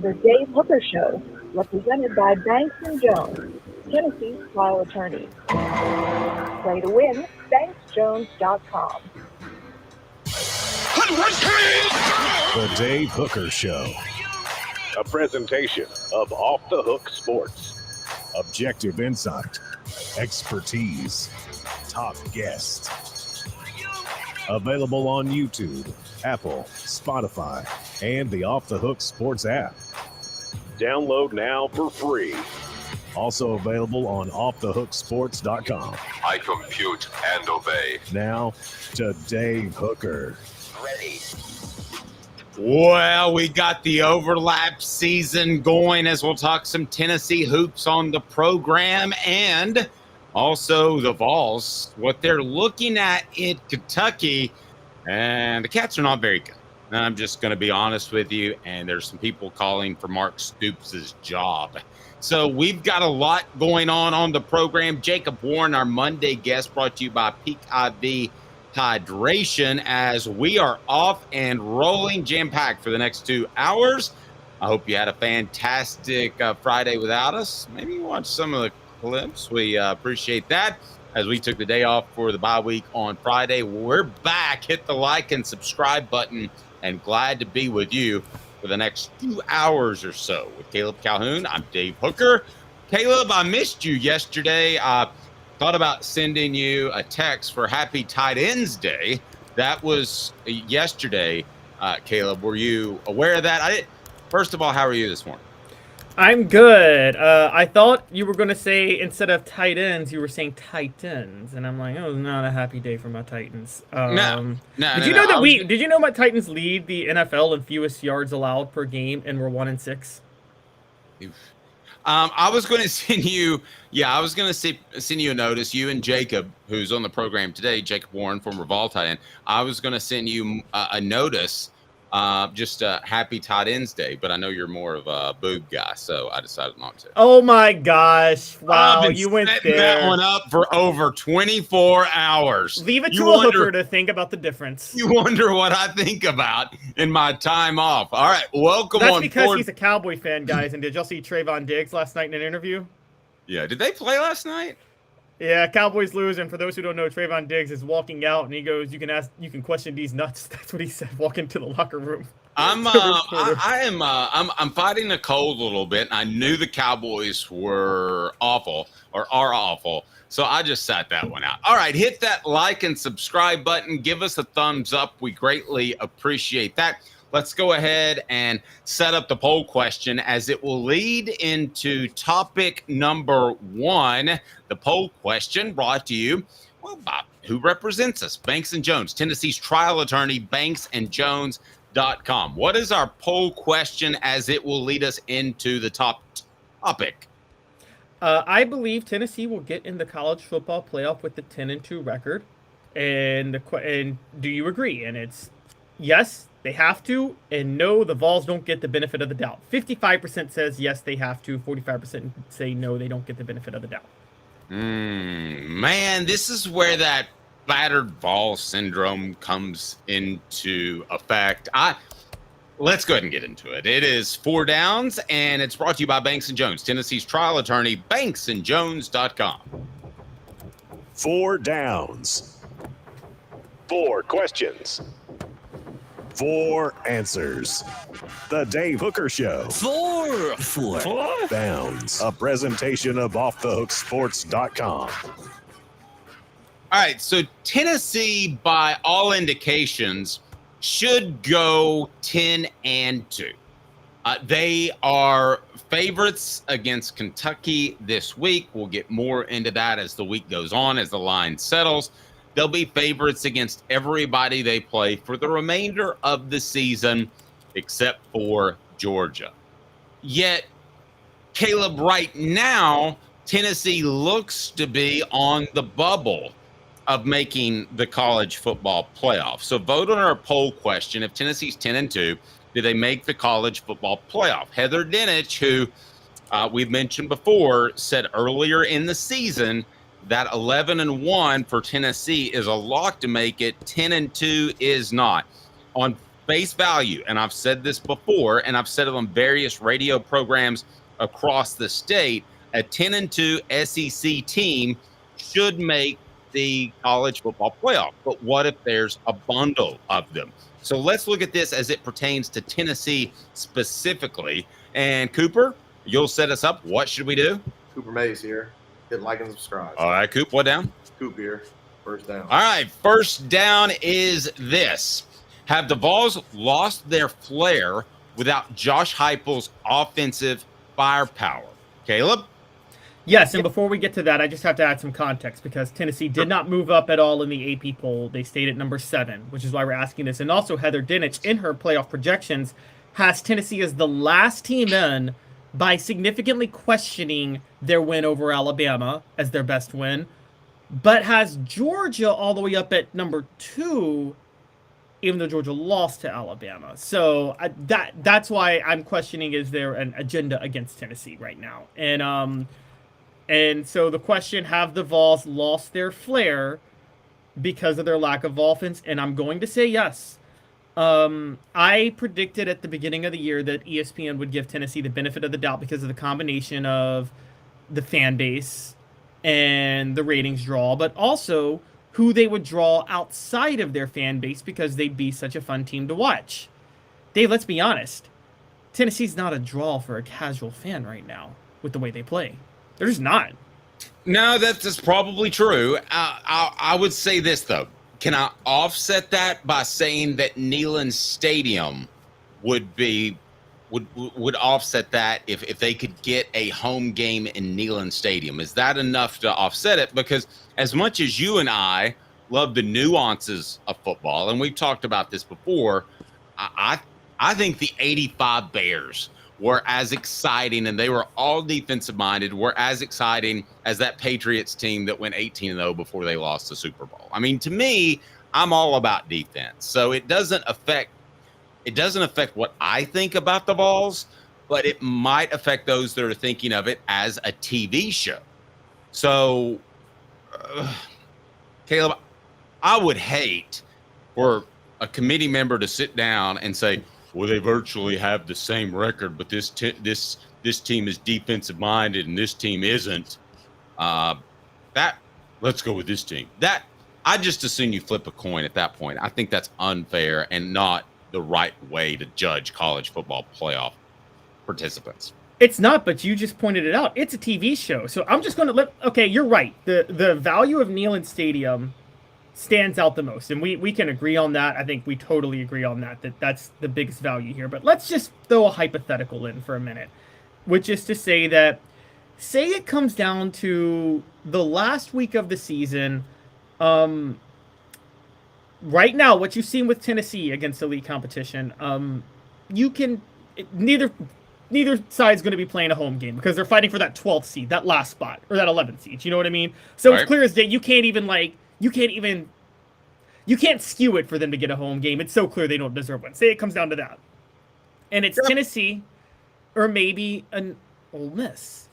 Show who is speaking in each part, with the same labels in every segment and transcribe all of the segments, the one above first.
Speaker 1: The Dave Hooker Show, represented by Banks & Jones, Tennessee's trial attorney. Play to win, banksjones.com.
Speaker 2: The Dave Hooker Show. A presentation of Off the Hook Sports. Objective insight, expertise, top guests. Available on YouTube, Apple, Spotify, and the Off the Hook Sports app. Download now for free. Also available on offthehooksports.com.
Speaker 3: I compute and obey.
Speaker 2: Now to Dave Hooker.
Speaker 3: Ready.
Speaker 4: Well, we got the overlap season going as we'll talk some Tennessee hoops on the program and also the Vols, what they're looking at in Kentucky. And the Cats are not very good. I'm just going to be honest with you. And there's some people calling for Mark Stoops' job. So we've got a lot going on the program. Jacob Warren, our Monday guest, brought to you by Peak IV Hydration, as we are off and rolling jam-packed for the next 2 hours. I hope you had a fantastic Friday without us. Maybe you watched some of the clips. We appreciate that. As we took the day off for the bye week on Friday, we're back. Hit the like and subscribe button, and glad to be with you for the next 2 hours or so. With Caleb Calhoun, I'm Dave Hooker. Caleb, I missed you yesterday. Thought about sending you a text for Happy Tight Ends Day. That was yesterday. Caleb, were you aware of that? First of all, how are you this morning?
Speaker 5: I'm good. I thought you were going to say, instead of tight ends, you were saying Titans, and I'm like, oh, not a happy day for my Titans. Did you know my Titans lead the NFL in fewest yards allowed per game, and we're 1-6?
Speaker 4: I was going to send you, send you a notice. You and Jacob, who's on the program today, Jacob Warren, former Vol tight end. I was going to send you a notice. Just a Happy Tight Ends Day, but I know you're more of a boob guy, so I decided not to.
Speaker 5: Oh my gosh! Wow,
Speaker 4: you went there. That one up for over 24 hours.
Speaker 5: Leave it to a hooker to think about the difference.
Speaker 4: You wonder what I think about in my time off. All right, welcome
Speaker 5: That's
Speaker 4: on
Speaker 5: because
Speaker 4: board.
Speaker 5: He's a Cowboy fan, guys. And did y'all see Trayvon Diggs last night in an interview?
Speaker 4: Yeah, did they play last night?
Speaker 5: Yeah, Cowboys lose, and for those who don't know, Trayvon Diggs is walking out, and he goes, "You can question these nuts." That's what he said, walking to the locker room.
Speaker 4: I'm fighting a cold a little bit. And I knew the Cowboys were awful or are awful, so I just sat that one out. All right, hit that like and subscribe button. Give us a thumbs up. We greatly appreciate that. Let's go ahead and set up the poll question, as it will lead into topic number 1. The poll question brought to you by who represents us, Banks & Jones, Tennessee's trial attorney, banksandjones.com. What is our poll question, as it will lead us into the top topic?
Speaker 5: I believe Tennessee will get in the college football playoff with the 10-2 record. And do you agree? And it's yes, they have to, and no, the Vols don't get the benefit of the doubt. 55% says yes, they have to. 45% say no, they don't get the benefit of the doubt.
Speaker 4: Man, this is where that battered Vol syndrome comes into effect. Let's go ahead and get into it. It is 4 Downs, and it's brought to you by Banks & Jones, Tennessee's trial attorney, banksandjones.com.
Speaker 2: 4 Downs. 4 questions. 4 answers. The Dave Hooker Show.
Speaker 6: 4
Speaker 2: Downs. A presentation of offthehooksports.com.
Speaker 4: All right, so Tennessee, by all indications, should go 10-2. They are favorites against Kentucky this week. We'll get more into that as the week goes on, as the line settles. They'll be favorites against everybody they play for the remainder of the season, except for Georgia. Yet, Caleb, right now, Tennessee looks to be on the bubble of making the college football playoff. So vote on our poll question. If Tennessee's 10-2, do they make the college football playoff? Heather Dinich, who we've mentioned before, said earlier in the season that 11-1 for Tennessee is a lock to make it. 10-2 is not. On face value, and I've said this before, and I've said it on various radio programs across the state, a 10-2 SEC team should make the college football playoff. But what if there's a bundle of them? So let's look at this as it pertains to Tennessee specifically. And Cooper, you'll set us up. What should we do?
Speaker 6: Cooper Mays here. Hit like and subscribe.
Speaker 4: All right, Coop, what down?
Speaker 6: Coop here. First down.
Speaker 4: All right, first down is this. Have the Vols lost their flair without Josh Heupel's offensive firepower? Caleb?
Speaker 5: Yes, and before we get to that, I just have to add some context because Tennessee did not move up at all in the AP poll. They stayed at number 7, which is why we're asking this. And also, Heather Dinich, in her playoff projections, has Tennessee as the last team in by significantly questioning their win over Alabama as their best win, but has Georgia all the way up at number 2, even though Georgia lost to Alabama. So that's why I'm questioning, is there an agenda against Tennessee right now? And so the question, have the Vols lost their flair because of their lack of offense? And I'm going to say yes. I predicted at the beginning of the year that ESPN would give Tennessee the benefit of the doubt because of the combination of the fan base and the ratings draw, but also who they would draw outside of their fan base because they'd be such a fun team to watch. Dave, let's be honest. Tennessee's not a draw for a casual fan right now with the way they play. They're just not.
Speaker 4: No, that's probably true. I would say this, though. Can I offset that by saying that Neyland Stadium would offset that if they could get a home game in Neyland Stadium? Is that enough to offset it? Because as much as you and I love the nuances of football, and we've talked about this before, I think the 85 Bears were as exciting, and they were all defensive minded, were as exciting as that Patriots team that went 18-0 before they lost the Super Bowl. I mean, to me, I'm all about defense. So it doesn't affect what I think about the Vols, but it might affect those that are thinking of it as a TV show. So, Caleb, I would hate for a committee member to sit down and say, well, they virtually have the same record, but this team is defensive minded and this team isn't. Let's go with this team. That I just assume you flip a coin at that point. I think that's unfair and not the right way to judge college football playoff participants.
Speaker 5: It's not, but you just pointed it out. It's a TV show. So I'm just going to okay, you're right. The value of Neyland Stadium stands out the most, and we can agree on that. I think we totally agree on that's the biggest value here. But let's just throw a hypothetical in for a minute, which is to say that, say it comes down to the last week of the season. Right now, what you've seen with Tennessee against elite competition, neither side's going to be playing a home game because they're fighting for that 12th seed, that last spot, or that 11th seed. You know what I mean? So It's clear as day. You can't skew it for them to get a home game. It's so clear they don't deserve one. Say it comes down to that. And it's Tennessee or maybe an Ole Miss.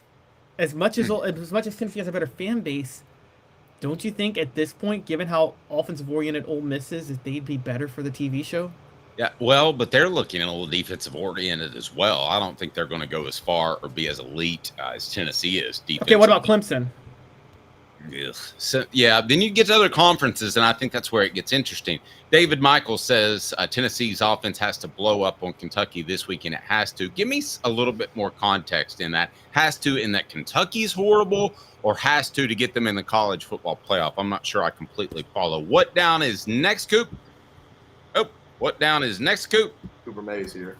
Speaker 5: As much as Tennessee has a better fan base, don't you think at this point, given how offensive-oriented Ole Miss is, that they'd be better for the TV show?
Speaker 4: Yeah, well, but they're looking a little defensive-oriented as well. I don't think they're going to go as far or be as elite as Tennessee is defensively.
Speaker 5: Okay, what about Clemson?
Speaker 4: Ugh. So, yeah, then you get to other conferences, and I think that's where it gets interesting. David Michael says Tennessee's offense has to blow up on Kentucky this week, and it has to. Give me a little bit more context in that. Has to in that Kentucky's horrible, or has to get them in the college football playoff? I'm not sure I completely follow. What down is next, Coop? Oh, what down is next, Coop?
Speaker 6: Cooper Mays here.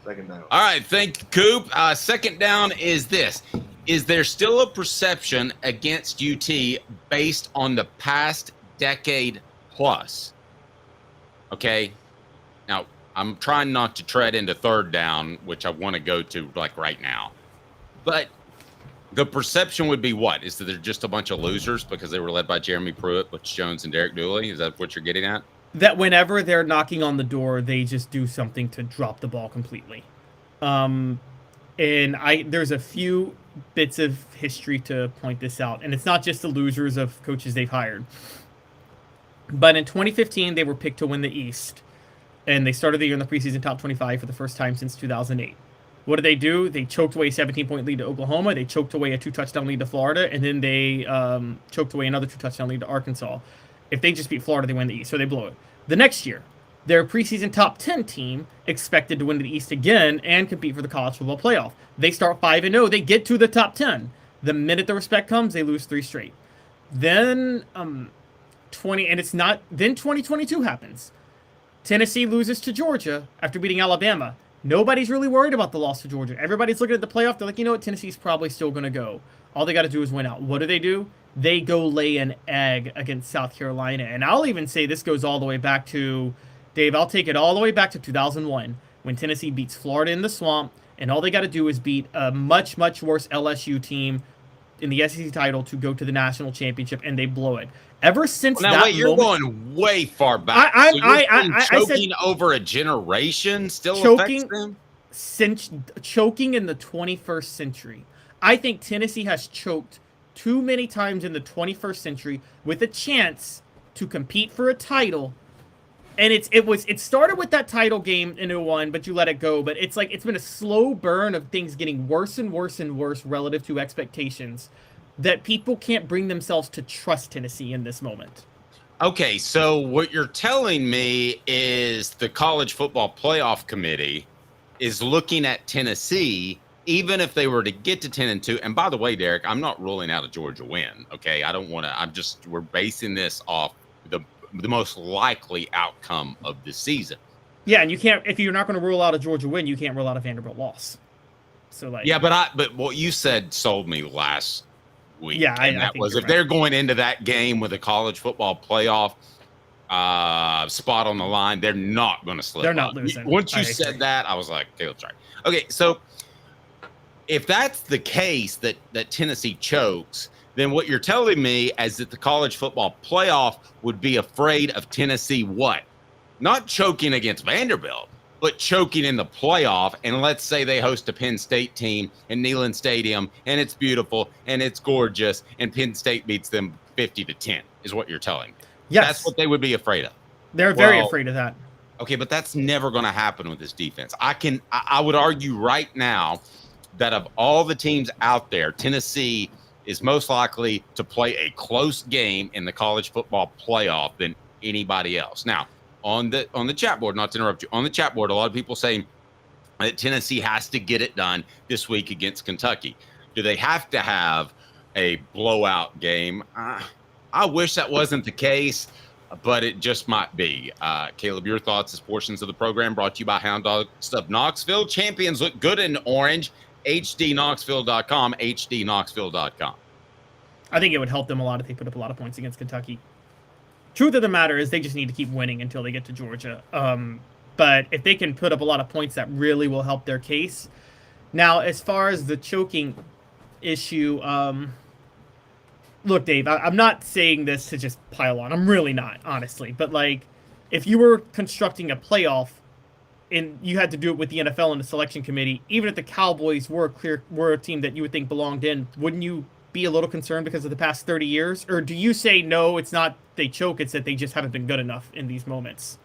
Speaker 6: Second down.
Speaker 4: All right, thank you, Coop. Second down is this. Is there still a perception against UT based on the past decade plus? Okay. Now, I'm trying not to tread into third down, which I want to go to like right now. But the perception would be what? Is that they're just a bunch of losers because they were led by Jeremy Pruitt, Butch Jones, and Derek Dooley? Is that what you're getting at?
Speaker 5: That whenever they're knocking on the door, they just do something to drop the ball completely. And there's a few bits of history to point this out, and it's not just the losers of coaches they've hired. But in 2015, they were picked to win the East. and they started the year in the preseason top 25 for the first time since 2008. What did they do? They choked away a 17-point lead to Oklahoma. They choked away a 2-touchdown lead to Florida, and then they choked away another 2-touchdown lead to Arkansas. If they just beat Florida, they win the East, so they blow it. The next year, their preseason top 10 team expected to win the East again and compete for the college football playoff. They start 5-0. They get to the top 10. The minute the respect comes, they lose 3 straight. Then 2022 happens. Tennessee loses to Georgia after beating Alabama. Nobody's really worried about the loss to Georgia. Everybody's looking at the playoff. They're like, you know what? Tennessee's probably still going to go. All they got to do is win out. What do? They go lay an egg against South Carolina. And I'll even say this goes all the way back to, Dave, I'll take it all the way back to 2001 when Tennessee beats Florida in the Swamp. And all they got to do is beat a much, much worse LSU team in the SEC title to go to the national championship, and they blow it. Ever since
Speaker 4: you're going way far back. I choking over a generation still affects them?
Speaker 5: Choking in the 21st century. I think Tennessee has choked too many times in the 21st century with a chance to compete for a title. And it started with that title game in 2001, but you let it go. But it's been a slow burn of things getting worse and worse and worse relative to expectations, that people can't bring themselves to trust Tennessee in this moment.
Speaker 4: Okay, so what you're telling me is the College Football Playoff Committee is looking at Tennessee, even if they were to get to 10-2. And by the way, Derek, I'm not ruling out a Georgia win. Okay, we're basing this off the most likely outcome of the season.
Speaker 5: Yeah, and you can't, if you're not going to rule out a Georgia win, you can't rule out a Vanderbilt loss. So
Speaker 4: yeah, but what you said sold me last week.
Speaker 5: Yeah,
Speaker 4: and that was if they're going into that game with a college football playoff spot on the line, they're not going to slip.
Speaker 5: They're not losing.
Speaker 4: Once you said that, I was like, okay, let's try. Okay, so if that's the case that Tennessee chokes, then what you're telling me is that the college football playoff would be afraid of Tennessee what? Not choking against Vanderbilt, but choking in the playoff. And let's say they host a Penn State team in Neyland Stadium, and it's beautiful, and it's gorgeous, and Penn State beats them 50-10, is what you're telling me.
Speaker 5: Yes.
Speaker 4: That's what they would be afraid of.
Speaker 5: They're very afraid of that.
Speaker 4: Okay, but that's never going to happen with this defense. I would argue right now that of all the teams out there, Tennessee is most likely to play a close game in the college football playoff than anybody else. Now, on the chat board, not to interrupt you, on the chat board, a lot of people saying that Tennessee has to get it done this week against Kentucky. Do they have to have a blowout game? I wish that wasn't the case, but it just might be. Caleb, your thoughts as portions of the program brought to you by Hound Dogs of Knoxville. Champions look good in orange. HDKnoxville.com, HDKnoxville.com.
Speaker 5: I think it would help them a lot if they put up a lot of points against Kentucky. Truth of the matter is they just need to keep winning until they get to Georgia. But if they can put up a lot of points, that really will help their case. Now, as far as the choking issue, look, Dave, I'm not saying this to just pile on. I'm really not, honestly. But, if you were constructing a playoff and you had to do it with the NFL and the selection committee, even if the Cowboys were a team that you would think belonged in, wouldn't you be a little concerned because of the past 30 years? Or do you say, no, it's not they choke, it's that they just haven't been good enough in these moments?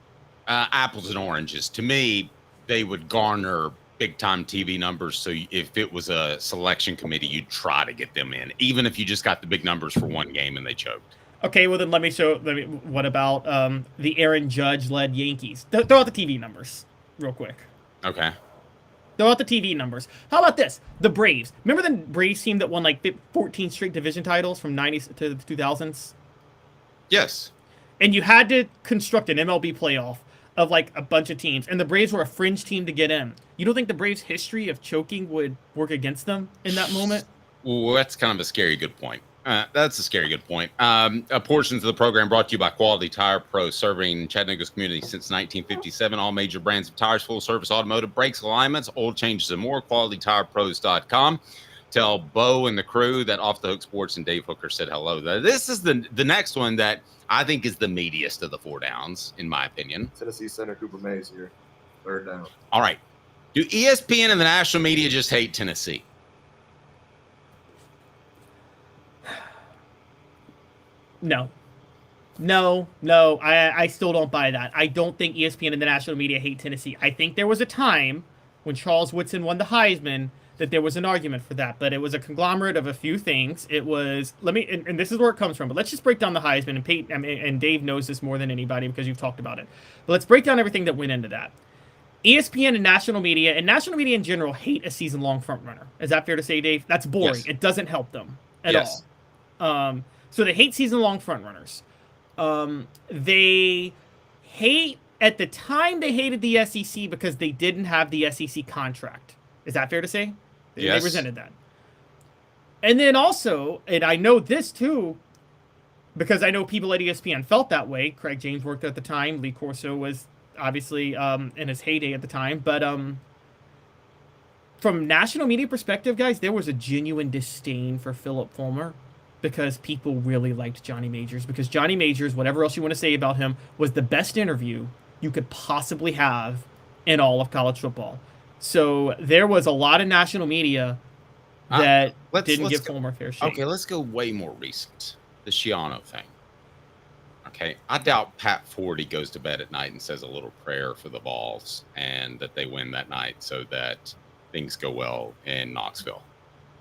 Speaker 4: Apples and oranges. To me, they would garner big-time TV numbers. So if it was a selection committee, you'd try to get them in, even if you just got the big numbers for one game and they choked.
Speaker 5: Okay, well then what about the Aaron Judge-led Yankees? Throw out the TV numbers real quick.
Speaker 4: Okay.
Speaker 5: Throw out the TV numbers. How about this? The Braves. Remember the Braves team that won 14 straight division titles from 90s to the 2000s?
Speaker 4: Yes.
Speaker 5: And you had to construct an MLB playoff of a bunch of teams, and the Braves were a fringe team to get in. You don't think the Braves' history of choking would work against them in that moment?
Speaker 4: Well, that's kind of a scary good point. That's a scary good point. Portions of the program brought to you by Quality Tire Pro, serving Chattanooga's community since 1957. All major brands of tires, full service automotive, brakes, alignments, oil changes, and more. QualityTirePros.com. Tell Bo and the crew that Off the Hook Sports and Dave Hooker said hello. This is the next one that I think is the meatiest of the 4 downs, in my opinion.
Speaker 6: Tennessee center Cooper Mays here. 3rd down.
Speaker 4: All right. Do ESPN and the national media just hate Tennessee?
Speaker 5: No. No, I still don't buy that. I don't think ESPN and the national media hate Tennessee. I think there was a time when Charles Woodson won the Heisman that there was an argument for that, but it was a conglomerate of a few things. It was and this is where it comes from. But let's just break down the Heisman, and Peyton and Dave knows this more than anybody because you've talked about it. But let's break down everything that went into that. ESPN and national media in general hate a season-long frontrunner. Is that fair to say, Dave? That's boring.
Speaker 4: Yes.
Speaker 5: It doesn't help them at all. So they hate season-long frontrunners. They hate, at the time, they hated the SEC because they didn't have the SEC contract. Is that fair to say?
Speaker 4: Yes.
Speaker 5: They resented that. And then also, and I know this too, because I know people at ESPN felt that way. Craig James worked at the time. Lee Corso was obviously in his heyday at the time. But from national media perspective, guys, there was a genuine disdain for Philip Fulmer because people really liked Johnny Majors. Because Johnny Majors, whatever else you want to say about him, was the best interview you could possibly have in all of college football. So there was a lot of national media that didn't give Fulmer fair shake.
Speaker 4: Okay, let's go way more recent. The Schiano thing. Okay, I doubt Pat Forty goes to bed at night and says a little prayer for the Vols and that they win that night so that things go well in Knoxville.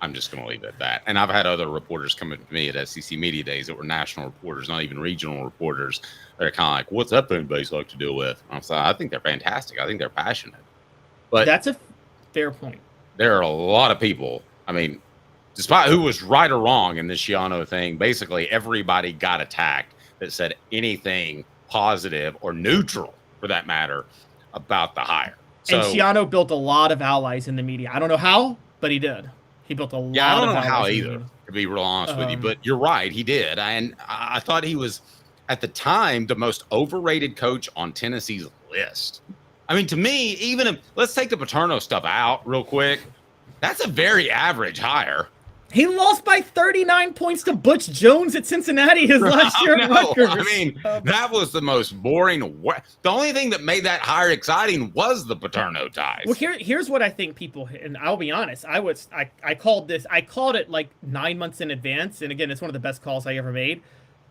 Speaker 4: I'm just going to leave it at that. And I've had other reporters come to me at SEC Media Days that were national reporters, not even regional reporters. They're kind of like, what's that fan base like to deal with? And I'm saying, I think they're fantastic. I think they're passionate. But
Speaker 5: that's a fair point.
Speaker 4: There are a lot of people. I mean, despite who was right or wrong in the Schiano thing, basically everybody got attacked that said anything positive or neutral, for that matter, about the hire.
Speaker 5: So, and Schiano built a lot of allies in the media. I don't know how, but he did. He built a lot of allies.
Speaker 4: Yeah, I don't know how either, to be real honest with you. But you're right, he did. And I thought he was, at the time, the most overrated coach on Tennessee's list. I mean, to me, even if, let's take the Paterno stuff out real quick. That's a very average hire.
Speaker 5: He lost by 39 points to Butch Jones at Cincinnati his last year at Rutgers.
Speaker 4: I mean, that was the most boring. The only thing that made that hire exciting was the Paterno ties.
Speaker 5: Well, here's what I think people, and I'll be honest, I called it like 9 months in advance, and again, it's one of the best calls I ever made.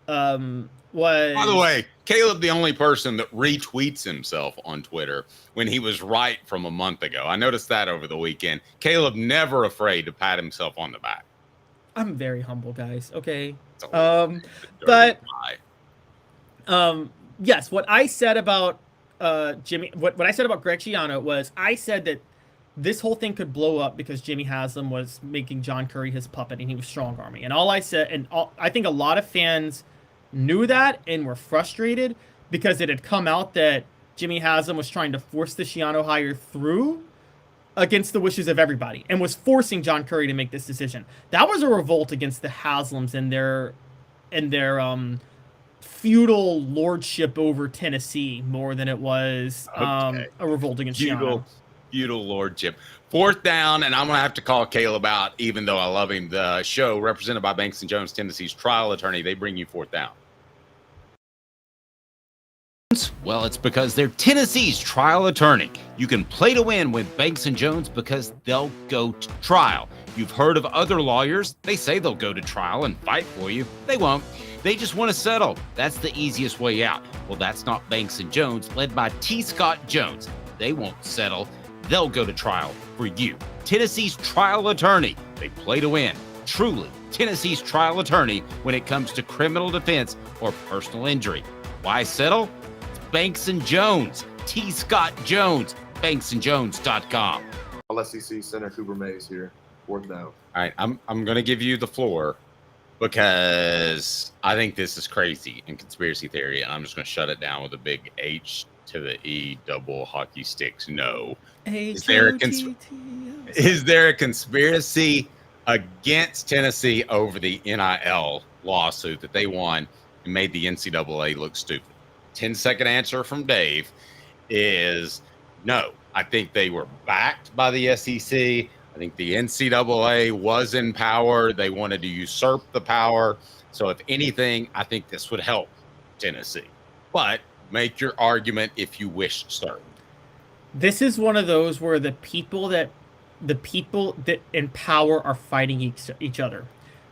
Speaker 5: By
Speaker 4: the way, Caleb, the only person that retweets himself on Twitter when he was right from a month ago. I noticed that over the weekend. Caleb never afraid to pat himself on the back.
Speaker 5: I'm very humble, guys. Okay. Yes, what I said about Jimmy, what I said about Greg Schiano was I said that this whole thing could blow up because Jimmy Haslam was making John Curry his puppet and he was strong arming. And all I said, and I think a lot of fans knew that and were frustrated because it had come out that Jimmy Haslam was trying to force the Schiano hire through against the wishes of everybody and was forcing John Curry to make this decision. That was a revolt against the Haslams and their feudal lordship over Tennessee more than it was a revolt against Schiano.
Speaker 4: Feudal lordship. Fourth down, and I'm going to have to call Caleb out, even though I love him. The show, represented by Banks & Jones, Tennessee's trial attorney, they bring you fourth down. Well, it's because they're Tennessee's trial attorney. You can play to win with Banks & Jones because they'll go to trial. You've heard of other lawyers. They say they'll go to trial and fight for you. They won't. They just want to settle. That's the easiest way out. Well, that's not Banks & Jones, led by T. Scott Jones. They won't settle. They'll go to trial for you. Tennessee's trial attorney. They play to win. Truly, Tennessee's trial attorney when it comes to criminal defense or personal injury. Why settle? Banks & Jones, T. Scott Jones, banksandjones.com.
Speaker 6: All SEC Center Cooper Mays here, fourth down.
Speaker 4: All right, I'm going to give you the floor because I think this is crazy and conspiracy theory, and I'm just going to shut it down with a big H to the E double hockey sticks. No. Is there a conspiracy against Tennessee over the NIL lawsuit that they won and made the NCAA look stupid? 10-second answer from Dave is no. I think they were backed by the SEC. I think the NCAA was in power. They wanted to usurp the power. So if anything, I think this would help Tennessee. But make your argument if you wish, sir.
Speaker 5: This is one of those where the people that in power are fighting each other.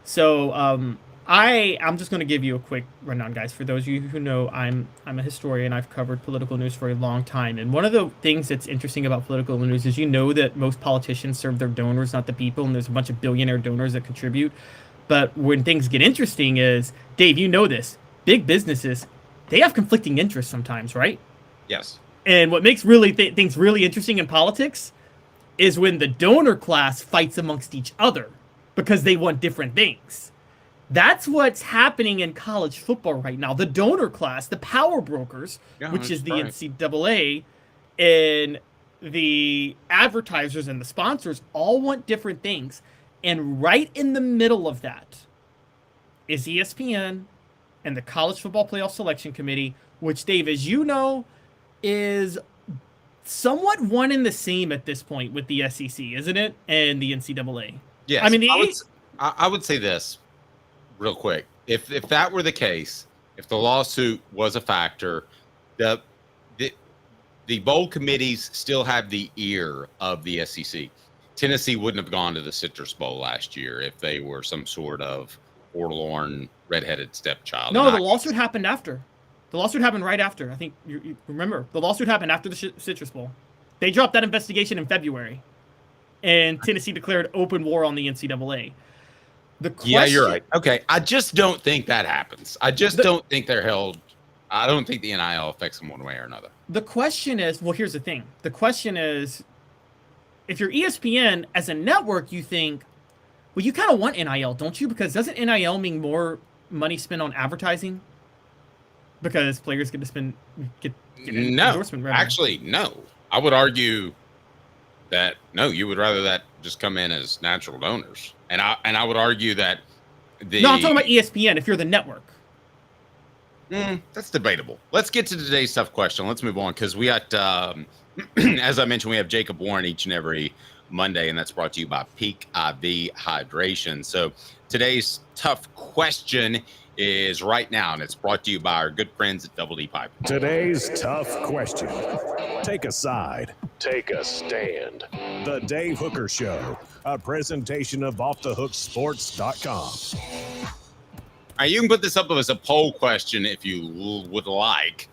Speaker 5: So I'm just going to give you a quick rundown, guys. For those of you who know, I'm a historian. I've covered political news for a long time, and one of the things that's interesting about political news is that most politicians serve their donors, not the people, and there's a bunch of billionaire donors that contribute. But when things get interesting is, Dave, you know this, big businesses, they have conflicting interests sometimes, right?
Speaker 4: Yes.
Speaker 5: And what makes things really interesting in politics is when the donor class fights amongst each other because they want different things. That's what's happening in college football right now. The donor class, the power brokers, which is the NCAA, and the advertisers and the sponsors all want different things. And right in the middle of that is ESPN and the College Football Playoff Selection Committee, which, Dave, as you know, is somewhat one and the same at this point with the SEC, isn't it? And the NCAA.
Speaker 4: Yes.
Speaker 5: I mean,
Speaker 4: I would say this real quick. If that were the case, if the lawsuit was a factor, the bowl committees still have the ear of the SEC. Tennessee wouldn't have gone to the Citrus Bowl last year if they were some sort of forlorn redheaded stepchild.
Speaker 5: No, the lawsuit happened after. The lawsuit happened right after. I think you remember. The lawsuit happened after the Citrus Bowl. They dropped that investigation in February, and Tennessee declared open war on the NCAA.
Speaker 4: Yeah, you're right. Okay, I just don't think that happens. I just don't think they're held. I don't think the NIL affects them one way or another.
Speaker 5: The question is, well, here's the thing. The question is, if you're ESPN as a network, you think, well, you kind of want NIL, don't you? Because doesn't NIL mean more money spent on advertising? Because players get to get endorsement revenue. Actually,
Speaker 4: no. I would argue that no, you would rather that just come in as natural donors. And I would argue that
Speaker 5: No, I'm talking about ESPN if you're the network.
Speaker 4: That's debatable. Let's get to today's tough question. Let's move on because we got, as I mentioned, we have Jacob Warren each and every Monday, and that's brought to you by Peak IV Hydration. So today's tough question is right now, and it's brought to you by our good friends at Double D Pipe.
Speaker 2: Today's tough question. Take a side. Take a stand. The Dave Hooker Show, a presentation of OffTheHookSports.com.
Speaker 4: All right, you can put this up as a poll question if you would like,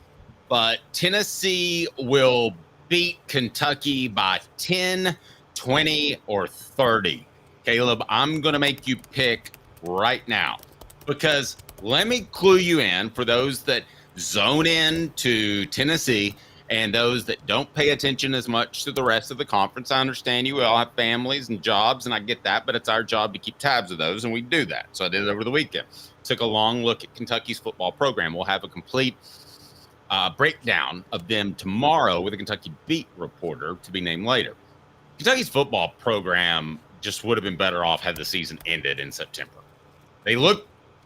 Speaker 4: but Tennessee will beat Kentucky by 10, 20, or 30. Caleb, I'm going to make you pick right now because let me clue you in for those that zone in to Tennessee and those that don't pay attention as much to the rest of the conference. I understand you all have families and jobs, and I get that, but it's our job to keep tabs of those, and we do that. So I did it over the weekend. Took a long look at Kentucky's football program. We'll have a complete breakdown of them tomorrow with a Kentucky beat reporter to be named later. Kentucky's football program just would have been better off had the season ended in September. The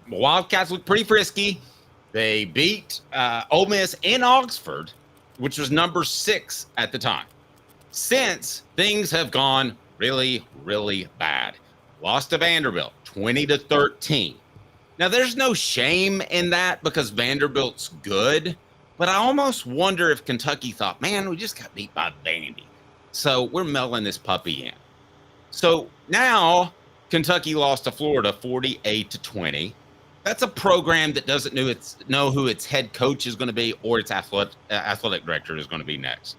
Speaker 4: Wildcats look pretty frisky. They beat Ole Miss in Oxford, which was number 6 at the time. Since, things have gone really, really bad. Lost to Vanderbilt, 20-13. Now, there's no shame in that because Vanderbilt's good, but I almost wonder if Kentucky thought, man, we just got beat by Vandy. So we're mailing this puppy in. So now Kentucky lost to Florida 48-20. That's a program that doesn't know who its head coach is going to be or its athletic director is going to be next.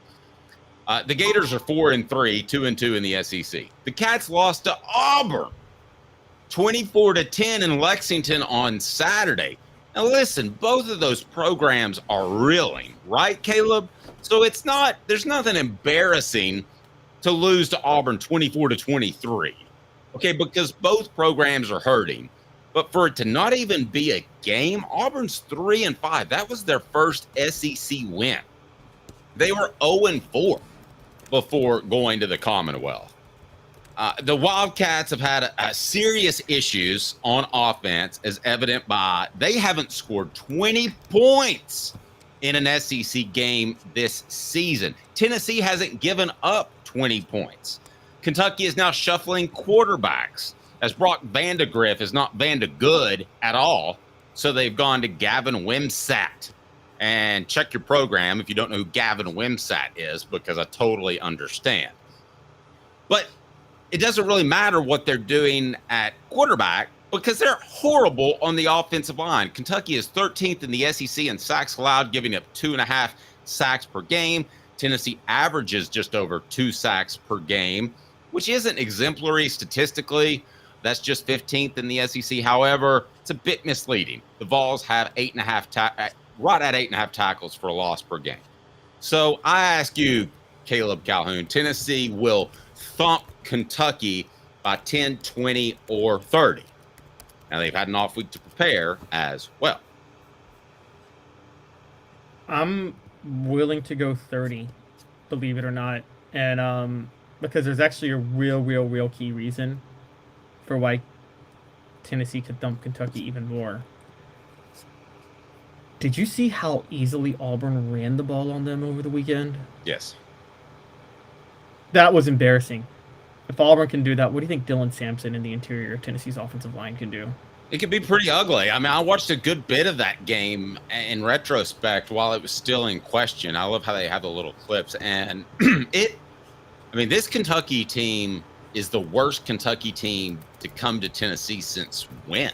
Speaker 4: The Gators are 4-3, 2-2 in the SEC. The Cats lost to Auburn 24-10 in Lexington on Saturday. Now listen, both of those programs are reeling, right, Caleb? So there's nothing embarrassing to lose to Auburn 24-23. Okay, because both programs are hurting. But for it to not even be a game, Auburn's 3-5. That was their first SEC win. They were 0-4 before going to the Commonwealth. The Wildcats have had serious issues on offense, as evident by they haven't scored 20 points in an SEC game this season. Tennessee hasn't given up 20 points. Kentucky is now shuffling quarterbacks, as Brock Vandegrift is not Vandegood at all. So they've gone to Gavin Wimsatt. And check your program if you don't know who Gavin Wimsatt is, because I totally understand. But it doesn't really matter what they're doing at quarterback because they're horrible on the offensive line. Kentucky is 13th in the SEC in sacks allowed, giving up 2.5 sacks per game. Tennessee averages just over 2 sacks per game, which isn't exemplary statistically. That's just 15th in the SEC. However, it's a bit misleading. The Vols have right at 8.5 tackles for a loss per game. So I ask you, Caleb Calhoun, Tennessee will thump Kentucky by 10, 20, or 30. Now, they've had an off week to prepare as well.
Speaker 5: I'm willing to go 30, believe it or not. And because there's actually a real key reason for why Tennessee could thump Kentucky even more. Did you see how easily Auburn ran the ball on them over the weekend?
Speaker 4: Yes.
Speaker 5: That was embarrassing. If Auburn can do that, what do you think Dylan Sampson and the interior of Tennessee's offensive line can do?
Speaker 4: It could be pretty ugly. I mean, I watched a good bit of that game in retrospect while it was still in question. I love how they have the little clips. And this Kentucky team is the worst Kentucky team to come to Tennessee since when?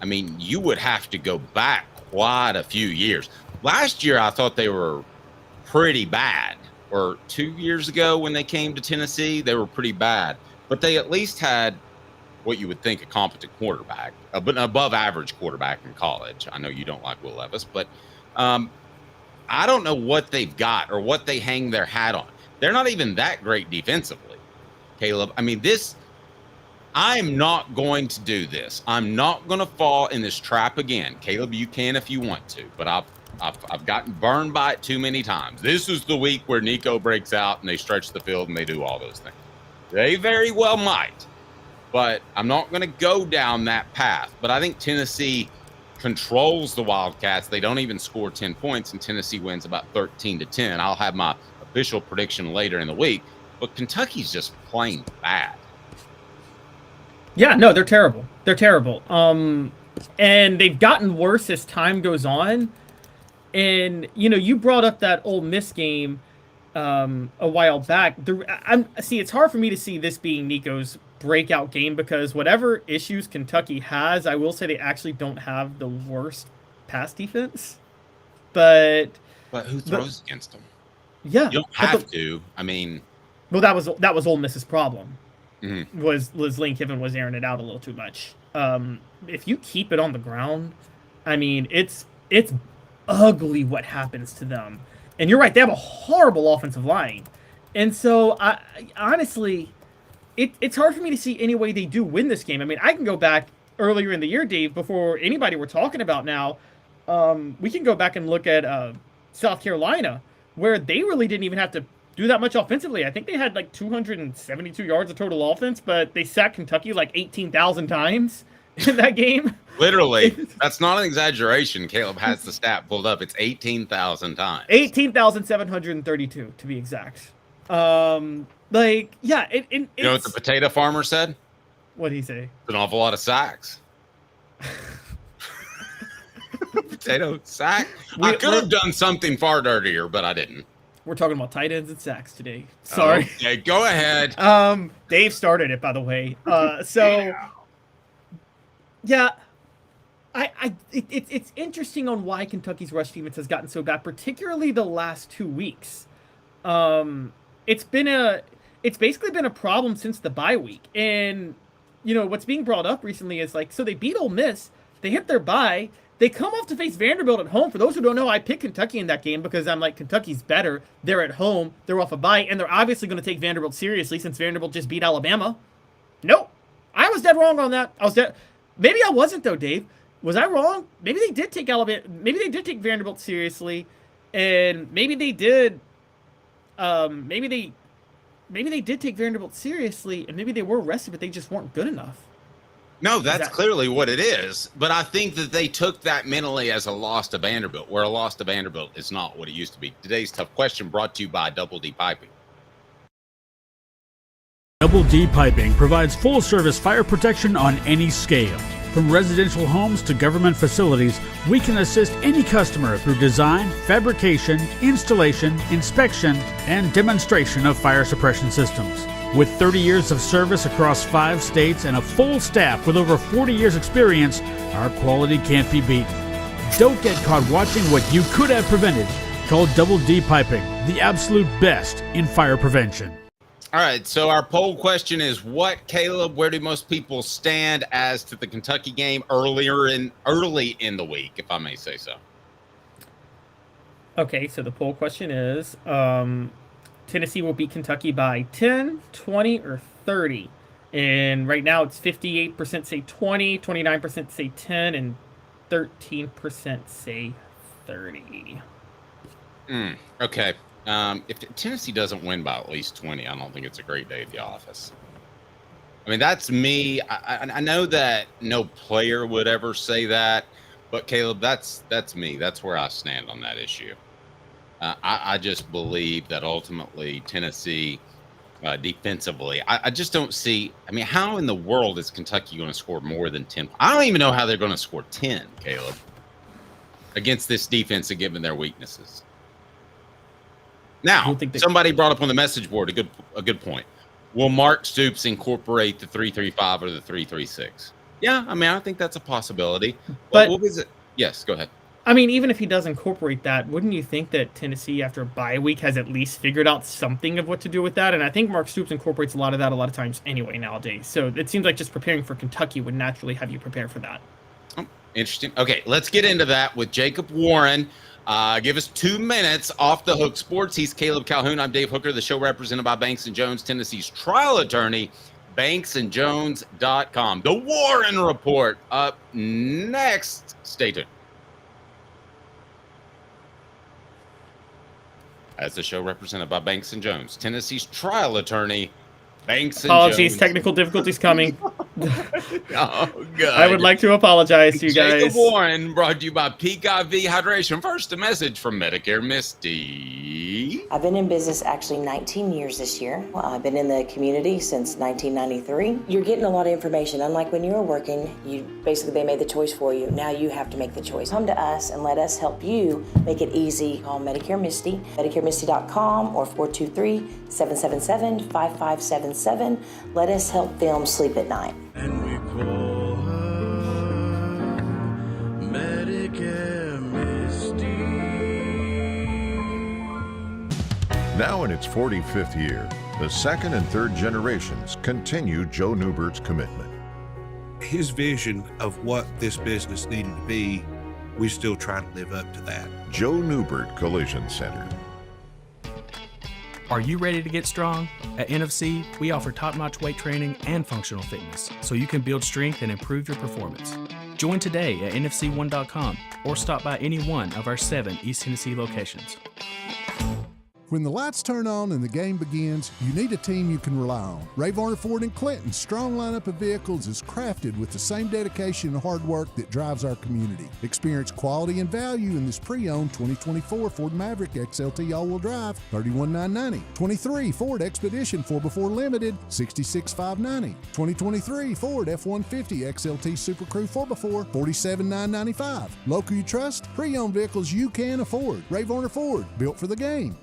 Speaker 4: I mean, you would have to go back quite a few years. Last year, I thought they were pretty bad. Or 2 years ago when they came to Tennessee, they were pretty bad. But they at least had what you would think a competent quarterback, but an above average quarterback in college. I know you don't like Will Levis, but I don't know what they've got or what they hang their hat on. They're not even that great defensively, Caleb. I mean, I'm not going to do this. I'm not going to fall in this trap again. Caleb, you can if you want to, but I've gotten burned by it too many times. This is the week where Nico breaks out and they stretch the field and they do all those things. They very well might, but I'm not going to go down that path. But I think Tennessee controls the Wildcats. They don't even score 10 points, and Tennessee wins about 13-10. I'll have my official prediction later in the week, but Kentucky's just plain bad.
Speaker 5: Yeah, no, they're terrible. They're terrible. And they've gotten worse as time goes on. And, you brought up that Ole Miss game a while back. It's hard for me to see this being Nico's breakout game because whatever issues Kentucky has, I will say they actually don't have the worst pass defense. But
Speaker 4: who throws against them?
Speaker 5: Yeah.
Speaker 4: You don't have to. I mean.
Speaker 5: Well, that was Ole Miss's problem.
Speaker 4: Mm-hmm.
Speaker 5: Was Lane Kiffin was airing it out a little too much. If you keep it on the ground, I mean, it's ugly what happens to them. And you're right, they have a horrible offensive line. And so, I honestly, it's hard for me to see any way they do win this game. I mean, I can go back earlier in the year, Dave, before anybody we're talking about now. We can go back and look at South Carolina, where they really didn't even have to do that much offensively. I think they had like 272 yards of total offense, but they sacked Kentucky like 18,000 times in that game.
Speaker 4: Literally, that's not an exaggeration. Caleb has the stat pulled up. It's 18,000 times.
Speaker 5: 18,732 to be exact. You know
Speaker 4: what the potato farmer said?
Speaker 5: What did he say?
Speaker 4: It's an awful lot of sacks. Potato sack. I could have done something far dirtier, but I didn't.
Speaker 5: We're talking about tight ends and sacks today. Sorry.
Speaker 4: Okay, go ahead.
Speaker 5: Dave started it, by the way. It's interesting on why Kentucky's rush defense has gotten so bad, particularly the last 2 weeks. It's basically been a problem since the bye week. And what's being brought up recently is so they beat Ole Miss, they hit their bye. They come off to face Vanderbilt at home. For those who don't know, I picked Kentucky in that game because I'm like, Kentucky's better. They're at home. They're off a bye, and they're obviously going to take Vanderbilt seriously since Vanderbilt just beat Alabama. Nope. I was dead wrong on that. Maybe I wasn't, though, Dave. Was I wrong? Maybe they did take Alabama. Maybe they did take Vanderbilt seriously, and maybe they did. Maybe they did take Vanderbilt seriously, and maybe they were rested, but they just weren't good enough.
Speaker 4: No, that's clearly what it is. But I think that they took that mentally as a loss to Vanderbilt, where a loss to Vanderbilt is not what it used to be. Today's Tough Question brought to you by Double D Piping.
Speaker 7: Double D Piping provides full-service fire protection on any scale. From residential homes to government facilities, we can assist any customer through design, fabrication, installation, inspection, and demonstration of fire suppression systems. With 30 years of service across 5 states and a full staff with over 40 years experience, our quality can't be beaten. Don't get caught watching what you could have prevented. Call Double D Piping, the absolute best in fire prevention.
Speaker 4: All right, so our poll question is what, Caleb? Where do most people stand as to the Kentucky game early in the week, if I may say so?
Speaker 5: Okay, so the poll question is Tennessee will beat Kentucky by 10, 20, or 30. And right now it's 58% say 20, 29% say 10, and 13% say 30.
Speaker 4: Okay. If Tennessee doesn't win by at least 20, I don't think it's a great day at the office. I mean, that's me. I know that no player would ever say that, but Caleb, that's me. That's where I stand on that issue. I just believe that ultimately Tennessee defensively, I just don't see. I mean, how in the world is Kentucky going to score more than 10? I don't even know how they're going to score 10, Caleb, against this defense and given their weaknesses. Now, somebody brought up on the message board a good point. Will Mark Stoops incorporate the 3-3-5 or the 3-3-6? Yeah, I mean, I think that's a possibility. But what was it? Yes, go ahead.
Speaker 5: I mean, even if he does incorporate that, wouldn't you think that Tennessee, after a bye week, has at least figured out something of what to do with that? And I think Mark Stoops incorporates a lot of that a lot of times anyway nowadays. So it seems like just preparing for Kentucky would naturally have you prepare for that.
Speaker 4: Oh, interesting. Okay, let's get into that with Jacob Warren. Give us 2 minutes. Off the Hook Sports. He's Caleb Calhoun. I'm Dave Hooker, the show represented by Banks & Jones, Tennessee's trial attorney, banksandjones.com. The Warren Report up next. Stay tuned. As the show represented by Banks & Jones, Tennessee's trial attorney, Banks &
Speaker 5: Apologies,
Speaker 4: Jones.
Speaker 5: technical difficulties coming.
Speaker 4: Oh, God.
Speaker 5: I would like to apologize to you guys.
Speaker 4: Jacob Warren, brought to you by Peak IV Hydration. First, a message from Medicare Misty.
Speaker 8: I've been in business actually 19 years this year. I've been in the community since 1993. You're getting a lot of information. Unlike when you were working, they made the choice for you. Now you have to make the choice. Come to us and let us help you make it easy. Call Medicare Misty, MedicareMisty.com or 423-777-5577. Let us help them sleep at night.
Speaker 9: And we call her Medicare Misty.
Speaker 10: Now in its 45th year, the second and third generations continue Joe Neubert's commitment.
Speaker 11: His vision of what this business needed to be, we still try to live up to that.
Speaker 10: Joe Neubert Collision Center.
Speaker 12: Are you ready to get strong? At NFC, we offer top-notch weight training and functional fitness, so you can build strength and improve your performance. Join today at NFC1.com or stop by any one of our 7 East Tennessee locations.
Speaker 13: When the lights turn on and the game begins, you need a team you can rely on. Varner Ford in Clinton's strong lineup of vehicles is crafted with the same dedication and hard work that drives our community. Experience quality and value in this pre-owned 2024 Ford Maverick XLT all-wheel drive, $31,990. 23 Ford Expedition 4x4 Limited, $66,590. 2023 Ford F-150 XLT Super Crew 4x4, $47,995. Local you trust, pre-owned vehicles you can afford. Varner Ford, built for the game.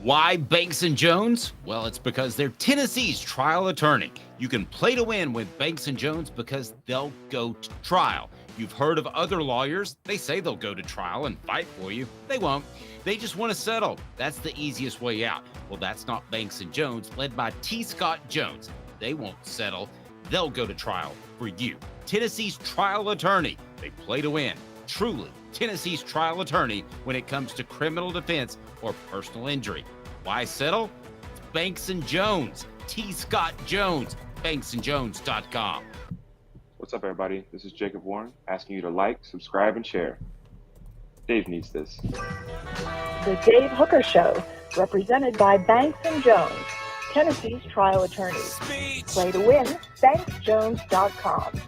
Speaker 4: Why Banks & Jones? Well, it's because they're Tennessee's trial attorney. You can play to win with Banks & Jones because they'll go to trial. You've heard of other lawyers. They say they'll go to trial and fight for you. They won't. They just want to settle. That's the easiest way out. Well, that's not Banks & Jones, led by T. Scott Jones. They won't settle. They'll go to trial for you. Tennessee's trial attorney. They play to win. Truly, Tennessee's trial attorney when it comes to criminal defense or personal injury. Why settle? It's Banks & Jones. T. Scott Jones. BanksandJones.com.
Speaker 14: What's up, everybody? This is Jacob Warren asking you to like, subscribe, and share. Dave needs this.
Speaker 1: The Dave Hooker Show, represented by Banks & Jones, Tennessee's trial attorney. Play to win, BanksJones.com.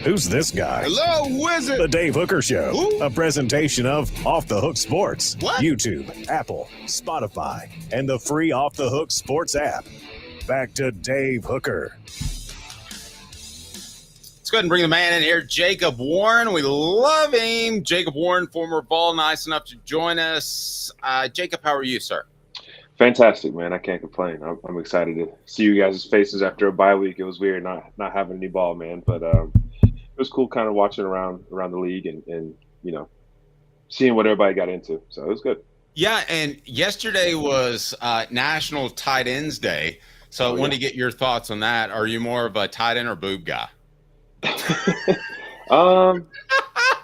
Speaker 2: Who's this guy?
Speaker 15: Hello, wizard.
Speaker 2: The Dave Hooker Show, a presentation of Off the Hook Sports,
Speaker 15: what?
Speaker 2: YouTube, Apple, Spotify, and the free Off the Hook Sports app. Back to Dave Hooker.
Speaker 4: Let's go ahead and bring the man in here, Jacob Warren. We love him. Jacob Warren, former Vol, nice enough to join us. Jacob, how are you, sir?
Speaker 14: Fantastic, man. I can't complain. I'm excited to see you guys' faces after a bye week. It was weird not having any ball, man, but it was cool kind of watching around the league and seeing what everybody got into. So it was good.
Speaker 4: Yeah, and yesterday was National Tight Ends Day. So I wanted to get your thoughts on that. Are you more of a tight end or boob guy?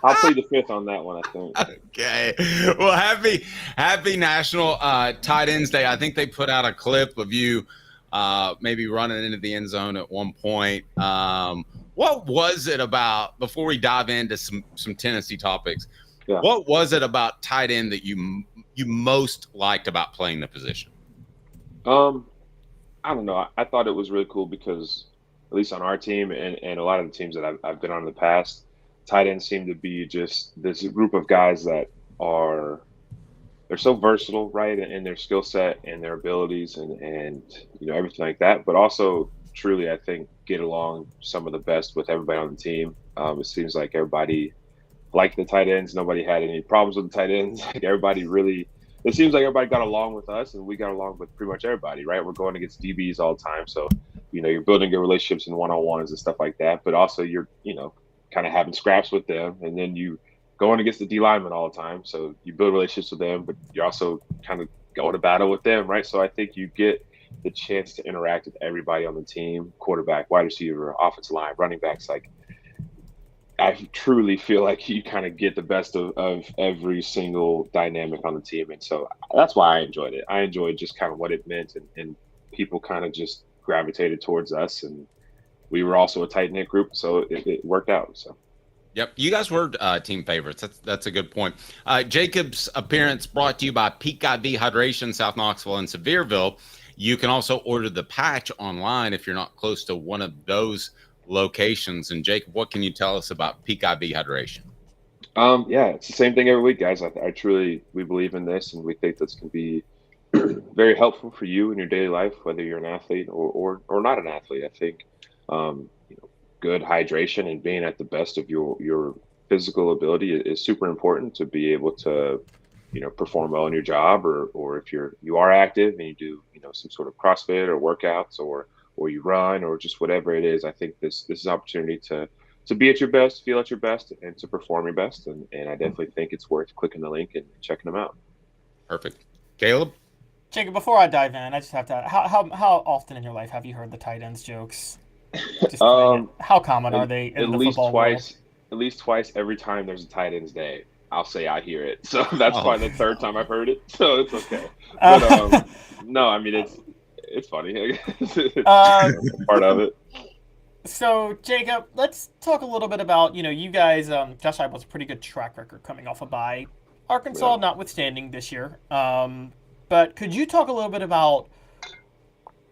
Speaker 14: I'll play the fifth on that one, I think.
Speaker 4: Okay. Well, happy National Tight Ends Day. I think they put out a clip of you maybe running into the end zone at one point. What was it about, before we dive into some Tennessee topics, what was it about tight end that you most liked about playing the position?
Speaker 14: I don't know. I thought it was really cool because, at least on our team and a lot of the teams that I've been on in the past, tight ends seem to be just this group of guys that they're so versatile, right, in their skill set and their abilities and everything like that, but also truly, I think, get along some of the best with everybody on the team. It seems like everybody liked the tight ends. Nobody had any problems with the tight ends. It seems like everybody got along with us, and we got along with pretty much everybody, right? We're going against DBs all the time, so you're building good relationships in one-on-ones and stuff like that. But also, you're kind of having scraps with them, and then you going against the D linemen all the time, so you build relationships with them, but you're also kind of going to battle with them, right? So I think you get the chance to interact with everybody on the team: quarterback, wide receiver, offensive line, running backs. Like, I truly feel like you kind of get the best of every single dynamic on the team. And so that's why I enjoyed it. I enjoyed just kind of what it meant, and people kind of just gravitated towards us. And we were also a tight-knit group, so it worked out. So.
Speaker 4: Yep, you guys were team favorites. That's a good point. Jacob's appearance brought to you by Peak IV Hydration, South Knoxville and Sevierville. You can also order the patch online if you're not close to one of those locations. And Jacob, what can you tell us about Peak IV Hydration?
Speaker 14: It's the same thing every week, guys. We believe in this, and we think this can be very helpful for you in your daily life, whether you're an athlete or not an athlete. I think good hydration and being at the best of your physical ability is super important to be able to perform well in your job, or if you are active and you do some sort of CrossFit or workouts or you run or just whatever it is. I think this is an opportunity to be at your best, feel at your best, and to perform your best. And I definitely think it's worth clicking the link and checking them out.
Speaker 4: Perfect. Caleb?
Speaker 5: Jacob, before I dive in, I just have to, how often in your life have you heard the tight ends jokes? How common are they in the football world?
Speaker 14: At least twice every time there's a tight ends day, I'll say I hear it. So that's probably the third time I've heard it. So it's okay. But no, I mean, it's funny. Part of it.
Speaker 5: So, Jacob, let's talk a little bit about, you guys, Josh Heupel's a pretty good track record coming off a bye. Arkansas notwithstanding this year. But could you talk a little bit about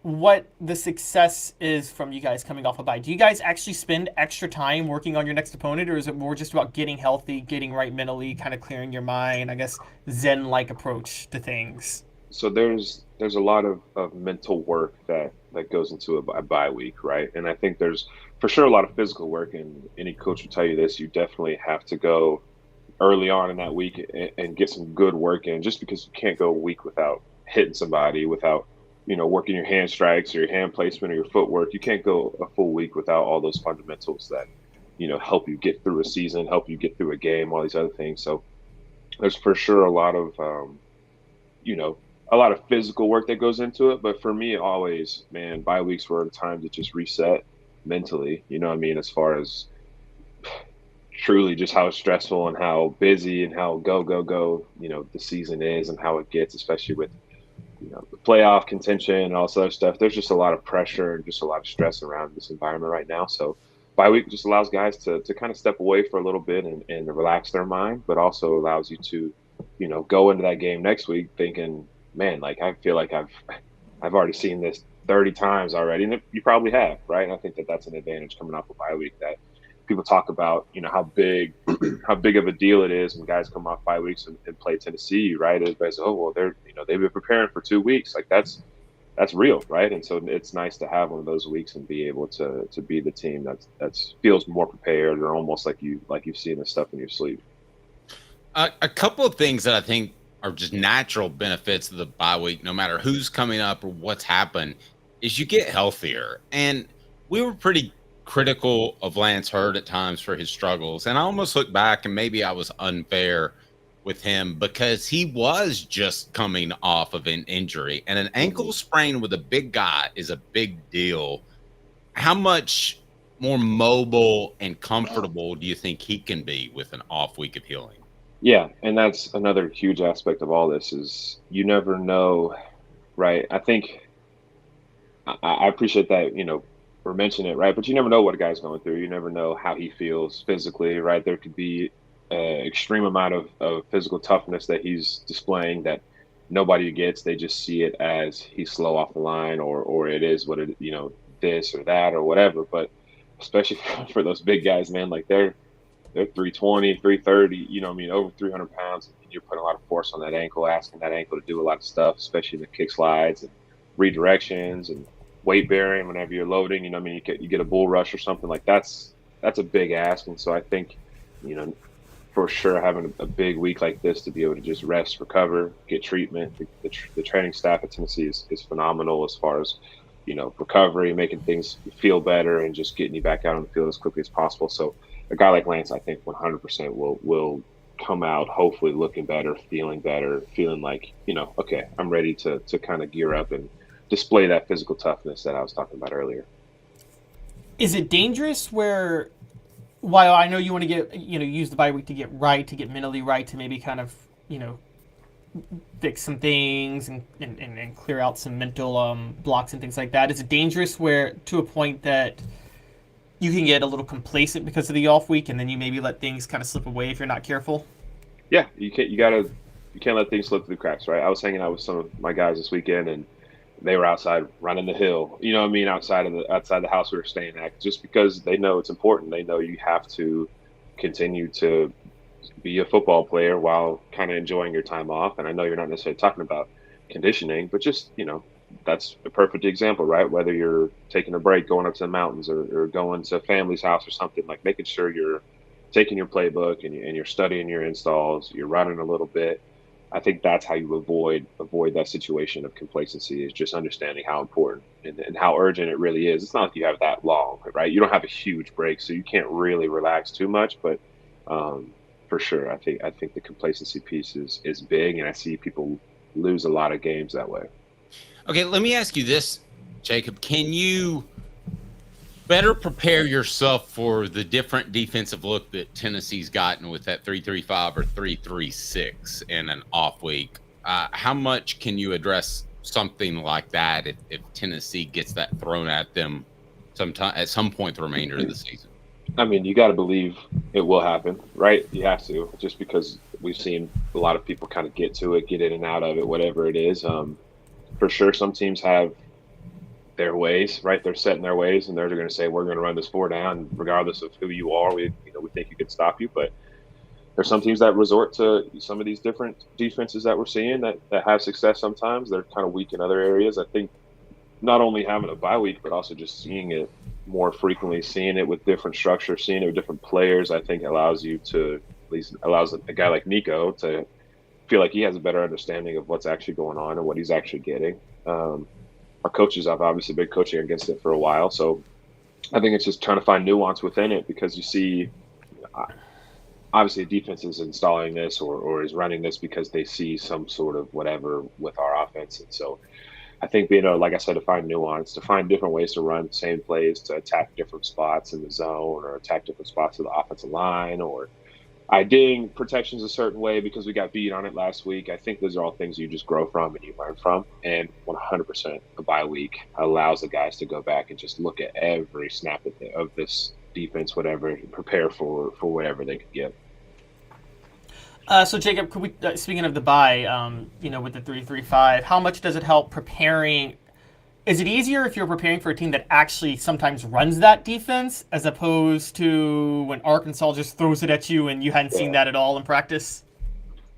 Speaker 5: what the success is from you guys coming off a bye? Do you guys actually spend extra time working on your next opponent, or is it more just about getting healthy, getting right mentally, kind of clearing your mind, I guess, Zen-like approach to things?
Speaker 14: So there's a lot of mental work that goes into a bye week, right? And I think there's for sure a lot of physical work, and any coach will tell you this. You definitely have to go early on in that week and get some good work in, just because you can't go a week without hitting somebody, without working your hand strikes or your hand placement or your footwork. You can't go a full week without all those fundamentals that help you get through a season, help you get through a game, all these other things. So there's for sure a lot of a lot of physical work that goes into it. But for me, always, man, bye weeks were a time to just reset mentally, as far as truly just how stressful and how busy and how go, the season is and how it gets, especially with, the playoff contention and all this other stuff. There's just a lot of pressure and just a lot of stress around this environment right now. So bye week just allows guys to kind of step away for a little bit and relax their mind, but also allows you to, go into that game next week thinking, man, like, I feel like I've already seen this 30 times already. And you probably have, right? And I think that's an advantage coming off a bye week, that people talk about, how big of a deal it is when guys come off bye weeks and play Tennessee, right? Everybody's, they've been preparing for 2 weeks. Like, that's real, right? And so it's nice to have one of those weeks and be able to be the team that feels more prepared, or almost like you've seen this stuff in your sleep.
Speaker 4: A couple of things that I think or just natural benefits of the bye week, no matter who's coming up or what's happened, is you get healthier. And we were pretty critical of Lance Hurd at times for his struggles. And I almost look back and maybe I was unfair with him because he was just coming off of an injury, and an ankle sprain with a big guy is a big deal. How much more mobile and comfortable do you think he can be with an off week of healing?
Speaker 14: Yeah, and that's another huge aspect of all this is you never know, right? I think I appreciate that, we're mentioning it, right? But you never know what a guy's going through. You never know how he feels physically, right? There could be an extreme amount of physical toughness that he's displaying that nobody gets. They just see it as he's slow off the line or it is what it, this or that or whatever. But especially for those big guys, man, like they're 320, 330, over 300 pounds. You're putting a lot of force on that ankle, asking that ankle to do a lot of stuff, especially the kick slides and redirections and weight bearing whenever you're loading. You get a bull rush or something like that's a big ask. And so I think, for sure, having a big week like this to be able to just rest, recover, get treatment. The training staff at Tennessee is phenomenal as far as, recovery, making things feel better and just getting you back out on the field as quickly as possible. So a guy like Lance, I think 100% will come out hopefully looking better, feeling like, okay, I'm ready to kind of gear up and display that physical toughness that I was talking about earlier.
Speaker 5: Is it dangerous where, while I know you want to get, use the bye week to get right, to get mentally right, to maybe kind of, fix some things and clear out some mental blocks and things like that, is it dangerous where to a point that you can get a little complacent because of the off week and then you maybe let things kind of slip away if you're not careful?
Speaker 14: Yeah, you can't let things slip through the cracks, right? I was hanging out with some of my guys this weekend and they were outside running the hill, outside the house we were staying at, just because they know it's important. They know you have to continue to be a football player while kind of enjoying your time off. And I know you're not necessarily talking about conditioning, but just, that's a perfect example, right? Whether you're taking a break, going up to the mountains or going to a family's house or something, like making sure you're taking your playbook and you're studying your installs, you're running a little bit. I think that's how you avoid that situation of complacency, is just understanding how important and how urgent it really is. It's not like you have that long, right? You don't have a huge break, so you can't really relax too much. But for sure, I think the complacency piece is big, and I see people lose a lot of games that way.
Speaker 4: Okay, let me ask you this, Jacob. Can you better prepare yourself for the different defensive look that Tennessee's gotten with that 3-3-5 or 3-3-6 in an off week? How much can you address something like that if Tennessee gets that thrown at them at some point the remainder of the season?
Speaker 14: I mean, you got to believe it will happen, right? You have to, just because we've seen a lot of people kind of get in and out of it, whatever it is. For sure, some teams have their ways, right? They're set in their ways, and they're going to say, we're going to run this 4 down regardless of who you are. We think you could stop you. But there's some teams that resort to some of these different defenses that we're seeing that have success sometimes. They're kind of weak in other areas. I think not only having a bye week, but also just seeing it more frequently, seeing it with different structures, seeing it with different players, I think allows a guy like Nico to feel like he has a better understanding of what's actually going on and what he's actually getting. Our coaches have obviously been coaching against it for a while. So I think it's just trying to find nuance within it, because you see, obviously a defense is installing this or is running this because they see some sort of whatever with our offense. And so I think being able, like I said, to find nuance, to find different ways to run the same plays, to attack different spots in the zone or attack different spots of the offensive line, or IDing protections a certain way because we got beat on it last week. I think those are all things you just grow from and you learn from. And 100% the bye week allows the guys to go back and just look at every snap of this defense, whatever, and prepare for whatever they could get.
Speaker 5: So Jacob, could we, speaking of the bye, with the 3-3-5, how much does it help preparing? Is it easier if you're preparing for a team that actually sometimes runs that defense as opposed to when Arkansas just throws it at you and you hadn't seen that at all in practice?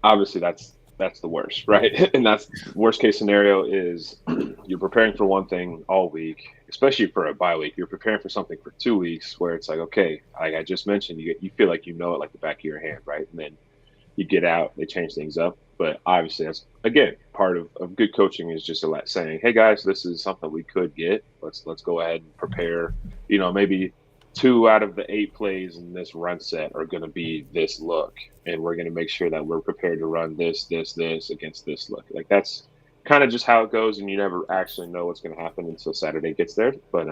Speaker 14: Obviously, that's the worst, right? And that's worst case scenario is you're preparing for one thing all week, especially for a bye week. You're preparing for something for 2 weeks where it's like, okay, like I just mentioned, you feel like you know it like the back of your hand, right? And then you get out, they change things up. But obviously, that's again part of good coaching is just saying, "Hey guys, this is something we could get. Let's go ahead and prepare. Maybe 2 out of the 8 plays in this run set are going to be this look, and we're going to make sure that we're prepared to run this against this look." Like that's kind of just how it goes, and you never actually know what's going to happen until Saturday gets there. But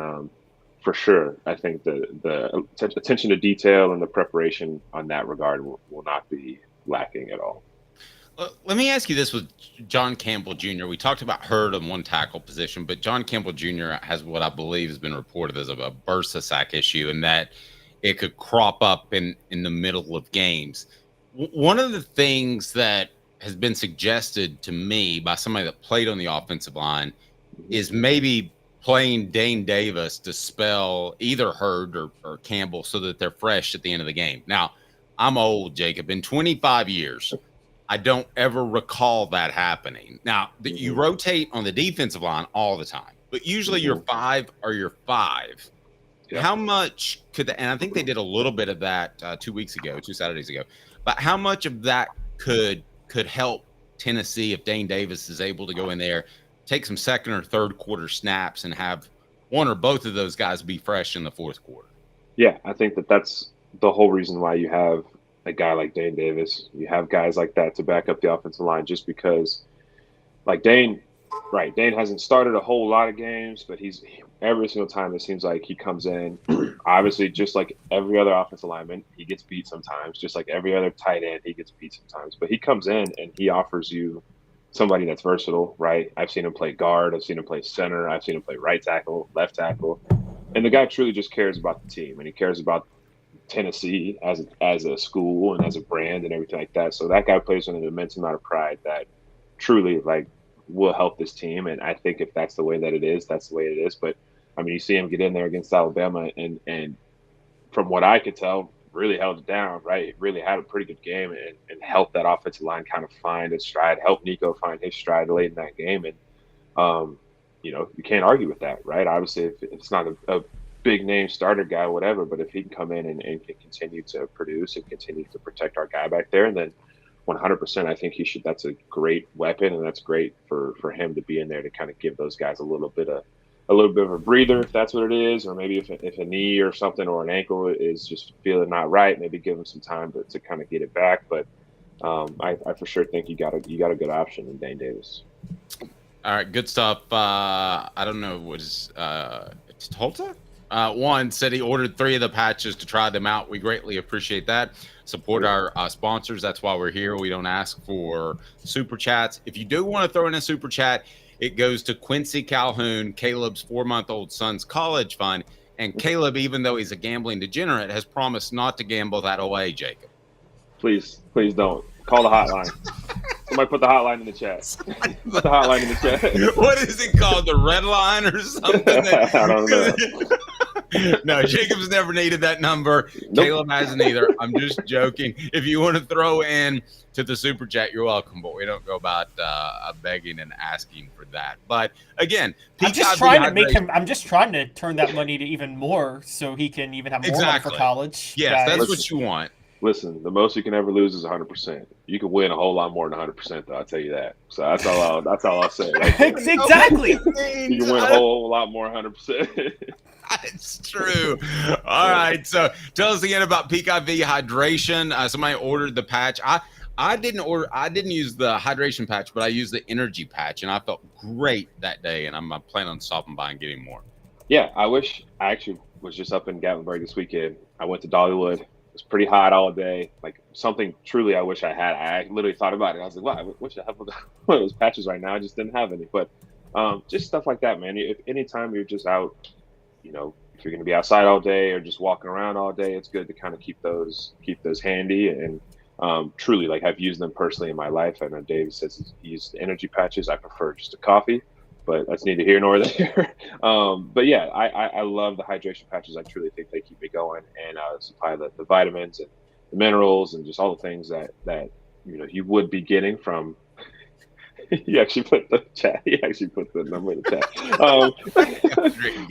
Speaker 14: for sure, I think the attention to detail and the preparation on that regard will not be lacking at all.
Speaker 4: Let me ask you this with John Campbell Jr. We talked about Hurd on one tackle position, but John Campbell Jr. has what I believe has been reported as a bursa sack issue, and that it could crop up in the middle of games. One of the things that has been suggested to me by somebody that played on the offensive line is maybe playing Dane Davis to spell either Hurd or Campbell so that they're fresh at the end of the game. Now, I'm old, Jacob. In 25 years, I don't ever recall that happening. Now, you rotate on the defensive line all the time, but usually your 5 are your 5. Yep. How much could and I think they did a little bit of that 2 Saturdays ago, but how much of that could help Tennessee if Dane Davis is able to go in there, take some second or third quarter snaps and have one or both of those guys be fresh in the fourth quarter?
Speaker 14: Yeah, I think that's the whole reason why you have a guy like Dane Davis. You have guys like that to back up the offensive line, just because like Dane hasn't started a whole lot of games, but he's every single time it seems like he comes in, obviously just like every other offensive lineman, he gets beat sometimes, just like every other tight end, he gets beat sometimes, but he comes in and he offers you somebody that's versatile, right? I've seen him play guard, I've seen him play center, I've seen him play right tackle, left tackle, and the guy truly just cares about the team, and he cares about Tennessee as a school and as a brand and everything like that. So that guy plays with an immense amount of pride that truly will help this team. And I think if that's the way that it is, that's the way it is. But I mean, you see him get in there against Alabama and from what I could tell, really held it down, right? Really had a pretty good game and helped that offensive line kind of find its stride, helped Nico find his stride late in that game. And, you can't argue with that, right? Obviously, if it's not a big name starter guy, whatever, but if he can come in and can continue to produce and continue to protect our guy back there, and then 100%, I think he should. That's a great weapon, and that's great for him to be in there to kind of give those guys a little bit of a breather, if that's what it is, or maybe if a knee or something or an ankle is just feeling not right, maybe give him some time to kind of get it back. But I for sure think you got a good option in Dane Davis.
Speaker 4: All right, good stuff. I don't know what is Tulsa. One said he ordered 3 of the patches to try them out. We greatly appreciate that. Support our sponsors. That's why we're here. We don't ask for super chats. If you do want to throw in a super chat, it goes to Quincy Calhoun, Caleb's 4-month-old son's college fund. And Caleb, even though he's a gambling degenerate, has promised not to gamble that away, Jacob.
Speaker 14: Please don't. Call the hotline. Somebody put the hotline in the chat. Put the hotline in the chat.
Speaker 4: What is it called? The red line or something?
Speaker 14: I don't know.
Speaker 4: No, Jacob's never needed that number. Nope. Caleb hasn't either. I'm just joking. If you want to throw in to the super chat, you're welcome, but we don't go about begging and asking for that. But again,
Speaker 5: I'm just trying to turn that money to even more so he can even have more money for college.
Speaker 4: Yes, that's what you want.
Speaker 14: Listen, the most you can ever lose is 100%. You can win a whole lot more than 100%, though. I'll tell you that. So that's all I'll say. Right?
Speaker 5: Exactly.
Speaker 14: You can win a whole lot more 100%.
Speaker 4: That's true. All right. So tell us again about Peak IV hydration. Somebody ordered the patch. I didn't use the hydration patch, but I used the energy patch, and I felt great that day. And I'm planning on stopping by and getting more.
Speaker 14: Yeah, I actually was just up in Gatlinburg this weekend. I went to Dollywood. It was pretty hot all day. Like something truly I wish I had. I literally thought about it. I was like, wow, I wish I had one of those patches right now. I just didn't have any. But just stuff like that, man. If anytime you're just out, if you're going to be outside all day or just walking around all day, it's good to kind of keep those handy. And truly, like I've used them personally in my life. I know Dave says he used the energy patches. I prefer just a coffee, but that's neither here nor there. But yeah, I love the hydration patches. I truly think they keep me going and supply the vitamins and the minerals and just all the things that you would be getting from He actually put the chat. He actually put the number in the chat.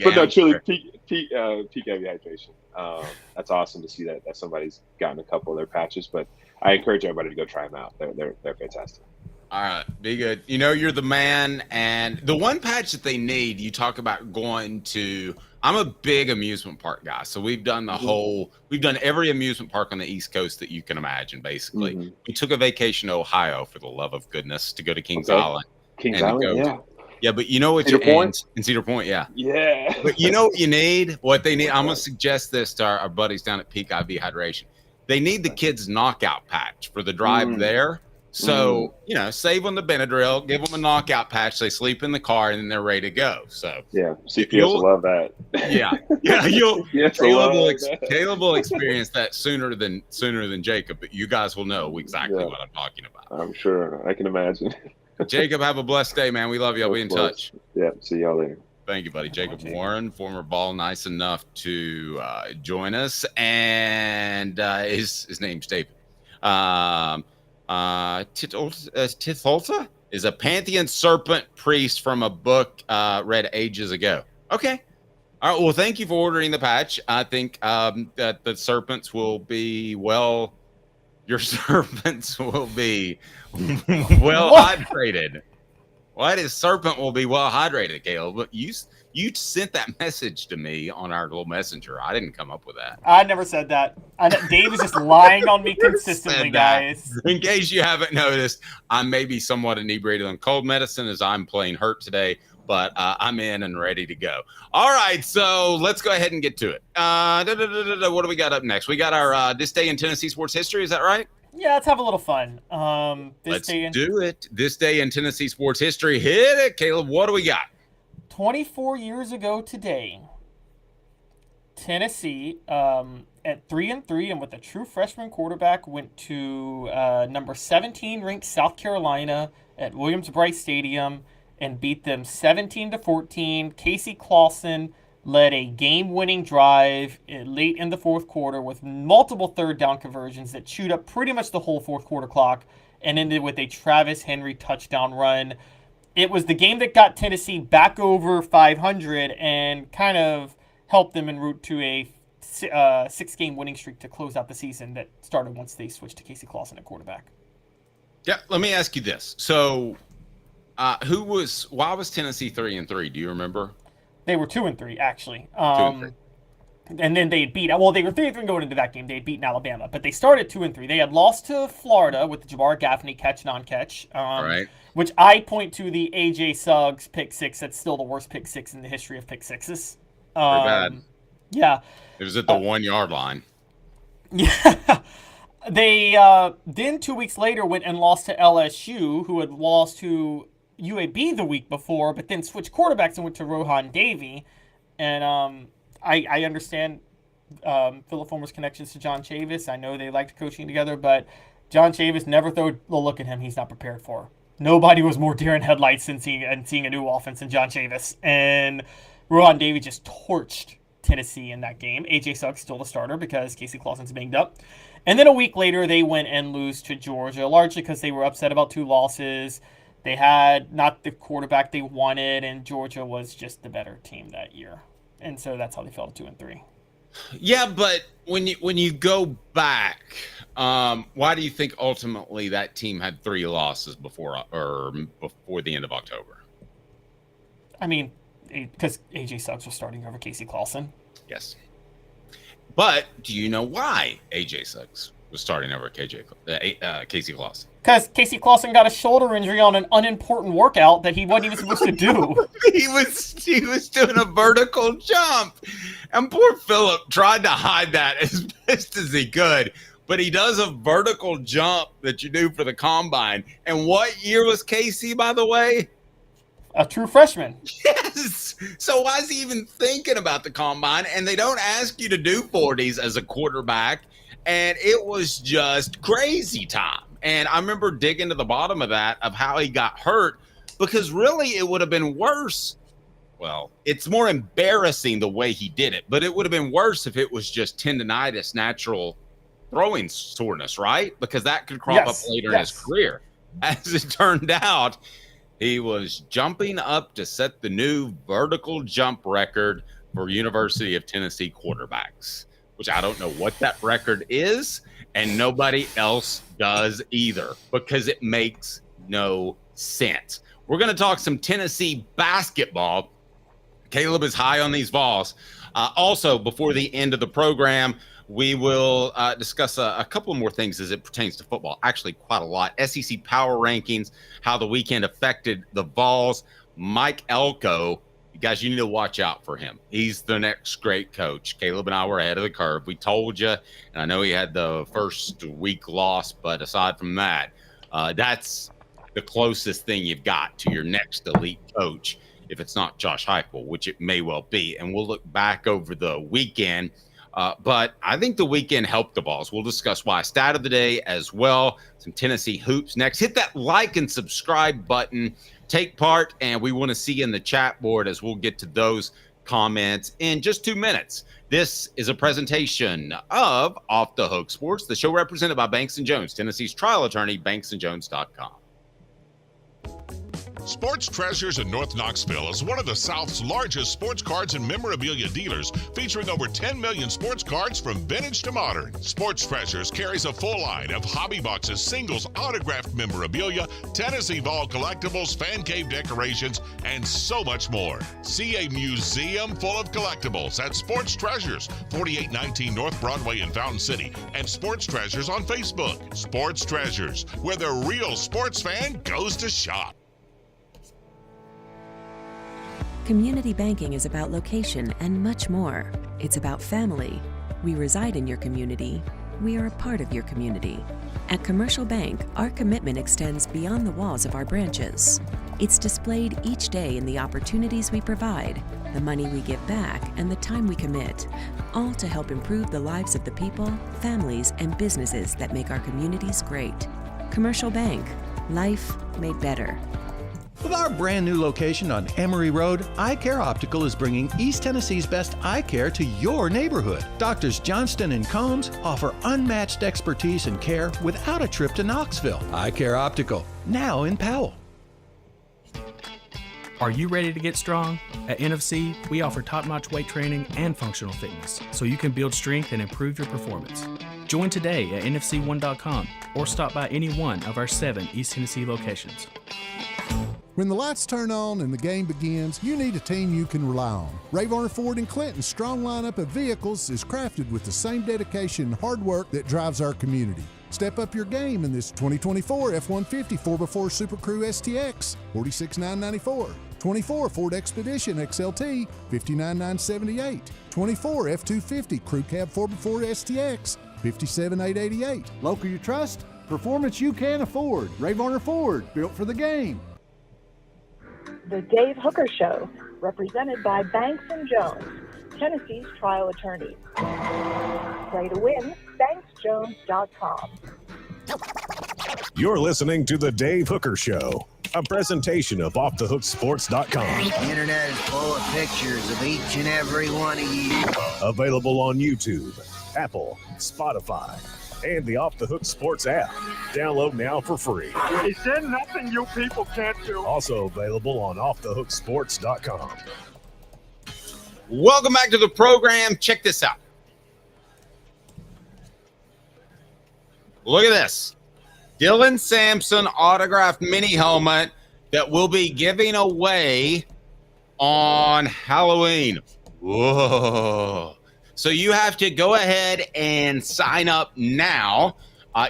Speaker 14: But no, truly, peak heavy hydration. That's awesome to see that somebody's gotten a couple of their patches. But I encourage everybody to go try them out. They're fantastic.
Speaker 4: All right, be good. You know, you're the man. And the one patch that they need, you talk about going to. I'm a big amusement park guy, so we've done every amusement park on the East Coast that you can imagine. Basically, we took a vacation to Ohio, for the love of goodness, to go to Kings Island.
Speaker 14: Kings Island,
Speaker 4: yeah. But you know what?
Speaker 14: Cedar Point?
Speaker 4: In Cedar Point, yeah.
Speaker 14: Yeah.
Speaker 4: But you know what you need? What they need? I'm gonna suggest this to our buddies down at Peak IV Hydration. They need the kids' knockout patch for the drive there. So, you know, save on the Benadryl, give them a knockout patch. They sleep in the car and then they're ready to go. So,
Speaker 14: yeah, CPS will love that.
Speaker 4: Yeah. Caleb will experience that sooner than Jacob, but you guys will know exactly what I'm talking about.
Speaker 14: I'm sure. I can imagine.
Speaker 4: Jacob, have a blessed day, man. We love you. I'll be in touch.
Speaker 14: Yeah. See y'all later.
Speaker 4: Thank you, buddy. Jacob Warren, former Vol, nice enough to join us. And his name's David. Titholta is a Pantheon serpent priest from a book read ages ago. Okay. All right. Well, thank you for ordering the patch. I think that the serpents will be your serpents will be well hydrated. What is serpent will be well hydrated, Caleb? But you sent that message to me on our little messenger. I didn't come up with that.
Speaker 5: I never said that. Dave is just lying on me consistently, guys.
Speaker 4: In case you haven't noticed, I may be somewhat inebriated on cold medicine as I'm playing hurt today, but I'm in and ready to go. All right, so let's go ahead and get to it. What do we got up next? We got our This Day in Tennessee Sports History. Is that right?
Speaker 5: Yeah, let's have a little fun.
Speaker 4: Let's do it. This Day in Tennessee Sports History. Hit it, Caleb. What do we got?
Speaker 5: 24 years ago today, Tennessee, at 3-3 and with a true freshman quarterback, went to number 17 ranked South Carolina at Williams-Brice Stadium and beat them 17-14. Casey Clausen led a game-winning drive late in the fourth quarter with multiple third down conversions that chewed up pretty much the whole fourth quarter clock and ended with a Travis Henry touchdown run. It was the game that got Tennessee back over 500 and kind of helped them en route to a 6-game winning streak to close out the season that started once they switched to Casey Clausen at quarterback.
Speaker 4: Yeah, let me ask you this. So, why was Tennessee 3-3? Do you remember?
Speaker 5: They were 2-3, actually.
Speaker 4: 2-3.
Speaker 5: And then they they were 3-3 going into that game. They had beaten Alabama, but they started 2-3. They had lost to Florida with the Jabbar Gaffney catch non-catch.
Speaker 4: Right.
Speaker 5: Which I point to the AJ Suggs pick six. That's still the worst pick six in the history of pick sixes.
Speaker 4: Bad.
Speaker 5: Yeah.
Speaker 4: It was at the 1 yard line.
Speaker 5: Yeah. They then 2 weeks later went and lost to LSU, who had lost to UAB the week before, but then switched quarterbacks and went to Rohan Davey. And I understand Philip Fulmer's connections to John Chavis. I know they liked coaching together, but John Chavis, never throw a look at him he's not prepared for. Nobody was more deer in headlights than seeing a new offense than John Chavis. And Rohan Davey just torched Tennessee in that game. AJ Suggs still the starter because Casey Clausen's banged up. And then a week later, they went and lose to Georgia, largely because they were upset about 2 losses. They had not the quarterback they wanted, and Georgia was just the better team that year. And so that's how they fell to 2-3.
Speaker 4: Yeah, but when you go back, why do you think ultimately that team had 3 losses before the end of October?
Speaker 5: I mean, because AJ Suggs was starting over Casey Clausen.
Speaker 4: Yes. But do you know why AJ Suggs was starting over Casey Clausen?
Speaker 5: Because Casey Clausen got a shoulder injury on an unimportant workout that he wasn't even supposed to do.
Speaker 4: He was doing a vertical jump. And poor Philip tried to hide that as best as he could. But he does a vertical jump that you do for the combine. And what year was Casey, by the way?
Speaker 5: A true freshman.
Speaker 4: Yes. So why is he even thinking about the combine? And they don't ask you to do 40s as a quarterback. And it was just crazy time. And I remember digging to the bottom of that, of how he got hurt, because really it would have been worse. Well, it's more embarrassing the way he did it, but it would have been worse if it was just tendonitis, natural throwing soreness, right? Because that could crop up later in his career. As it turned out, He was jumping up to set the new vertical jump record for University of Tennessee quarterbacks, which I don't know what that record is, and nobody else does either, because it makes no sense. We're going to talk some Tennessee basketball. Caleb is high on these Vols. Also, before the end of the program, we will discuss a couple more things as it pertains to football. Actually, quite a lot. SEC power rankings, how the weekend affected the Vols. Mike Elko, you guys, you need to watch out for him. He's the next great coach. Caleb and I were ahead of the curve. We told you, and I know he had the first week loss, but aside from that, that's the closest thing you've got to your next elite coach, if it's not Josh Heupel, which it may well be. And we'll look back over the weekend. But I think the weekend helped the Vols. We'll discuss why. Stat of the day as well. Some Tennessee hoops next. Hit that like and subscribe button. Take part, and we want to see you in the chat board as we'll get to those comments in just 2 minutes. This is a presentation of Off the Hook Sports, the show represented by Banks & Jones, Tennessee's trial attorney, banksandjones.com.
Speaker 15: Sports Treasures in North Knoxville is one of the South's largest sports cards and memorabilia dealers, featuring over 10 million sports cards from vintage to modern. Sports Treasures carries a full line of hobby boxes, singles, autographed memorabilia, Tennessee Vol collectibles, fan cave decorations, and so much more. See a museum full of collectibles at Sports Treasures, 4819 North Broadway in Fountain City, and Sports Treasures on Facebook. Sports Treasures, where the real sports fan goes to shop.
Speaker 16: Community banking is about location and much more. It's about family. We reside in your community. We are a part of your community. At Commercial Bank, our commitment extends beyond the walls of our branches. It's displayed each day in the opportunities we provide, the money we give back, and the time we commit, all to help improve the lives of the people, families, and businesses that make our communities great. Commercial Bank, life made better.
Speaker 17: With our brand new location on Emory Road, Eye Care Optical is bringing East Tennessee's best eye care to your neighborhood. Doctors Johnston and Combs offer unmatched expertise and care without a trip to Knoxville. Eye Care Optical, now in Powell.
Speaker 12: Are you ready to get strong? At NFC, we offer top-notch weight training and functional fitness, so you can build strength and improve your performance. Join today at NFC1.com or stop by any one of our 7 East Tennessee locations.
Speaker 13: When the lights turn on and the game begins, you need a team you can rely on. Varner Ford and Clinton's strong lineup of vehicles is crafted with the same dedication and hard work that drives our community. Step up your game in this 2024 F-150 4x4 Super Crew STX, $46,994. 24 Ford Expedition XLT, $59,978. 24 F-250 Crew Cab 4x4 STX, $57,888.
Speaker 18: Local you trust, performance you can afford. Varner Ford, built for the game.
Speaker 1: The Dave Hooker Show, represented by Banks & Jones, Tennessee's trial attorney. Play to win, banksjones.com.
Speaker 2: You're listening to The Dave Hooker Show, a presentation of offthehooksports.com.
Speaker 19: The internet is full of pictures of each and every one of you.
Speaker 2: Available on YouTube, Apple, Spotify, and the Off the Hook Sports app. Download now for free.
Speaker 20: Is there nothing you people can't do?
Speaker 2: Also available on offthehooksports.com.
Speaker 4: Welcome back to the program. Check this out. Look at this. Dylan Sampson autographed mini helmet that we'll be giving away on Halloween. Whoa. So you have to go ahead and sign up now.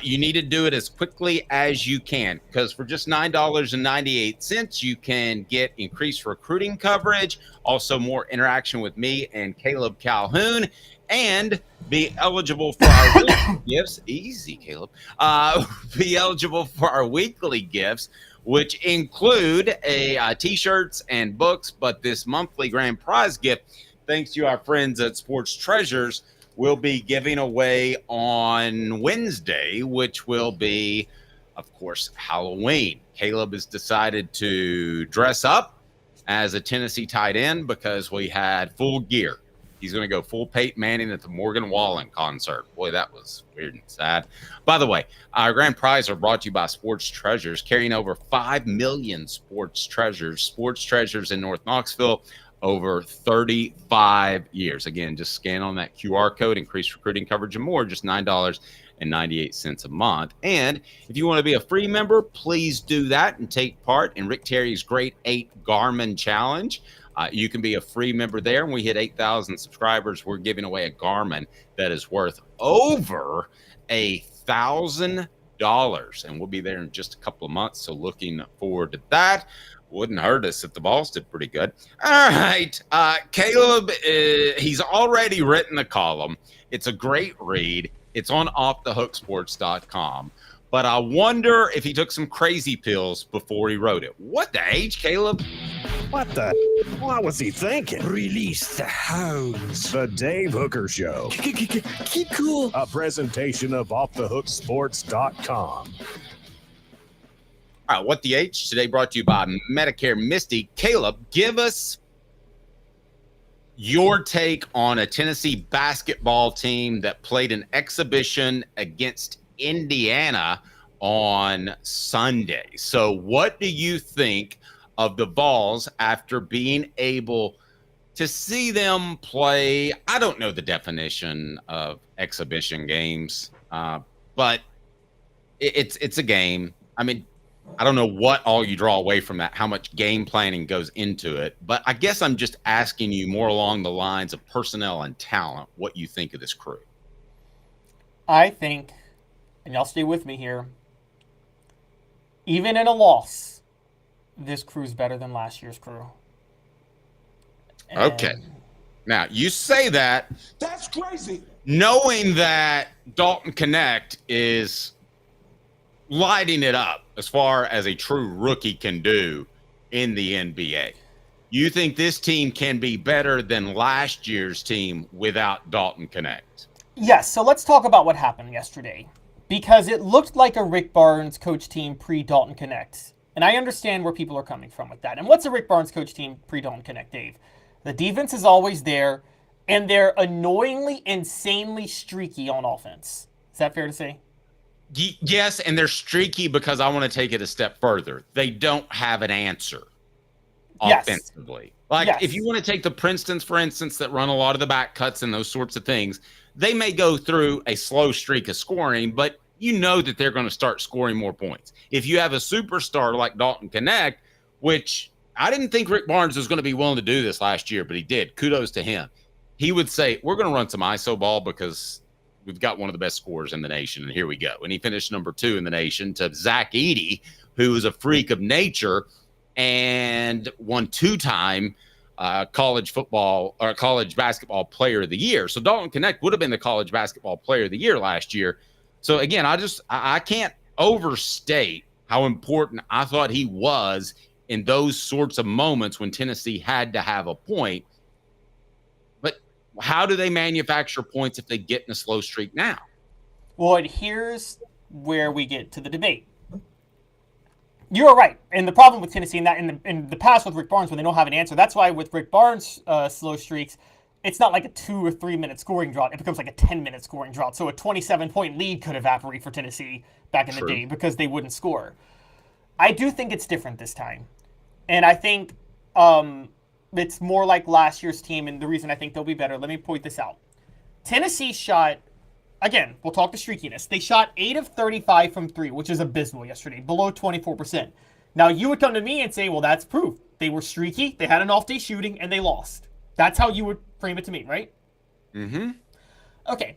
Speaker 4: You need to do it as quickly as you can, because for just $9.98, you can get increased recruiting coverage, also more interaction with me and Caleb Calhoun, and be eligible for our weekly gifts. Easy, Caleb. Be eligible for our weekly gifts, which include t-shirts and books, but this monthly grand prize gift, thanks to our friends at Sports Treasures, we'll be giving away on Wednesday, which will be, of course, Halloween. Caleb has decided to dress up as a Tennessee tight end because we had full gear He's going to go full Peyton Manning at the Morgan Wallen concert. Boy, that was weird and sad. By the way, our grand prize are brought to you by Sports Treasures, carrying over 5 million sports treasures in North Knoxville over 35 years. Again, just scan on that QR code, increase recruiting coverage and more, just $9.98 a month. And if you want to be a free member, please do that and take part in Rick Terry's Great 8 Garmin Challenge. You can be a free member there. When we hit 8,000 subscribers, we're giving away a Garmin that is worth over $1,000. And we'll be there in just a couple of months. So looking forward to that. Wouldn't hurt us if the Vols did pretty good. All right. Caleb, he's already written the column. It's a great read. It's on offthehooksports.com. But I wonder if he took some crazy pills before he wrote it. What the H, Caleb?
Speaker 2: What the? What was he thinking?
Speaker 9: Release the hounds.
Speaker 2: The Dave Hooker Show.
Speaker 9: Keep cool.
Speaker 2: A presentation of offthehooksports.com.
Speaker 4: All right, what the H? Today brought to you by Medicare Misty. Caleb, give us your take on a Tennessee basketball team that played an exhibition against Indiana on Sunday. So what do you think of the Vols after being able to see them play? I don't know the definition of exhibition games, but it's a game. I mean, I don't know what all you draw away from that, how much game planning goes into it, but I guess I'm just asking you more along the lines of personnel and talent, what you think of this crew.
Speaker 5: I think, and y'all stay with me here, even in a loss, this crew's better than last year's crew. And
Speaker 4: okay. Now, you say that.
Speaker 9: That's crazy.
Speaker 4: Knowing that Dalton Connect is lighting it up as far as a true rookie can do in the NBA. You think this team can be better than last year's team without Dalton Connect?
Speaker 5: Yes, so let's talk about what happened yesterday. Because it looked like a Rick Barnes coach team pre-Dalton Connect. And I understand where people are coming from with that. And what's a Rick Barnes coach team pre-Dalton Connect, Dave? The defense is always there, and they're annoyingly, insanely streaky on offense. Is that fair to say?
Speaker 4: Yes, and they're streaky because I want to take it a step further. They don't have an answer offensively. If you want to take the Princetons, for instance, that run a lot of the back cuts and those sorts of things, they may go through a slow streak of scoring, but you know that they're going to start scoring more points. If you have a superstar like Dalton Connect, which I didn't think Rick Barnes was going to be willing to do this last year, but he did. Kudos to him. He would say, we're going to run some ISO ball because we've got one of the best scorers in the nation, and here we go. And he finished number 2 in the nation to Zach Edey, who is a freak of nature and won 2-time college football or college basketball player of the year. So Dalton Connect would have been the college basketball player of the year last year. So again, I can't overstate how important I thought he was in those sorts of moments when Tennessee had to have a point. But how do they manufacture points if they get in a slow streak now?
Speaker 5: Well, and here's where we get to the debate. You're right. And the problem with Tennessee in the past with Rick Barnes, when they don't have an answer, that's why with Rick Barnes' slow streaks, it's not like a 2 or 3 minute scoring drought. It becomes like a 10-minute scoring drought. So a 27-point lead could evaporate for Tennessee back in the day because they wouldn't score. I do think it's different this time. And I think it's more like last year's team. And the reason I think they'll be better, let me point this out. Tennessee shot, again, we'll talk the streakiness. They shot 8 of 35 from 3, which is abysmal yesterday, below 24%. Now, you would come to me and say, well, that's proof. They were streaky, they had an off day shooting, and they lost. That's how you would frame it to me, right?
Speaker 4: Mm-hmm.
Speaker 5: Okay.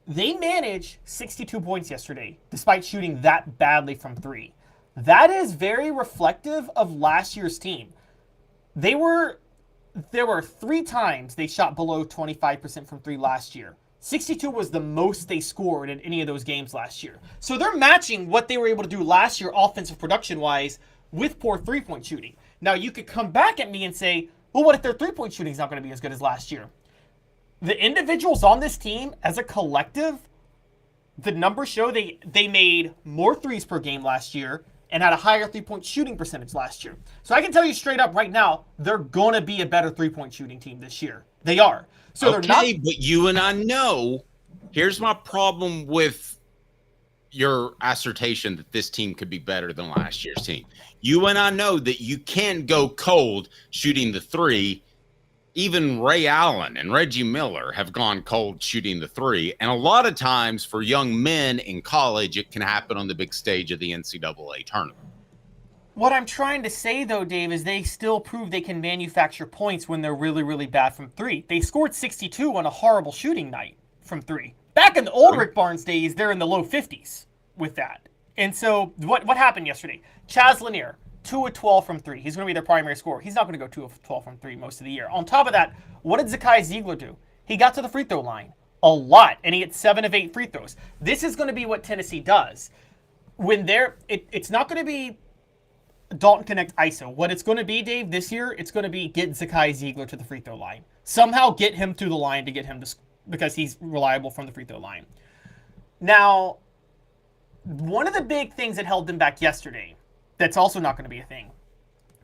Speaker 5: They managed 62 points yesterday, despite shooting that badly from 3. That is very reflective of last year's team. There were 3 times they shot below 25% from 3 last year. 62 was the most they scored in any of those games last year. So they're matching what they were able to do last year offensive production-wise with poor three-point shooting. Now, you could come back at me and say, well, what if their three-point shooting is not going to be as good as last year? The individuals on this team, as a collective, the numbers show they made more threes per game last year, and had a higher three-point shooting percentage last year. So I can tell you straight up right now, they're going to be a better three-point shooting team this year. They are. So
Speaker 4: okay, they're not. But you and I know, here's my problem with your assertion that this team could be better than last year's team. You and I know that you can go cold shooting the three. Even Ray Allen and Reggie Miller have gone cold shooting the three. And a lot of times for young men in college, it can happen on the big stage of the NCAA tournament.
Speaker 5: What I'm trying to say, though, Dave, is they still prove they can manufacture points when they're really, really bad from three. They scored 62 on a horrible shooting night from three. Back in the old Rick Barnes days, they're in the low 50s with that. And so what happened yesterday? Chaz Lanier, 2 of 12 from three. He's going to be their primary scorer. He's not going to go 2 of 12 from three most of the year. On top of that, what did Zakai Ziegler do? He got to the free throw line a lot, and he hit 7 of 8 free throws. This is going to be what Tennessee does. When it's not going to be Dalton Connect ISO. What it's going to be, Dave, this year, it's going to be get Zakai Ziegler to the free throw line. Somehow get him to the line to get him to, because he's reliable from the free throw line. Now, one of the big things that held them back yesterday, that's also not going to be a thing,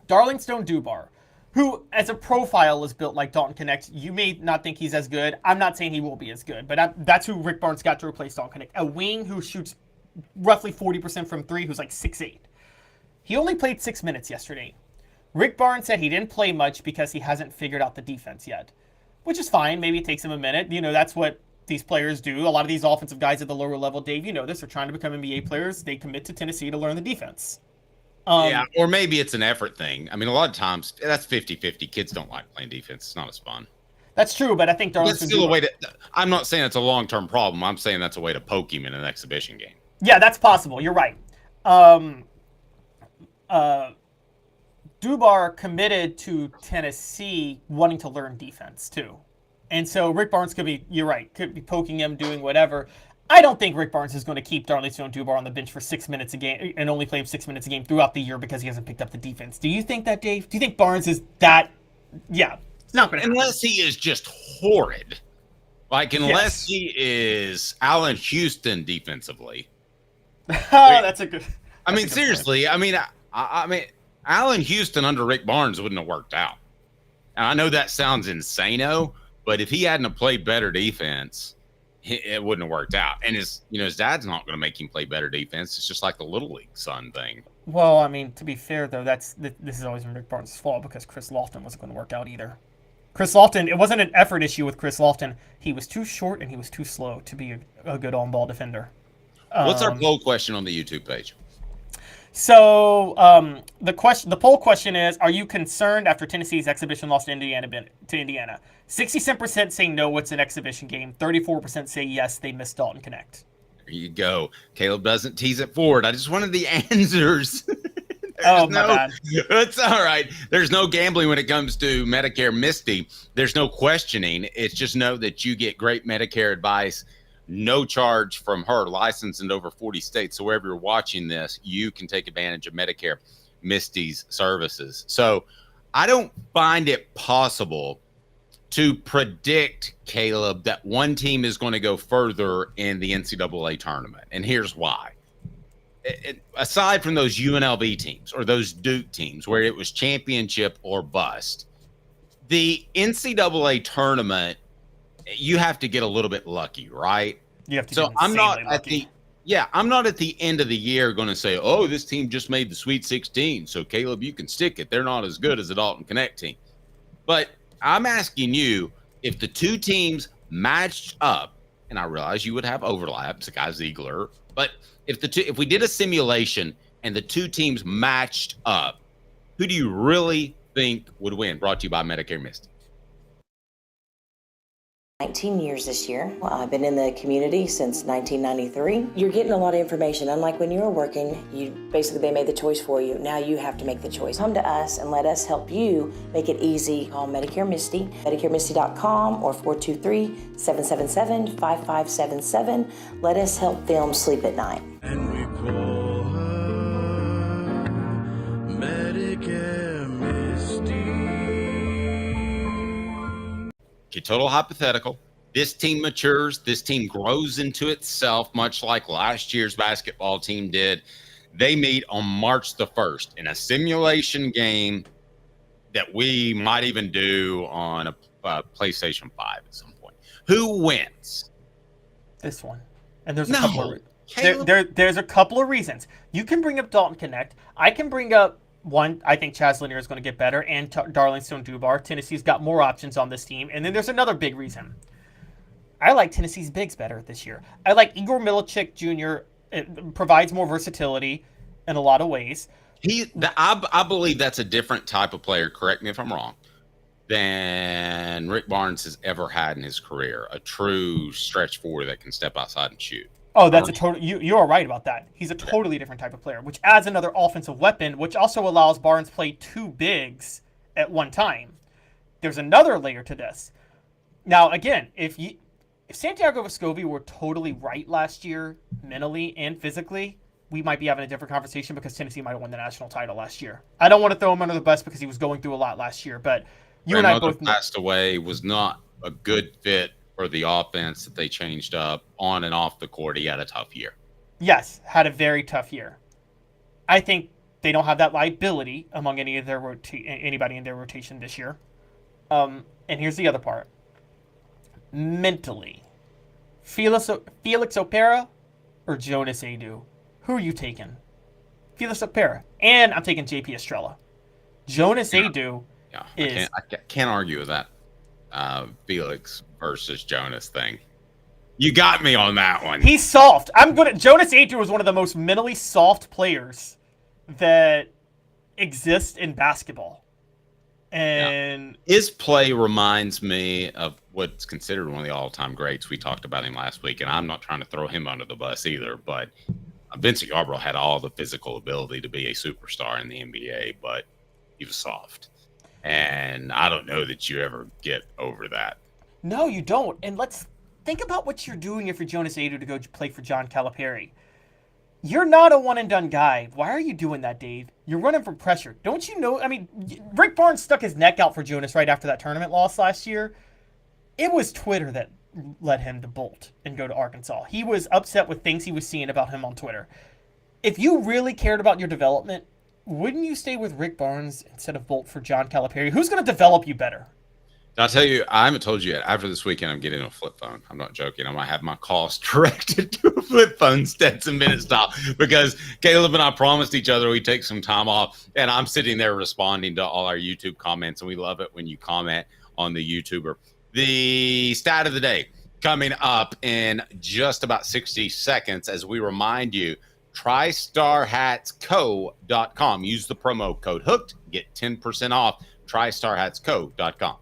Speaker 5: Darling Stone Dubar, who as a profile is built like Dalton Connect. You may not think he's as good. I'm not saying he will be as good, but that's who Rick Barnes got to replace Dalton Connect. A wing who shoots roughly 40% from three, who's like 6'8". He only played 6 minutes yesterday. Rick Barnes said he didn't play much because he hasn't figured out the defense yet, which is fine. Maybe it takes him a minute. You know, that's what these players do. A lot of these offensive guys at the lower level, Dave, you know this, are trying to become NBA players. They commit to Tennessee to learn the defense.
Speaker 4: Yeah, or maybe it's an effort thing. I mean, a lot of times that's 50-50. Kids don't like playing defense. It's not as fun.
Speaker 5: That's true, but I think
Speaker 4: that's still a way to. I'm not saying it's a long-term problem. I'm saying that's a way to poke him in an exhibition game.
Speaker 5: Yeah, that's possible. You're right. Dubar committed to Tennessee wanting to learn defense too. And so Rick Barnes could be, you're right, could be poking him, doing whatever. I don't think Rick Barnes is going to keep Darling Stone Dubar on the bench for 6 minutes a game and only play him 6 minutes a game throughout the year because he hasn't picked up the defense. Do you think that, Dave? Do you think Barnes is that? Yeah, it's not going to happen.
Speaker 4: Unless he is just horrid. Like, unless he is Allen Houston defensively.
Speaker 5: That's a good.
Speaker 4: I mean, seriously, I mean, Allen Houston under Rick Barnes wouldn't have worked out. And I know that sounds insano, but if he hadn't have played better defense, it wouldn't have worked out. And his dad's not going to make him play better defense. It's just like the little league son thing.
Speaker 5: Well, I mean, to be fair though, this has always been Rick Barnes' fault because Chris Lofton wasn't going to work out either. Chris Lofton, it wasn't an effort issue with Chris Lofton. He was too short and he was too slow to be a good on-ball defender.
Speaker 4: What's our poll question on the YouTube page?
Speaker 5: So the poll question is: are you concerned after Tennessee's exhibition loss to Indiana? 67% say no, it's an exhibition game. 34% say yes, they missed Dalton Connect.
Speaker 4: There you go. Caleb doesn't tease it forward. I just wanted the answers.
Speaker 5: My bad.
Speaker 4: It's all right. There's no gambling when it comes to Medicare Misty. There's no questioning. It's just know that you get great Medicare advice. No charge from her, licensed in over 40 states. So wherever you're watching this, you can take advantage of Medicare Misty's services. So I don't find it possible to predict, Caleb, that one team is going to go further in the NCAA tournament. And here's why. Aside from those UNLV teams or those Duke teams where it was championship or bust, the NCAA tournament, you have to get a little bit lucky, right?
Speaker 5: You have to.
Speaker 4: So I'm not at the end of the year going to say, oh, this team just made the Sweet 16. So Caleb, you can stick it. They're not as good as the Dalton Connect team. But I'm asking you, if the two teams matched up, and I realize you would have overlaps, Zakai Ziegler, but if we did a simulation and the two teams matched up, who do you really think would win? Brought to you by Medicare Misty.
Speaker 8: 19 years this year. I've been in the community since 1993. You're getting a lot of information. Unlike when you were working, they made the choice for you. Now you have to make the choice. Come to us and let us help you make it easy. Call Medicare Misty, MedicareMisty.com or 423-777-5577. Let us help them sleep at night.
Speaker 9: And we call her Medicare Misty.
Speaker 4: Okay, total hypothetical. This team matures. This team grows into itself, much like last year's basketball team did. They meet on March the 1st in a simulation game that we might even do on a PlayStation 5 at some point. Who wins?
Speaker 5: This one. And there's a
Speaker 4: No,
Speaker 5: couple of
Speaker 4: Caleb.
Speaker 5: there's a couple of reasons. You can bring up Dalton Connect. I can bring up one. I think Chaz Lanier is going to get better, and Darling Stone Dubar. Tennessee's got more options on this team. And then there's another big reason. I like Tennessee's bigs better this year. I like Igor Milichik Jr. It provides more versatility in a lot of ways.
Speaker 4: I believe that's a different type of player, correct me if I'm wrong, than Rick Barnes has ever had in his career. A true stretch forward that can step outside and shoot.
Speaker 5: Oh, that's a total. You are right about that. He's a totally different type of player, which adds another offensive weapon, which also allows Barnes to play two bigs at one time. There's another layer to this. Now, again, if Santiago Vescovi were totally right last year, mentally and physically, we might be having a different conversation because Tennessee might have won the national title last year. I don't want to throw him under the bus because he was going through a lot last year, but you and I both
Speaker 4: passed away, was not a good fit for the offense that they changed up on and off the court. He had a tough year.
Speaker 5: Yes, had a very tough year. I think they don't have that liability among anybody in their rotation this year. And here's the other part. Mentally, Felix Opera or Jonas Adu? Who are you taking? Felix Opera. And I'm taking JP Estrella. Jonas Adu is...
Speaker 4: I can't argue with that Felix versus Jonas thing. You got me on that one.
Speaker 5: He's soft. Jonas Adu was one of the most mentally soft players that exist in basketball. And
Speaker 4: his play reminds me of what's considered one of the all-time greats. We talked about him last week, and I'm not trying to throw him under the bus either, but Vincent Yarbrough had all the physical ability to be a superstar in the NBA, but he was soft. And I don't know that you ever get over that.
Speaker 5: No, you don't. And let's think about what you're doing if you're Jonas Adu to go play for John Calipari. You're not a one-and-done guy. Why are you doing that, Dave? You're running from pressure. Don't you know? I mean, Rick Barnes stuck his neck out for Jonas right after that tournament loss last year. It was Twitter that led him to bolt and go to Arkansas. He was upset with things he was seeing about him on Twitter. If you really cared about your development, wouldn't you stay with Rick Barnes instead of bolt for John Calipari? Who's going to develop you better?
Speaker 4: I'll tell you, I haven't told you yet. After this weekend, I'm getting a flip phone. I'm not joking. I might have my calls directed to a flip phone Stetson minute stop because Caleb and I promised each other we'd take some time off, and I'm sitting there responding to all our YouTube comments, and we love it when you comment on the YouTuber. The stat of the day coming up in just about 60 seconds as we remind you, TristarHatsCo.com. Use the promo code HOOKED. Get 10% off. TristarHatsCo.com.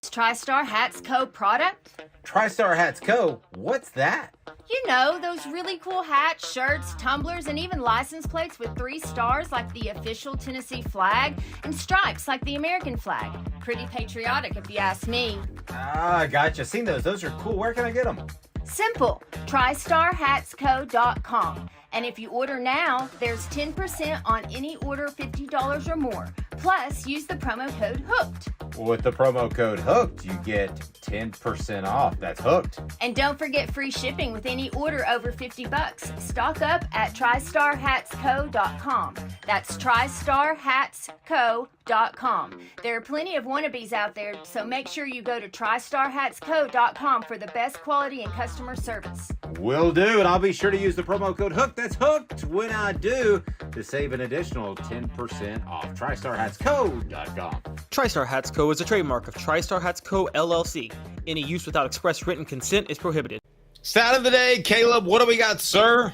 Speaker 21: TriStar Hats Co. product?
Speaker 22: TriStar Hats Co. What's that?
Speaker 21: You know, those really cool hats, shirts, tumblers, and even license plates with 3 stars like the official Tennessee flag and stripes like the American flag. Pretty patriotic if you ask me.
Speaker 22: Ah, gotcha. Seen those. Those are cool. Where can I get them?
Speaker 21: Simple. TristarHatsCo.com. And if you order now, there's 10% on any order $50 or more. Plus, use the promo code HOOKED.
Speaker 22: With the promo code HOOKED, you get 10% off. That's hooked.
Speaker 21: And don't forget free shipping with any order over $50. Stock up at TristarHatsCo.com. That's TristarHatsCo.com. There are plenty of wannabes out there, so make sure you go to TristarHatsCo.com for the best quality and customer service.
Speaker 22: Will do, and I'll be sure to use the promo code HOOKED. That's hooked when I do to save an additional 10% off. TristarHatsCo.com.
Speaker 23: TriStar Hats Co. is a trademark of TriStar Hats Co. LLC. Any use without express written consent is prohibited.
Speaker 4: Stat of the day, Caleb. What do we got, sir?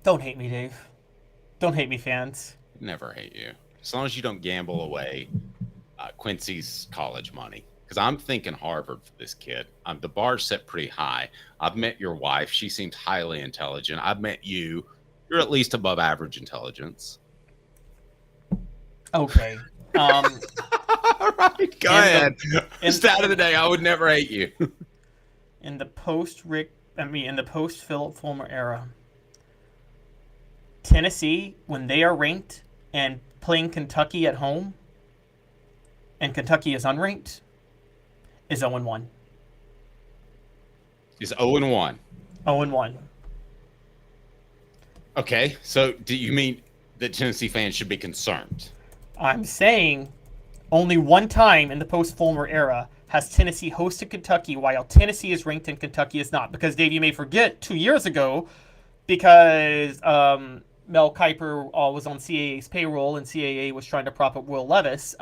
Speaker 5: Don't hate me, Dave. Don't hate me, fans.
Speaker 4: Never hate you. As long as you don't gamble away Quincy's college money. Because I'm thinking Harvard for this kid. The bar's set pretty high. I've met your wife. She seems highly intelligent. I've met you. You're at least above average intelligence.
Speaker 5: Okay.
Speaker 4: All right, go ahead. Stat of the day, I would never hate you.
Speaker 5: In the post Philip Fulmer era, Tennessee, when they are ranked and playing Kentucky at home, and Kentucky is unranked, is 0-1.
Speaker 4: Is 0-1.
Speaker 5: 0-1.
Speaker 4: Okay, so do you mean that Tennessee fans should be concerned?
Speaker 5: I'm saying only one time in the post-Fulmer era has Tennessee hosted Kentucky while Tennessee is ranked and Kentucky is not. Because, Dave, you may forget 2 years ago, because Mel Kiper was on CAA's payroll and CAA was trying to prop up Will Levis,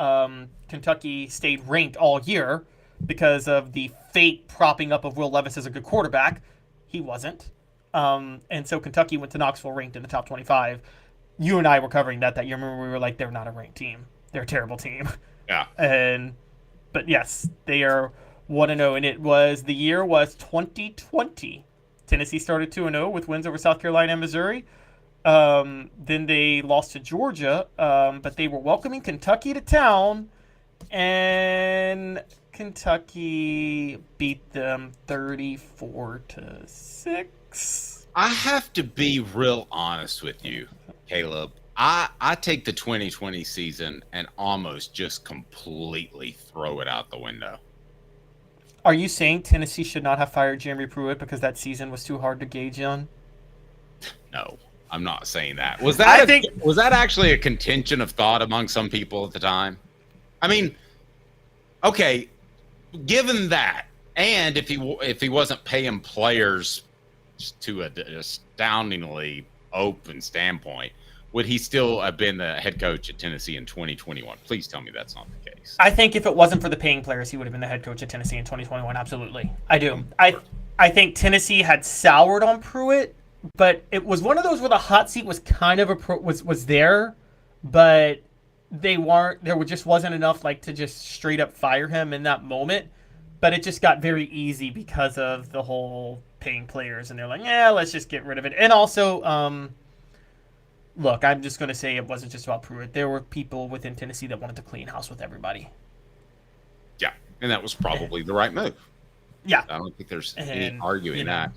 Speaker 5: Kentucky stayed ranked all year because of the fake propping up of Will Levis as a good quarterback. He wasn't. And so Kentucky went to Knoxville ranked in the top 25. You and I were covering that year. Remember, we were like, they're not a ranked team. They're a terrible team.
Speaker 4: Yeah.
Speaker 5: But yes, they are 1-0, and the year was 2020. Tennessee started 2-0 with wins over South Carolina and Missouri. Then they lost to Georgia, but they were welcoming Kentucky to town, and Kentucky beat them 34-6.
Speaker 4: I have to be real honest with you, Caleb. I take the 2020 season and almost just completely throw it out the window.
Speaker 5: Are you saying Tennessee should not have fired Jeremy Pruitt because that season was too hard to gauge on?
Speaker 4: No, I'm not saying that. Was that actually a contention of thought among some people at the time? I mean, okay, given that, and if he wasn't paying players to an astoundingly open standpoint, would he still have been the head coach at Tennessee in 2021? Please tell me that's not the case.
Speaker 5: I think if it wasn't for the paying players, he would have been the head coach at Tennessee in 2021. Absolutely. I do. I think Tennessee had soured on Pruitt, but it was one of those where the hot seat was kind of was there, but there just wasn't enough to just straight up fire him in that moment. But it just got very easy because of the whole paying players, and they're like, yeah, let's just get rid of it. And also, look, I'm just going to say it wasn't just about Pruitt. There were people within Tennessee that wanted to clean house with everybody.
Speaker 4: Yeah, and that was probably the right move.
Speaker 5: Yeah.
Speaker 4: I don't think there's any arguing that.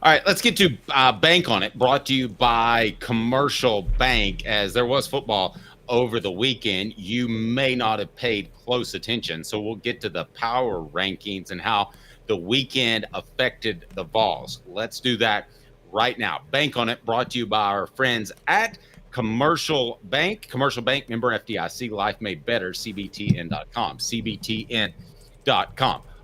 Speaker 4: All right, let's get to Bank on It, brought to you by Commercial Bank. As there was football over the weekend, you may not have paid close attention, so we'll get to the power rankings and how the weekend affected the Vols. Let's do that right now. Bank on It, brought to you by our friends at Commercial Bank. Commercial Bank, member FDIC, life made better, cbtn.com, cbtn.com.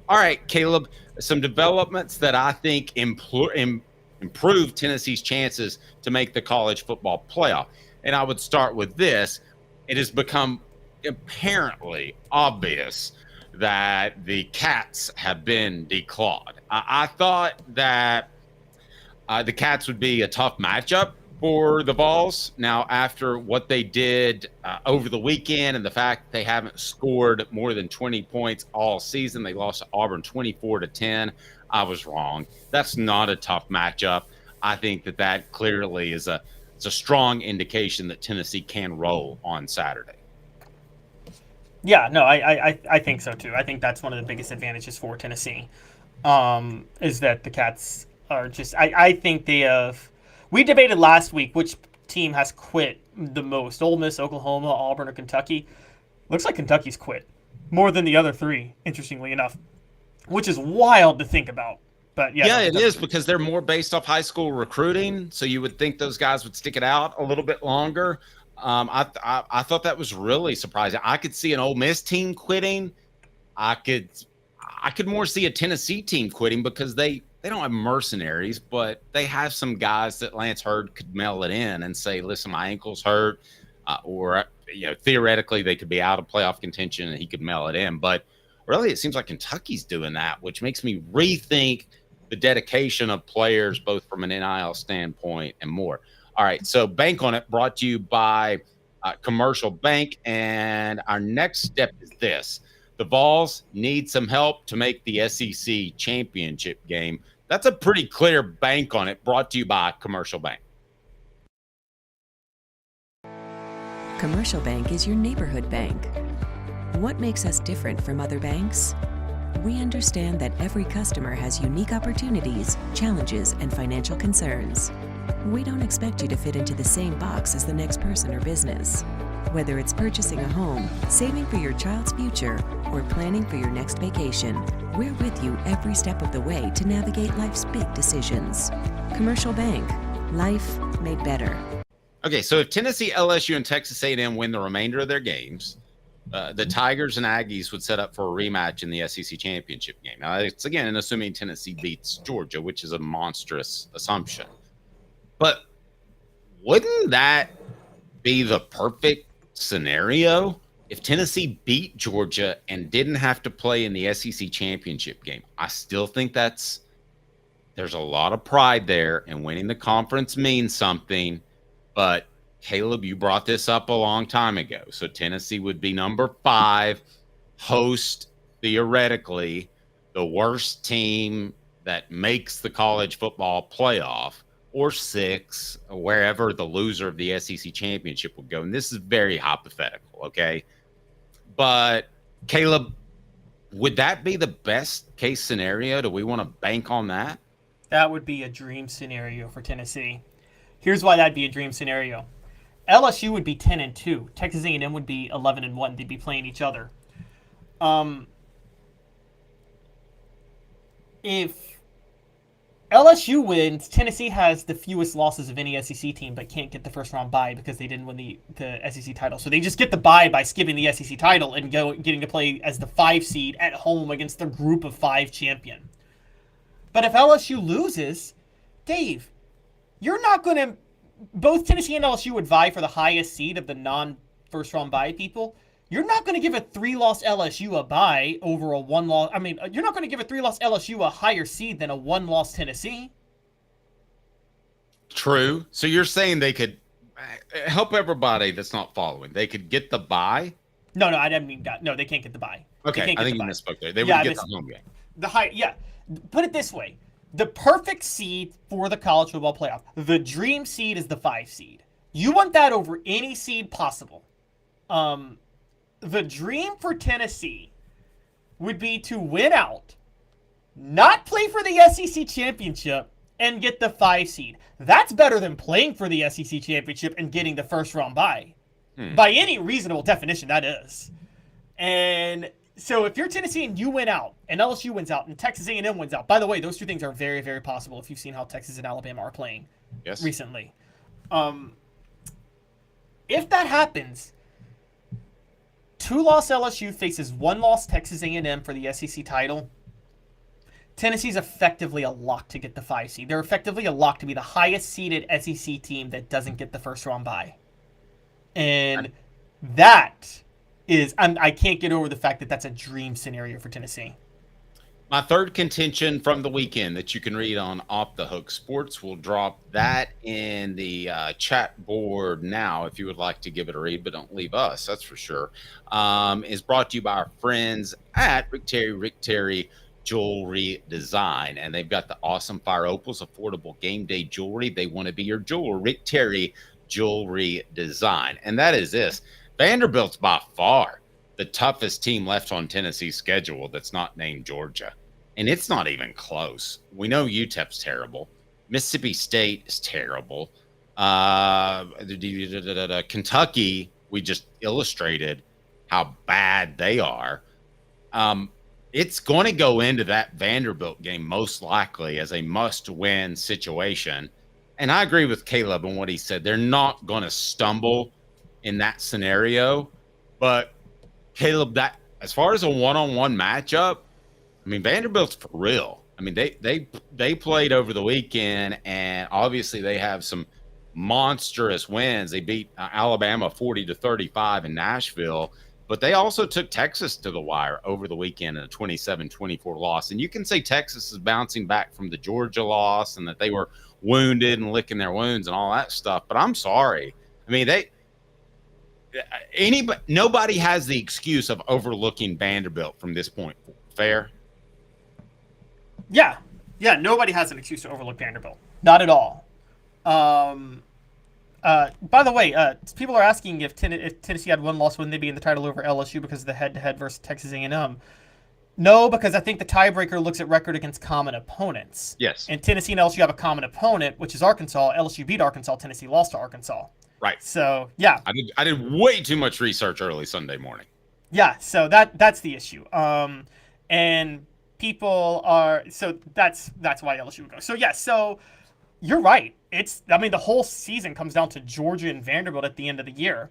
Speaker 4: All right, Caleb, some developments that I think improve Tennessee's chances to make the college football playoff. And I would start with this. It has become apparently obvious that the Cats have been declawed. I thought that the Cats would be a tough matchup for the Vols. Now, after what they did over the weekend and the fact they haven't scored more than 20 points all season, they lost to Auburn 24-10. I was wrong. That's not a tough matchup. I think that clearly is a strong indication that Tennessee can roll on Saturday.
Speaker 5: Yeah, no, I think so too. I think that's one of the biggest advantages for Tennessee, is that the Cats are just. I think they have. We debated last week which team has quit the most: Ole Miss, Oklahoma, Auburn, or Kentucky. Looks like Kentucky's quit more than the other three. Interestingly enough, which is wild to think about. But yeah,
Speaker 4: it is, because they're more based off high school recruiting. So you would think those guys would stick it out a little bit longer. I thought that was really surprising. I could see an Ole Miss team quitting. I could more see a Tennessee team quitting because they don't have mercenaries, but they have some guys that Lance Hurd could mail it in and say, listen, my ankle's hurt, or theoretically they could be out of playoff contention and he could mail it in. But really, it seems like Kentucky's doing that, which makes me rethink the dedication of players, both from an NIL standpoint and more. All right, so Bank on It, brought to you by Commercial Bank. And our next step is this. The Vols need some help to make the SEC championship game. That's a pretty clear Bank on It, brought to you by Commercial Bank.
Speaker 16: Commercial Bank is your neighborhood bank. What makes us different from other banks? We understand that every customer has unique opportunities, challenges, and financial concerns. We don't expect you to fit into the same box as the next person or business. Whether it's purchasing a home, saving for your child's future, or planning for your next vacation, we're with you every step of the way to navigate life's big decisions. Commercial Bank, Life made better.
Speaker 4: Okay, so if Tennessee, LSU, and Texas A&M win the remainder of their games, the Tigers and Aggies would set up for a rematch in the SEC championship game. Now, it's again assuming Tennessee beats Georgia, which is a monstrous assumption. But wouldn't that be the perfect scenario if Tennessee beat Georgia and didn't have to play in the SEC championship game? I still think there's a lot of pride there, and winning the conference means something. But Caleb, you brought this up a long time ago. So Tennessee would be number 5, host theoretically the worst team that makes the college football playoff, or 6, wherever the loser of the SEC championship would go. And this is very hypothetical, okay? But Caleb, would that be the best case scenario? Do we want to bank on that?
Speaker 5: That would be a dream scenario for Tennessee. Here's why that'd be a dream scenario. LSU would be 10-2. Texas A&M would be 11-1. They'd be playing each other. If LSU wins, Tennessee has the fewest losses of any SEC team, but can't get the first round bye because they didn't win the SEC title. So they just get the bye by skipping the SEC title and getting to play as the 5 seed at home against the group of 5 champion. But if LSU loses, Dave, you're not going to... Both Tennessee and LSU would vie for the highest seed of the non-first round bye people. You're not going to give a 3-loss LSU a bye over a 1-loss... I mean, you're not going to give a 3-loss LSU a higher seed than a 1-loss Tennessee.
Speaker 4: True. So you're saying they could help everybody that's not following. They could get the bye?
Speaker 5: No, I didn't mean that. No, they can't get the bye.
Speaker 4: Okay, I think you misspoke there. They would get the home game.
Speaker 5: Yeah. Put it this way. The perfect seed for the college football playoff. The dream seed is the 5 seed. You want that over any seed possible. The dream for Tennessee would be to win out, not play for the SEC championship, and get the 5 seed. That's better than playing for the SEC championship and getting the first round bye. By any reasonable definition, that is. And so if you're Tennessee and you win out, and LSU wins out, and Texas A&M wins out, by the way, those 2 things are very, very possible if you've seen how Texas and Alabama are playing recently. If that happens, 2-loss LSU faces 1-loss Texas A&M for the SEC title. Tennessee's effectively a lock to get the 5 seed. They're effectively a lock to be the highest seeded SEC team that doesn't get the first round bye. And that is, I can't get over the fact that that's a dream scenario for Tennessee.
Speaker 4: My third contention from the weekend that you can read on Off the Hook Sports, will drop that in the chat board now if you would like to give it a read, but don't leave us, that's for sure, is brought to you by our friends at Rick Terry Jewelry Design. And they've got the awesome Fire Opals, affordable game day jewelry. They want to be your jeweler. Rick Terry Jewelry Design. And that is this. Vanderbilt's by far the toughest team left on Tennessee's schedule that's not named Georgia. And it's not even close. We know UTEP's terrible. Mississippi State is terrible. Kentucky, we just illustrated how bad they are. It's going to go into that Vanderbilt game most likely as a must-win situation. And I agree with Caleb on what he said. They're not going to stumble in that scenario. But Caleb, that as far as a one-on-one matchup, I mean, Vanderbilt's for real. I mean, they played over the weekend, and obviously they have some monstrous wins. They beat Alabama 40-35 in Nashville, but they also took Texas to the wire over the weekend in a 27-24 loss. And you can say Texas is bouncing back from the Georgia loss and that they were wounded and licking their wounds and all that stuff, but I'm sorry. I mean, nobody has the excuse of overlooking Vanderbilt from this point. Fair?
Speaker 5: Yeah, nobody has an excuse to overlook Vanderbilt. Not at all. By the way, people are asking if Tennessee had 1 loss, wouldn't they be in the title over LSU because of the head-to-head versus Texas A&M? No, because I think the tiebreaker looks at record against common opponents.
Speaker 4: Yes.
Speaker 5: And Tennessee and LSU have a common opponent, which is Arkansas. LSU beat Arkansas. Tennessee lost to Arkansas.
Speaker 4: Right.
Speaker 5: So, yeah.
Speaker 4: I did way too much research early Sunday morning.
Speaker 5: Yeah, so that's the issue. And people are, so that's why LSU would go. So, yeah, you're right. The whole season comes down to Georgia and Vanderbilt at the end of the year.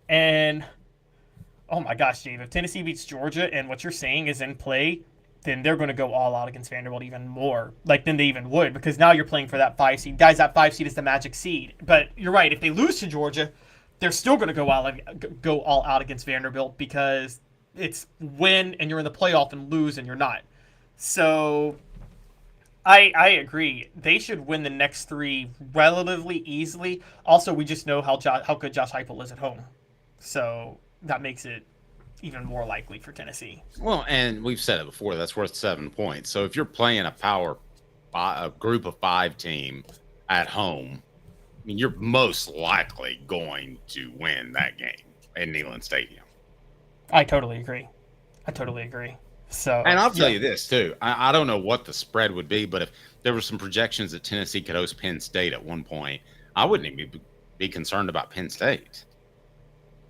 Speaker 5: And, oh my gosh, Dave, if Tennessee beats Georgia and what you're saying is in play, then they're going to go all out against Vanderbilt even more, than they even would, because now you're playing for that 5 seed. Guys, that 5 seed is the magic seed. But you're right. If they lose to Georgia, they're still going to go all out against Vanderbilt, because it's win and you're in the playoff, and lose and you're not. So I agree. They should win the next 3 relatively easily. Also, we just know how good Josh Heupel is at home. So that makes it even more likely for Tennessee.
Speaker 4: Well, and we've said it before, that's worth 7 points. So if you're playing a group of 5 team at home, I mean, you're most likely going to win that game in Neyland Stadium.
Speaker 5: I totally agree. So,
Speaker 4: and I'll tell you this too. I don't know what the spread would be, but if there were some projections that Tennessee could host Penn State at one point, I wouldn't even be concerned about Penn State.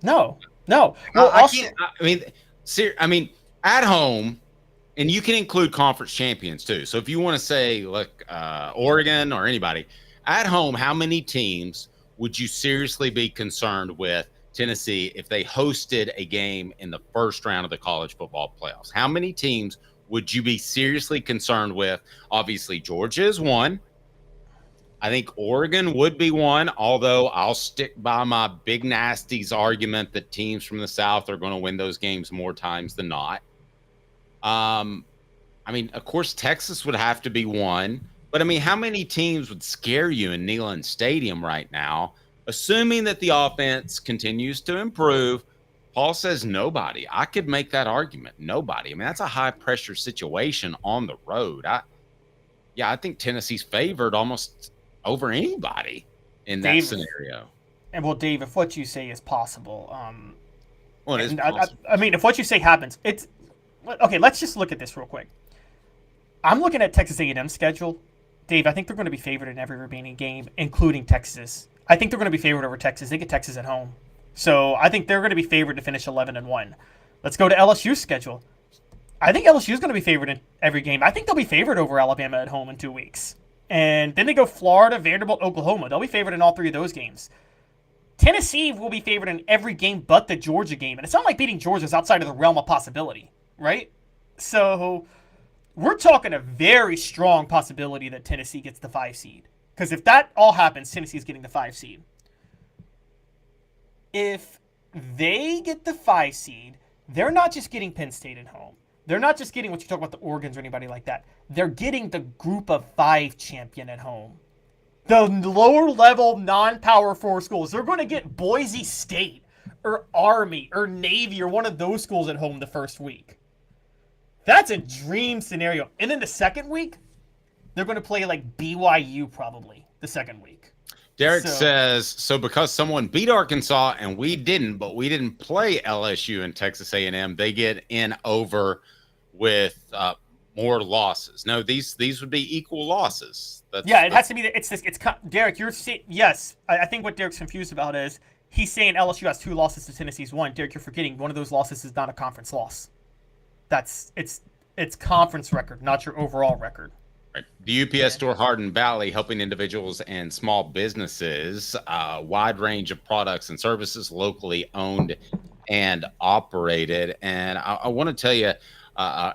Speaker 5: No. Well,
Speaker 4: I mean, at home, and you can include conference champions too. So if you want to say like Oregon or anybody at home, how many teams would you seriously be concerned with Tennessee if they hosted a game in the first round of the college football playoffs? How many teams would you be seriously concerned with? Obviously, Georgia is one. I think Oregon would be one, although I'll stick by my big nasties argument that teams from the South are going to win those games more times than not. Of course, Texas would have to be one. But, how many teams would scare you in Neyland Stadium right now? Assuming that the offense continues to improve, Paul says nobody. I could make that argument. Nobody. That's a high-pressure situation on the road. I think Tennessee's favored almost over anybody in that scenario.
Speaker 5: And, well, Dave, if what you say is possible,
Speaker 4: it is possible.
Speaker 5: If what you say happens, it's okay. Let's just look at this real quick. I'm looking at Texas A&M's schedule. Dave, I think they're going to be favored in every remaining game, including Texas. I think they're going to be favored over Texas. They get Texas at home. So I think they're going to be favored to finish 11-1. Let's go to LSU's schedule. I think LSU is going to be favored in every game. I think they'll be favored over Alabama at home in 2 weeks. And then they go Florida, Vanderbilt, Oklahoma. They'll be favored in all 3 of those games. Tennessee will be favored in every game but the Georgia game. And it's not like beating Georgia is outside of the realm of possibility, right? So we're talking a very strong possibility that Tennessee gets the 5 seed. Because if that all happens, Tennessee's getting the 5 seed. If they get the 5 seed, they're not just getting Penn State at home. They're not just getting what you talk about the Oregons or anybody like that. They're getting the group of 5 champion at home. The lower level non-power 4 schools. They're going to get Boise State or Army or Navy or one of those schools at home the first week. That's a dream scenario. And then the second week, they're going to play like BYU probably the second week.
Speaker 4: Derek says, so because someone beat Arkansas and we didn't, but we didn't play LSU and Texas A&M, they get in over with more losses. No, these would be equal losses.
Speaker 5: It has to be. It's Derek. Yes. I think what Derek's confused about is he's saying LSU has 2 losses to Tennessee's 1. Derek, you're forgetting one of those losses is not a conference loss. It's conference record, not your overall record.
Speaker 4: Right. The UPS store Hardin Valley, helping individuals and small businesses, a wide range of products and services, locally owned and operated. And I want to tell you,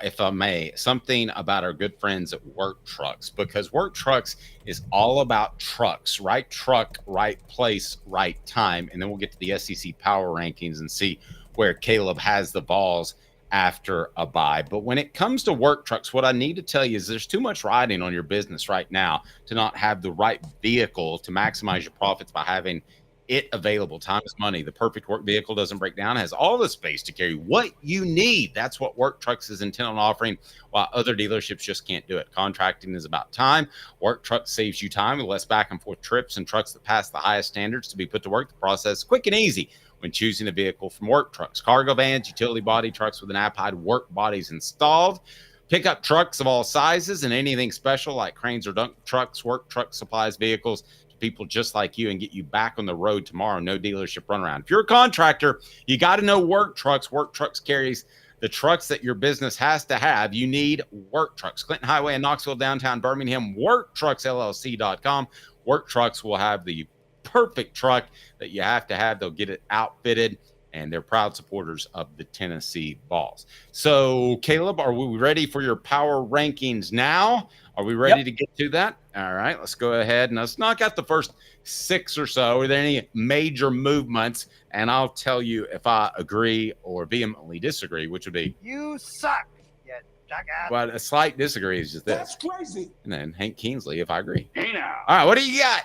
Speaker 4: if I may, something about our good friends at Work Trucks, because Work Trucks is all about trucks, right truck, right place, right time. And then we'll get to the SEC power rankings and see where Caleb has the Vols after a bye. But when it comes to Work Trucks, what I need to tell you is there's too much riding on your business right now to not have the right vehicle to maximize your profits by having it available. Time is money. The perfect work vehicle doesn't break down, has all the space to carry what you need. That's what Work Trucks is intent on offering, while other dealerships just can't do it. Contracting is about time. Work Trucks saves you time with less back and forth trips and trucks that pass the highest standards to be put to work. The process is quick and easy when choosing a vehicle from Work Trucks. Cargo vans, utility body trucks with an app-hide work bodies installed. Pickup trucks of all sizes and anything special like cranes or dump trucks. Work Truck supplies vehicles to people just like you and get you back on the road tomorrow. No dealership runaround. If you're a contractor, you got to know Work Trucks. Work Trucks carries the trucks that your business has to have, you need Work Trucks. Clinton Highway in Knoxville, downtown Birmingham, WorkTrucksLLC.com. Work Trucks will have the perfect truck that you have to have. They'll get it outfitted, and they're proud supporters of the Tennessee Vols. So, Caleb, are we ready for your power rankings now? Are we ready to get to that? All right, let's go ahead and let's knock out the first 6 or so. Are there any major movements? And I'll tell you if I agree or vehemently disagree, which would be
Speaker 19: You suck, you jackass.
Speaker 4: well, a slight disagree is just this.
Speaker 19: That's crazy.
Speaker 4: And then Hank Kingsley if I agree.
Speaker 19: Hey now.
Speaker 4: All right, what do you got?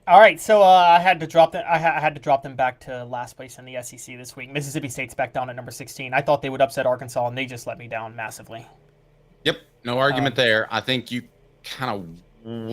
Speaker 5: All right, so I had to drop them. I had to drop them back to last place in the SEC this week. Mississippi State's back down at number 16. I thought they would upset Arkansas, and they just let me down massively.
Speaker 4: Yep, no argument there. I think you kind of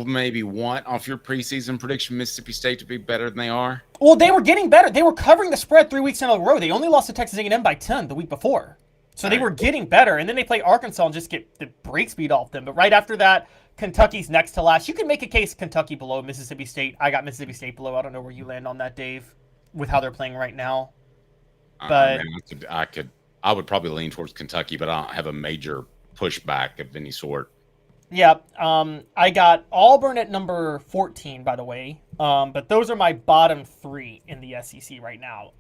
Speaker 4: maybe want off your preseason prediction Mississippi State to be better than they are.
Speaker 5: Well, they were getting better. They were covering the spread 3 weeks in a row. They only lost to Texas A&M by 10 the week before. So they were getting better, and then they play Arkansas and just get the brakes beat off them. But right after that, Kentucky's next to last. You can make a case Kentucky below Mississippi State. I got Mississippi State below. I don't know where you land on that, Dave, with how they're playing right now. But
Speaker 4: I would probably lean towards Kentucky, but I don't have a major pushback of any sort.
Speaker 5: yeah, I got Auburn at number 14, by the way. But those are my bottom 3 in the SEC right now.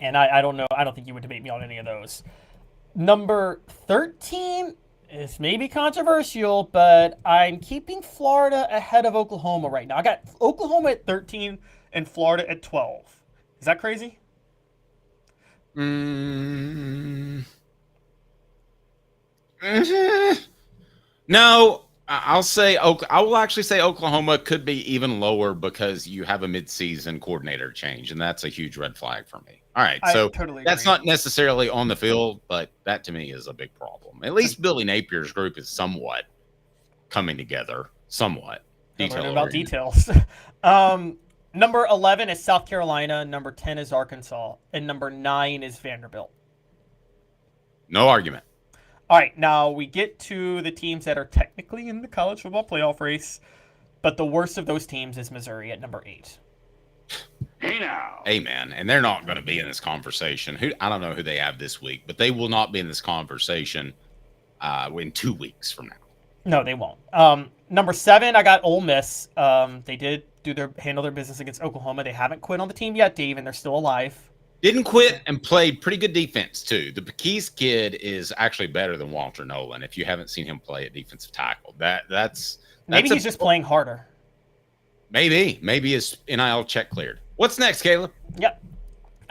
Speaker 5: And I don't know. I don't think you would debate me on any of those. Number 13 is maybe controversial, but I'm keeping Florida ahead of Oklahoma right now. I got Oklahoma at 13 and Florida at 12. Is that crazy?
Speaker 4: No, I will actually say Oklahoma could be even lower because you have a midseason coordinator change, and that's a huge red flag for me. All right, so
Speaker 5: totally
Speaker 4: that's not necessarily on the field, but that to me is a big problem. At least Billy Napier's group is somewhat coming together, somewhat.
Speaker 5: Learning about details. Number 11 is South Carolina. Number 10 is Arkansas. And number 9 is Vanderbilt.
Speaker 4: No argument.
Speaker 5: All right, now we get to the teams that are technically in the college football playoff race, but the worst of those teams is Missouri at number 8.
Speaker 4: Hey now. Hey man, and they're not going to be in this conversation. I don't know who they have this week, but they will not be in this conversation in 2 weeks from now.
Speaker 5: No, they won't. Number 7, I got Ole Miss. They did handle their business against Oklahoma. They haven't quit on the team yet, Dave, and they're still alive.
Speaker 4: Didn't quit and played pretty good defense too. The Pekees kid is actually better than Walter Nolan. If you haven't seen him play at defensive tackle, that's
Speaker 5: maybe he's just playing harder.
Speaker 4: Maybe his NIL check cleared. What's next, Caleb?
Speaker 5: Yep.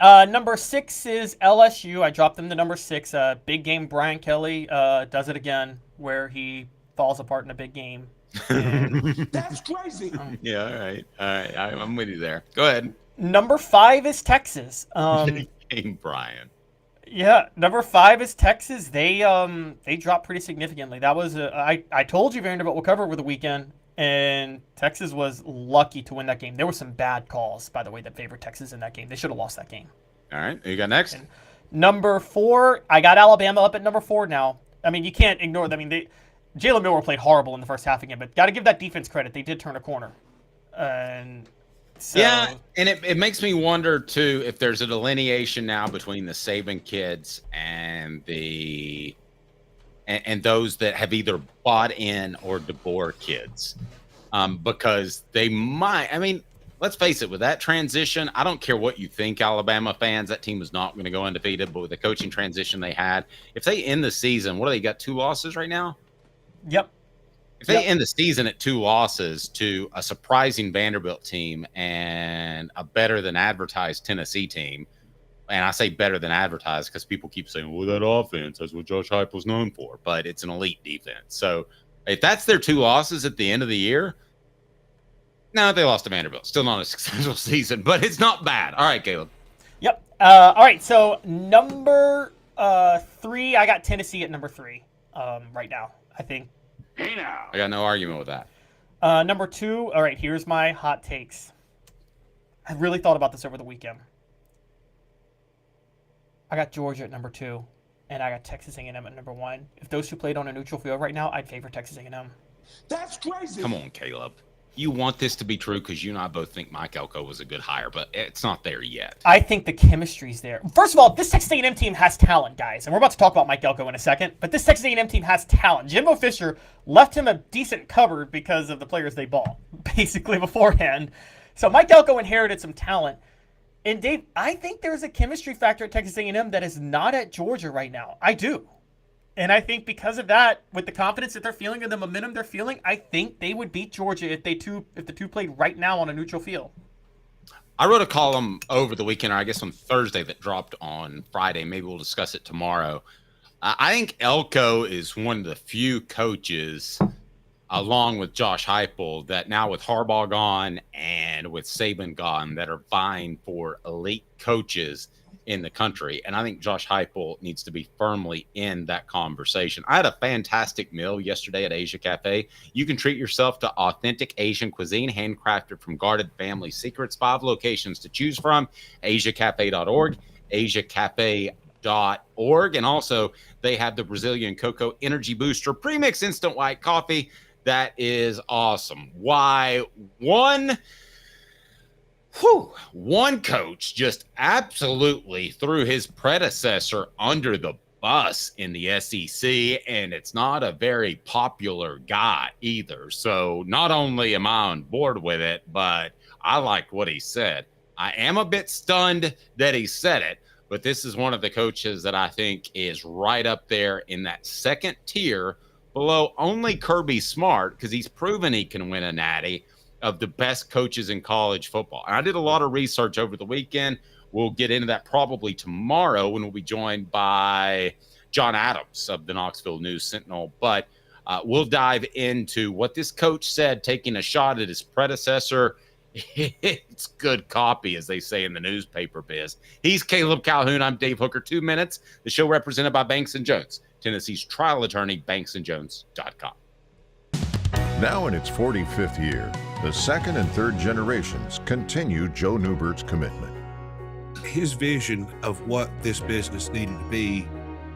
Speaker 5: Number 6 is LSU. I dropped them to number 6. Big game. Brian Kelly does it again, where he falls apart in a big game.
Speaker 19: That's crazy.
Speaker 4: Yeah, all right. I'm with you there. Go ahead.
Speaker 5: Number 5 is Texas.
Speaker 4: Game Brian.
Speaker 5: Yeah, number 5 is Texas. They dropped pretty significantly. That was I told you Vanderbilt will cover over the weekend, and Texas was lucky to win that game. There were some bad calls, by the way, that favored Texas in that game. They should have lost that game.
Speaker 4: All right, who you got next?
Speaker 5: And number 4, I got Alabama up at number 4 now. I mean, you can't ignore them. I mean, Jalen Miller played horrible in the first half again, but got to give that defense credit. They did turn a corner. And so,
Speaker 4: yeah, and it makes me wonder, too, if there's a delineation now between the Saban kids and and those that have either bought in or DeBoer kids. Because they might, I mean, let's face it, with that transition, I don't care what you think, Alabama fans, that team was not going to go undefeated, but with the coaching transition they had, if they end the season, what do they got, 2 losses right now?
Speaker 5: Yep.
Speaker 4: If they end the season at 2 losses to a surprising Vanderbilt team and a better than advertised Tennessee team, and I say better than advertised because people keep saying, well, that offense, that's what Josh Heupel's known for, but it's an elite defense. So if that's their 2 losses at the end of the year, no, they lost to Vanderbilt. Still not a successful season, but it's not bad. All right, Caleb.
Speaker 5: Yep. All right, so number 3, I got Tennessee at number 3 right now, I think.
Speaker 4: Hey now. I got no argument with that.
Speaker 5: Number 2, all right, here's my hot takes. I really thought about this over the weekend. I got Georgia at number 2, and I got Texas A&M at number 1. If those two played on a neutral field right now, I'd favor Texas A&M.
Speaker 19: That's crazy.
Speaker 4: Come on, Caleb. you want this to be true because you and I both think Mike Elko was a good hire, but it's not there yet.
Speaker 5: I think the chemistry's there. First of all, this Texas A&M team has talent, guys, and we're about to talk about Mike Elko in a second, but this Texas A&M team has talent. Jimbo Fisher left him a decent cupboard because of the players they bought, basically, beforehand. So Mike Elko inherited some talent. And Dave, I think there's a chemistry factor at Texas A&M that is not at Georgia right now. I do. And I think because of that, with the confidence that they're feeling and the momentum they're feeling, I think they would beat Georgia if the two played right now on a neutral field.
Speaker 4: I wrote a column over the weekend, or I guess on Thursday, that dropped on Friday. Maybe we'll discuss it tomorrow. I think Elko is one of the few coaches, along with Josh Heupel, that now with Harbaugh gone and with Saban gone, that are vying for elite coaches in the country. And I think Josh Heupel needs to be firmly in that conversation. I had a fantastic meal yesterday at Asia Cafe. You can treat yourself to authentic Asian cuisine, handcrafted from guarded family secrets. 5 locations to choose from: asiacafe.org, asiacafe.org. And also they have the Brazilian Cocoa Energy Booster Premix Instant White Coffee. That is awesome. Why? One coach just absolutely threw his predecessor under the bus in the SEC, and it's not a very popular guy either. So not only am I on board with it, but I like what he said. I am a bit stunned that he said it, but this is one of the coaches that I think is right up there in that second tier below only Kirby Smart, because he's proven he can win a natty, of the best coaches in college football. And I did a lot of research over the weekend. We'll get into that probably tomorrow when we'll be joined by John Adams of the Knoxville News Sentinel. But we'll dive into what this coach said, taking a shot at his predecessor. It's good copy, as they say in the newspaper biz. He's Caleb Calhoun. I'm Dave Hooker. 2 minutes. The show represented by Banks & Jones, Tennessee's trial attorney, banksandjones.com.
Speaker 10: Now in its 45th year, the second and third generations continue Joe Neubert's commitment.
Speaker 11: His vision of what this business needed to be,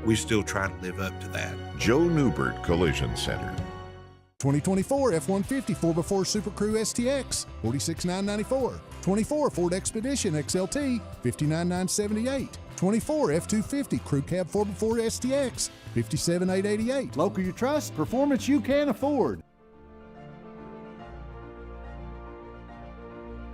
Speaker 11: we still try to live up to that.
Speaker 10: Joe Neubert Collision Center.
Speaker 13: 2024 F-150 4x4 Super Crew STX, $46,994. 24 Ford Expedition XLT, $59,978. 24 F-250 Crew Cab 4x4 STX, $57,888.
Speaker 18: Local you trust, performance you can afford.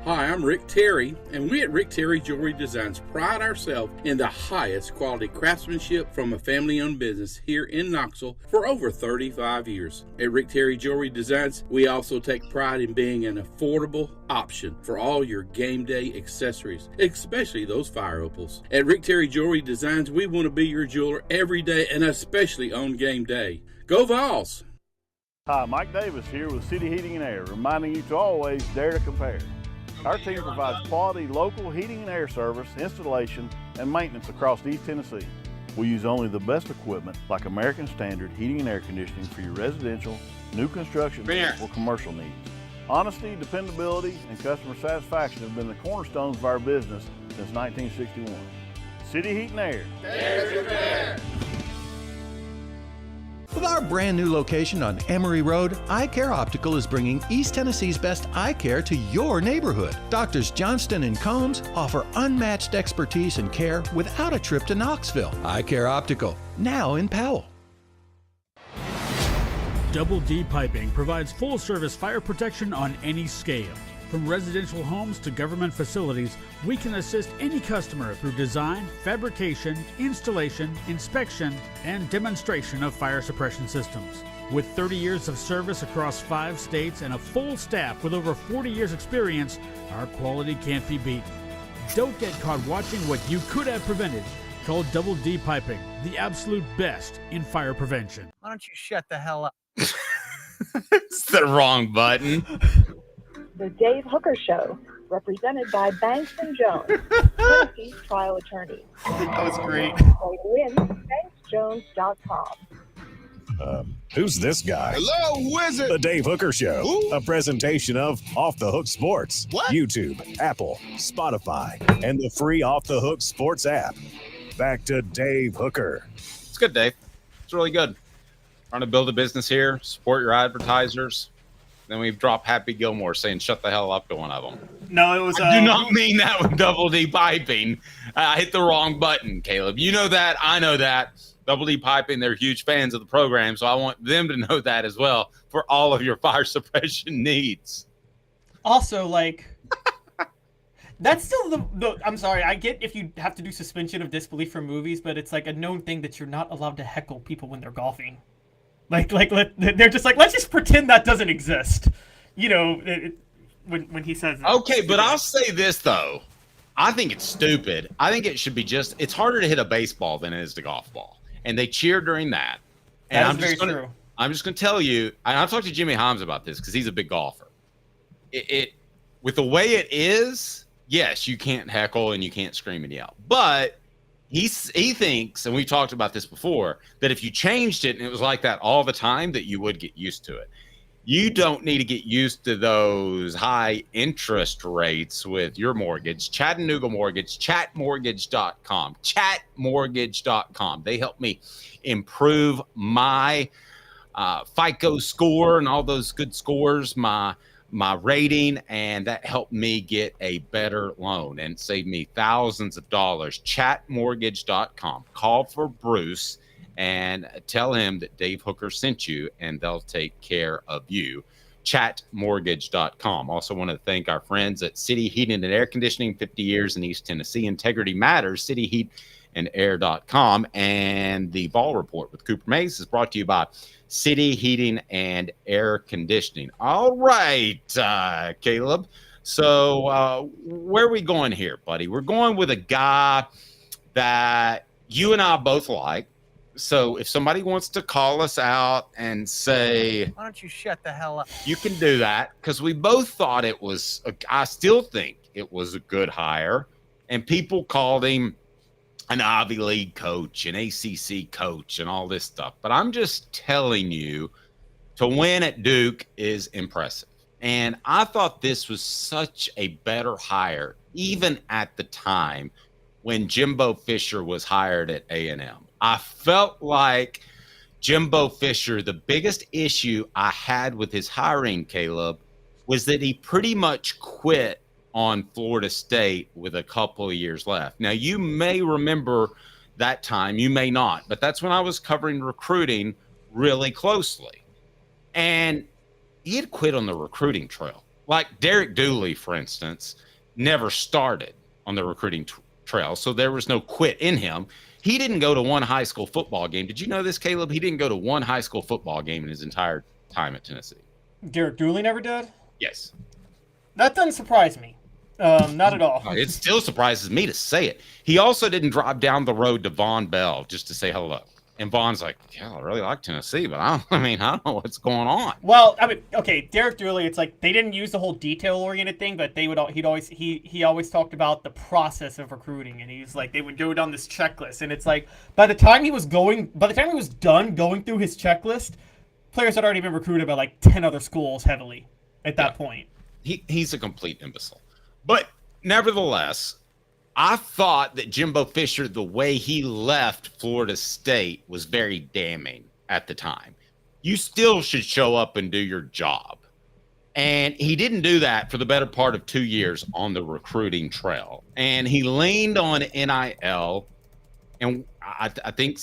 Speaker 3: Hi, I'm Rick Terry, and we at Rick Terry Jewelry Designs pride ourselves in the highest quality craftsmanship from a family-owned business here in Knoxville for over 35 years. At Rick Terry Jewelry Designs, we also take pride in being an affordable option for all your game day accessories, especially those fire opals. At Rick Terry Jewelry Designs, we want to be your jeweler every day and especially on game day. Go Vols!
Speaker 6: Hi, Mike Davis here with City Heating and Air, reminding you to always dare to compare. Our team provides quality local heating and air service, installation, and maintenance across East Tennessee. We use only the best equipment like American Standard heating and air conditioning for your residential, new construction, or commercial needs. Honesty, dependability, and customer satisfaction have been the cornerstones of our business since 1961. City Heat and Air.
Speaker 3: Dare to compare.
Speaker 17: With our brand new location on Emory Road, Eye Care Optical is bringing East Tennessee's best eye care to your neighborhood. Doctors Johnston and Combs offer unmatched expertise and care without a trip to Knoxville. Eye Care Optical, now in Powell.
Speaker 7: Double D Piping provides full-service fire protection on any scale. From residential homes to government facilities, we can assist any customer through design, fabrication, installation, inspection, and demonstration of fire suppression systems. With 30 years of service across 5 states and a full staff with over 40 years experience, our quality can't be beaten. Don't get caught watching what you could have prevented. Call Double D Piping, the absolute best in fire prevention.
Speaker 24: Why don't you shut the hell up?
Speaker 4: It's the wrong button.
Speaker 1: The Dave Hooker Show, represented by Banks & Jones, Tennessee's trial attorney.
Speaker 5: That was great.
Speaker 1: Play to win, banksjones.com.
Speaker 2: Who's this guy?
Speaker 25: Hello, who is it?
Speaker 2: The Dave Hooker Show,
Speaker 25: Who?
Speaker 2: a presentation of Off the Hook Sports.
Speaker 25: What?
Speaker 2: YouTube, Apple, Spotify, and the free Off the Hook Sports app. Back to Dave Hooker.
Speaker 4: It's good, Dave. It's really good. Trying to build a business here, support your advertisers. Then we drop Happy Gilmore saying "shut the hell up" to one of them.
Speaker 5: No, it was.
Speaker 4: I do not mean that with Double D piping. I hit the wrong button, Caleb. You know that. I know that. Double D piping. They're huge fans of the program, so I want them to know that as well for all of your fire suppression needs.
Speaker 5: Also, like, that's still the. I'm sorry. I get if you have to do suspension of disbelief for movies, but it's like a known thing that you're not allowed to heckle people when they're golfing. They're just like, let's just pretend that doesn't exist. You know, when he says.
Speaker 4: Okay, but I'll say this though. I think it's stupid. I think it should be it's harder to hit a baseball than it is to golf ball. And they cheer during that. And I'm just going to tell you, and I've talked to Jimmy Himes about this because he's a big golfer. It with the way it is, yes, you can't heckle and you can't scream and yell. But he thinks, and we've talked about this before, that if you changed it and it was like that all the time, that you would get used to it. You don't need to get used to those high interest rates with your mortgage. Chattanooga Mortgage, chatmortgage.com, chatmortgage.com. They help me improve my FICO score and all those good scores, my rating, and that helped me get a better loan and save me thousands of dollars. Chatmortgage.com. Call for Bruce and tell him that Dave Hooker sent you, and they'll take care of you. Chatmortgage.com. Also want to thank our friends at City Heating and Air Conditioning, 50 years in East Tennessee. Integrity matters. CityHeatandAir.com. And the Ball Report with Cooper Mays is brought to you by City Heating and Air Conditioning. All right, Caleb. So where are we going here, buddy? We're going with a guy that you and I both like. So if somebody wants to call us out and say,
Speaker 12: why don't you shut the hell up?
Speaker 4: You can do that, because we both thought it was, I still think it was a good hire. And people called him an Ivy League coach, an ACC coach, and all this stuff. But I'm just telling you, to win at Duke is impressive. And I thought this was such a better hire, even at the time when Jimbo Fisher was hired at A&M. I felt like Jimbo Fisher, the biggest issue I had with his hiring, Caleb, was that he pretty much quit on Florida State with a couple of years left. Now, you may remember that time, you may not, but that's when I was covering recruiting really closely. And he had quit on the recruiting trail. Like Derek Dooley, for instance, never started on the recruiting trail, so there was no quit in him. He didn't go to one high school football game. Did you know this, Caleb? He didn't go to one high school football game in his entire time at Tennessee.
Speaker 5: Derek Dooley never did?
Speaker 4: Yes.
Speaker 5: That doesn't surprise me. Not at all.
Speaker 4: It still surprises me to say it. He also didn't drive down the road to Von Bell just to say hello. And Von's like, yeah, I really like Tennessee, but I don't know what's going on.
Speaker 5: Well, I mean, okay, Derek Dooley, it's like they didn't use the whole detail-oriented thing, but he always talked about the process of recruiting, and he's like, they would go down this checklist, and it's like by the time he was done going through his checklist, players had already been recruited by like 10 other schools heavily at that point.
Speaker 4: He's a complete imbecile. But nevertheless, I thought that Jimbo Fisher, the way he left Florida State, was very damning at the time. You still should show up and do your job. And he didn't do that for the better part of 2 years on the recruiting trail. And he leaned on NIL. And I think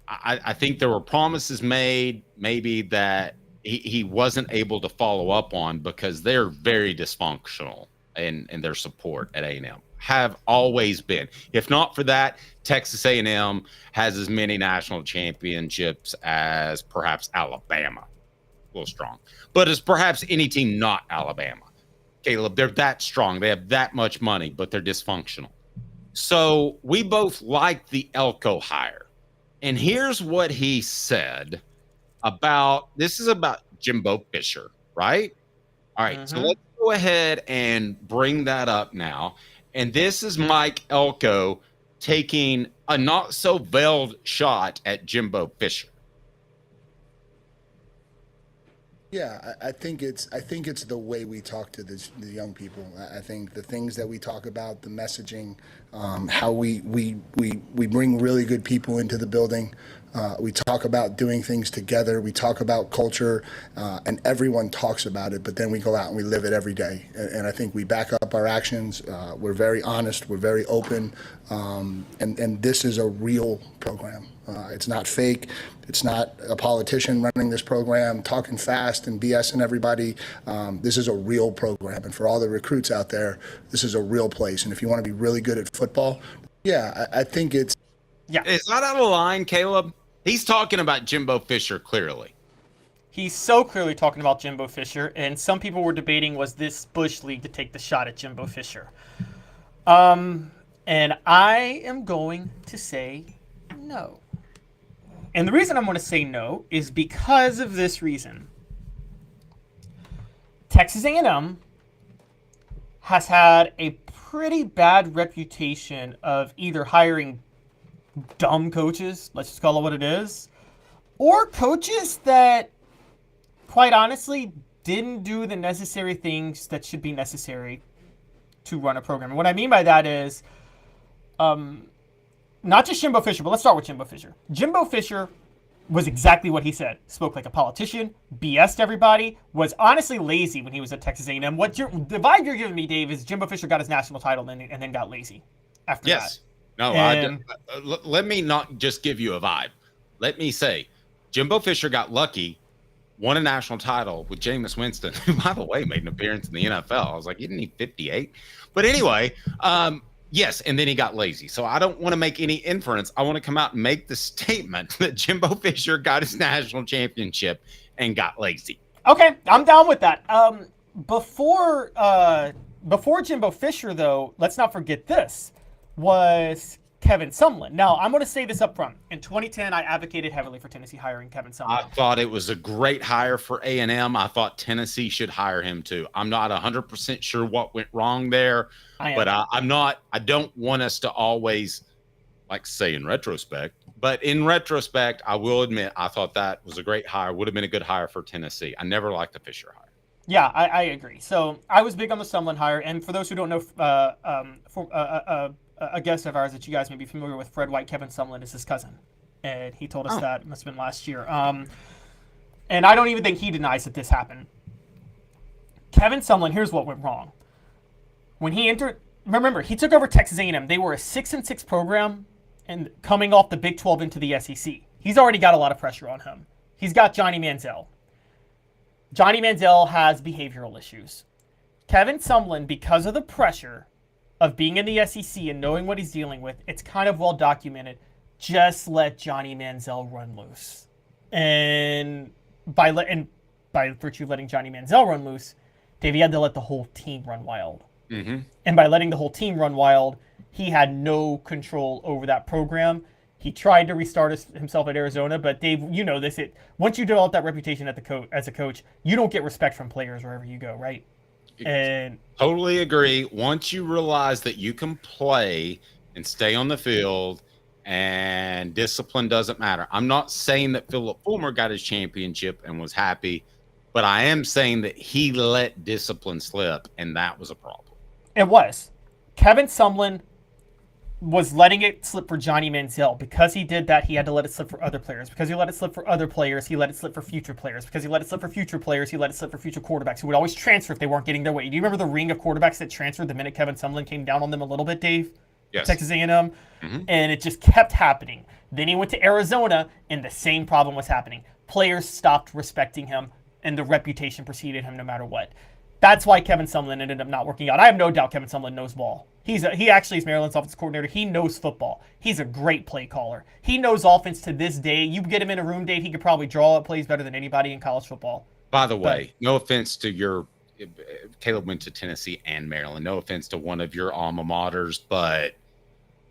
Speaker 4: I think there were promises made, maybe that he wasn't able to follow up on, because they're very dysfunctional in their support at A&M. Have always been. If not for that, Texas A&M has as many national championships as perhaps Alabama. A little strong. But as perhaps any team not Alabama. Caleb, they're that strong. They have that much money, but they're dysfunctional. So we both like the Elko hire. And here's what he said about Jimbo Fisher, right? All right, so let's go ahead and bring that up now. And this is Mike Elko taking a not-so-veiled shot at Jimbo Fisher.
Speaker 12: Yeah, I think it's the way we talk to the young people. I think the things that we talk about, the messaging, how we bring really good people into the building. We talk about doing things together. We talk about culture, and everyone talks about it. But then we go out and we live it every day. And I think we back up our actions. We're very honest. We're very open. And this is a real program. It's not fake. It's not a politician running this program, talking fast and BSing everybody. This is a real program. And for all the recruits out there, this is a real place. And if you want to be really good at football, yeah, I think it's.
Speaker 5: Yeah.
Speaker 4: Is that out of line, Caleb? He's talking about Jimbo Fisher clearly.
Speaker 5: He's so clearly talking about Jimbo Fisher, and some people were debating, was this Bush League to take the shot at Jimbo Fisher? And I am going to say no. And the reason I'm going to say no is because of this reason. Texas A&M has had a pretty bad reputation of either hiring dumb coaches, let's just call it what it is, or coaches that, quite honestly, didn't do the necessary things that should be necessary to run a program. And what I mean by that is, not just Jimbo Fisher, but let's start with Jimbo Fisher. Jimbo Fisher was exactly what he said. Spoke like a politician, BS'd everybody, was honestly lazy when he was at Texas A&M. The vibe you're giving me, Dave, is Jimbo Fisher got his national title and then got lazy after that.
Speaker 4: No, let me not just give you a vibe. Let me say, Jimbo Fisher got lucky, won a national title with Jameis Winston, who, by the way, made an appearance in the NFL. I was like, isn't he 58? But anyway, yes, and then he got lazy. So I don't want to make any inference. I want to come out and make the statement that Jimbo Fisher got his national championship and got lazy.
Speaker 5: Okay, I'm down with that. Before Jimbo Fisher, though, let's not forget this, was Kevin Sumlin. Now, I'm going to say this up front. In 2010, I advocated heavily for Tennessee hiring Kevin Sumlin.
Speaker 4: I thought it was a great hire for A&M. I thought Tennessee should hire him too. I'm not 100% sure what went wrong there, but I don't want us to always, like, say in retrospect, but in retrospect, I will admit I thought that was a great hire. Would have been a good hire for Tennessee. I never liked the Fisher hire.
Speaker 5: Yeah, I agree. So I was big on the Sumlin hire. And for those who don't know, a guest of ours that you guys may be familiar with, Fred White, Kevin Sumlin is his cousin. And he told us that. It must have been last year. And I don't even think he denies that this happened. Kevin Sumlin, here's what went wrong. When he entered, remember, he took over Texas A&M. They were a 6-6 program and coming off the Big 12 into the SEC. He's already got a lot of pressure on him. He's got Johnny Manziel. Johnny Manziel has behavioral issues. Kevin Sumlin, because of the pressure of being in the SEC and knowing what he's dealing with, it's kind of well documented. Just let Johnny Manziel run loose. And by virtue of letting Johnny Manziel run loose, Davey had to let the whole team run wild.
Speaker 4: Mm-hmm.
Speaker 5: And by letting the whole team run wild, he had no control over that program. He tried to restart himself at Arizona, but Dave, you know this. Once you develop that reputation as a coach, you don't get respect from players wherever you go, right? And
Speaker 4: totally agree. Once you realize that you can play and stay on the field and discipline doesn't matter. I'm not saying that Philip Fulmer got his championship and was happy, but I am saying that he let discipline slip, and that was a problem.
Speaker 5: It was. Kevin Sumlin was letting it slip for Johnny Manziel. Because he did that, he had to let it slip for other players. Because he let it slip for other players, he let it slip for future players. Because he let it slip for future players, he let it slip for future quarterbacks who would always transfer if they weren't getting their way. Do you remember the ring of quarterbacks that transferred the minute Kevin Sumlin came down on them a little bit, Dave?
Speaker 4: Yes.
Speaker 5: Texas A&M. Mm-hmm. And it just kept happening. Then he went to Arizona, and the same problem was happening. Players stopped respecting him, and the reputation preceded him no matter what. That's why Kevin Sumlin ended up not working out. I have no doubt Kevin Sumlin knows ball. He actually is Maryland's offensive coordinator. He knows football. He's a great play caller. He knows offense to this day. You get him in a room, Dave, he could probably draw up plays better than anybody in college football.
Speaker 4: By the way, no offense to Caleb went to Tennessee and Maryland. No offense to one of your alma maters, but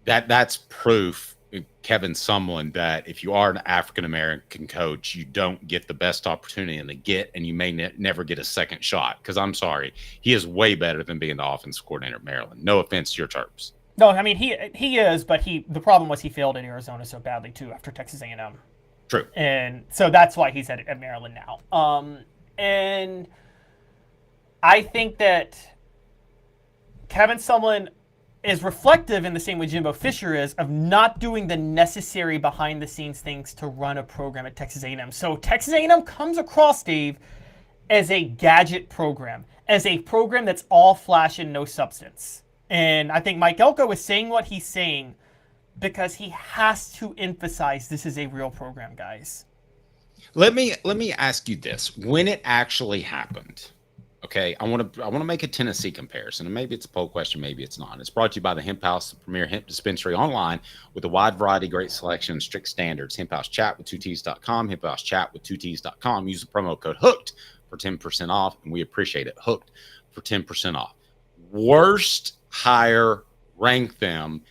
Speaker 4: that's proof, Kevin Sumlin, that if you are an African-American coach, you don't get the best opportunity and you may never get a second shot. Because I'm sorry, he is way better than being the offensive coordinator at Maryland. No offense to your Terps.
Speaker 5: No, I mean, he is, but the problem was he failed at Arizona so badly, too, after Texas A&M.
Speaker 4: True.
Speaker 5: And so that's why he's at Maryland now. And I think that Kevin Sumlin is reflective in the same way Jimbo Fisher is of not doing the necessary behind-the-scenes things to run a program at Texas A&M. So Texas A&M comes across, Dave, as a gadget program, as a program that's all flash and no substance. And I think Mike Elko is saying what he's saying because he has to emphasize this is a real program, guys.
Speaker 4: Let me ask you this: when it actually happened, okay? I want to make a Tennessee comparison, and maybe it's a poll question, maybe it's not. It's brought to you by the Hemp House, the premier hemp dispensary online with a wide variety, great selection, and strict standards. Hemp House Chat with 2Ts.com. Hemp House Chat with 2Ts.com. Use the promo code HOOKED for 10% off, and we appreciate it. Hooked for 10% off. Worst hire, rank them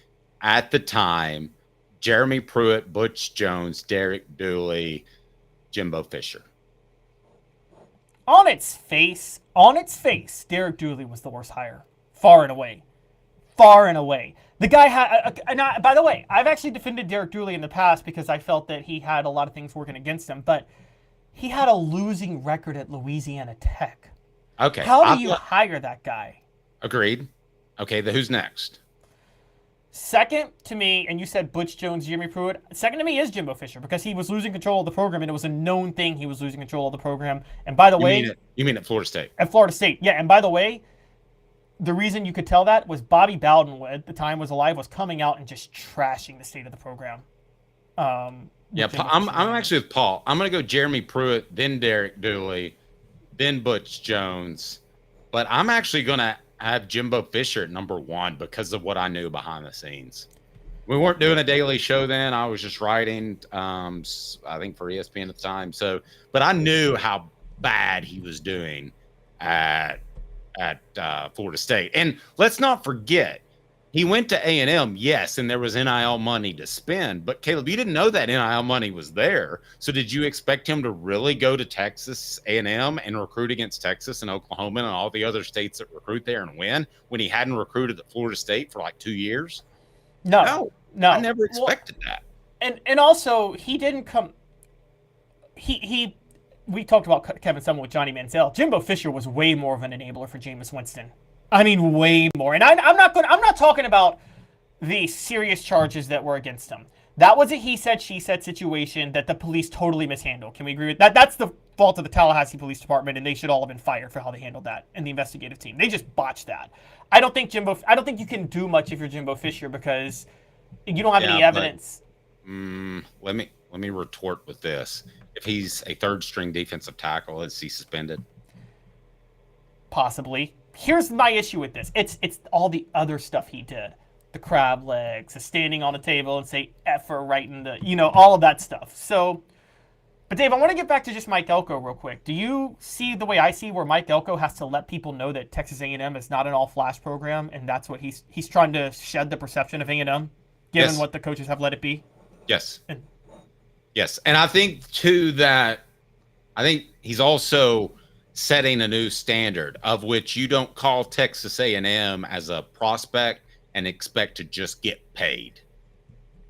Speaker 4: at the time: Jeremy Pruitt, Butch Jones, Derek Dooley, Jimbo Fisher.
Speaker 5: On its face, Derek Dooley was the worst hire. Far and away. The guy had, by the way, I've actually defended Derek Dooley in the past because I felt that he had a lot of things working against him, but he had a losing record at Louisiana Tech.
Speaker 4: Okay.
Speaker 5: How do you hire that guy?
Speaker 4: Agreed. Okay, who's next?
Speaker 5: Second to me, and you said Butch Jones, Jeremy Pruitt. Second to me is Jimbo Fisher because he was losing control of the program, and it was a known thing he was losing control of the program. And by the way,
Speaker 4: you mean at Florida State?
Speaker 5: At Florida State, yeah. And by the way, the reason you could tell that was Bobby Bowden, at the time was alive, was coming out and just trashing the state of the program.
Speaker 4: Yeah, I'm actually with Paul. I'm going to go Jeremy Pruitt, then Derek Dooley, then Butch Jones, but I'm actually going to have Jimbo Fisher at number one because of what I knew behind the scenes. We weren't doing a daily show then. I was just writing, I think for ESPN at the time. So, but I knew how bad he was doing at Florida State. And let's not forget, he went to A&M, yes, and there was NIL money to spend. But Caleb, you didn't know that NIL money was there. So did you expect him to really go to Texas A&M and recruit against Texas and Oklahoma and all the other states that recruit there and win when he hadn't recruited at Florida State for like 2 years?
Speaker 5: No.
Speaker 4: I never expected that.
Speaker 5: And also, he didn't come. We talked about Kevin Sumlin with Johnny Manziel. Jimbo Fisher was way more of an enabler for Jameis Winston. I mean, way more. And I'm not talking about the serious charges that were against him. That was a he said, she said situation that the police totally mishandled. Can we agree with that? That's the fault of the Tallahassee Police Department, and they should all have been fired for how they handled that, and the investigative team. They just botched that. I don't think you can do much if you're Jimbo Fisher because you don't have any evidence.
Speaker 4: Let me retort with this. If he's a third string defensive tackle, is he suspended?
Speaker 5: Possibly. Here's my issue with this. It's all the other stuff he did. The crab legs, the standing on the table and say F-er right in the, all of that stuff. So, but Dave, I want to get back to just Mike Elko real quick. Do you see the way I see where Mike Elko has to let people know that Texas A&M is not an all-flash program, and that's what he's trying to shed the perception of A&M, given what the coaches have let it be?
Speaker 4: Yes. Yes, and I think, too, that he's also setting a new standard of which you don't call Texas A&M as a prospect and expect to just get paid.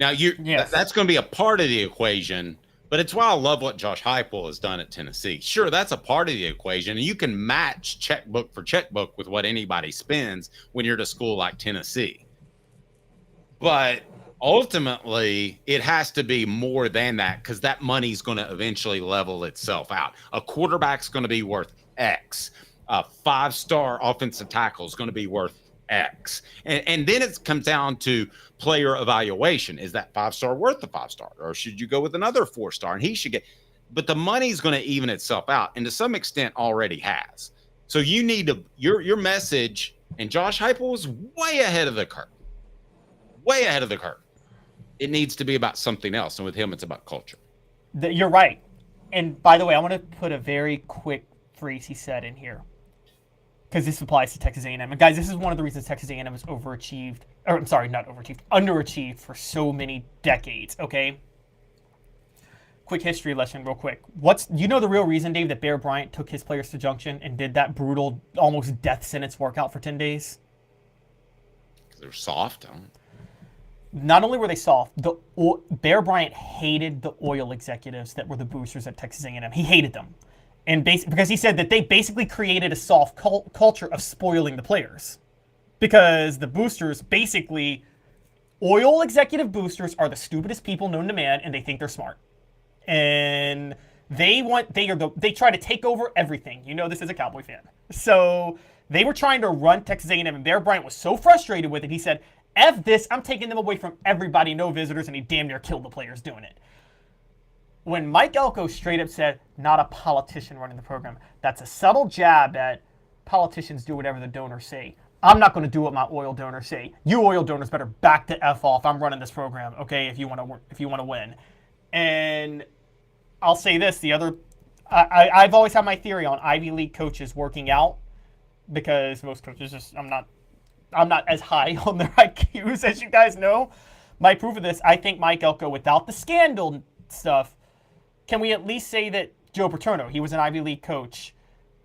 Speaker 4: Now, that's going to be a part of the equation, but it's why I love what Josh Heupel has done at Tennessee. Sure, that's a part of the equation, and you can match checkbook for checkbook with what anybody spends when you're at a school like Tennessee. But ultimately, it has to be more than that because that money's going to eventually level itself out. A quarterback's going to be worth X. A 5-star offensive tackle is going to be worth X. And then it comes down to player evaluation. Is that 5-star worth the 5-star? Or should you go with another 4-star? And he should get – but the money's going to even itself out, and to some extent already has. So you need to – your message – and Josh Heupel was way ahead of the curve. Way ahead of the curve. It needs to be about something else, and with him, it's about culture.
Speaker 5: You're right. And by the way, I want to put a very quick phrase he said in here because this applies to Texas A&M. And guys, this is one of the reasons Texas A&M has underachieved for so many decades, okay? Quick history lesson real quick. The real reason, Dave, that Bear Bryant took his players to Junction and did that brutal, almost death sentence workout for 10 days?
Speaker 4: Because they're soft.
Speaker 5: Not only were they soft, Bear Bryant hated the oil executives that were the boosters at Texas A&M. He hated them. And because he said that they basically created a soft culture of spoiling the players. Because the boosters basically, oil executive boosters are the stupidest people known to man, and they think they're smart. And they try to take over everything. You know this as a Cowboy fan. So they were trying to run Texas A&M, and Bear Bryant was so frustrated with it, he said, F this, I'm taking them away from everybody, no visitors, and he damn near killed the players doing it. When Mike Elko straight up said, not a politician running the program, that's a subtle jab at politicians do whatever the donors say. I'm not going to do what my oil donors say. You oil donors better back the F off. I'm running this program, okay, if you want to win. And I'll say this, I've always had my theory on Ivy League coaches working out, because most coaches I'm not as high on their IQs as you guys know. My proof of this, I think Mike Elko, without the scandal stuff, can we at least say that Joe Paterno, he was an Ivy League coach.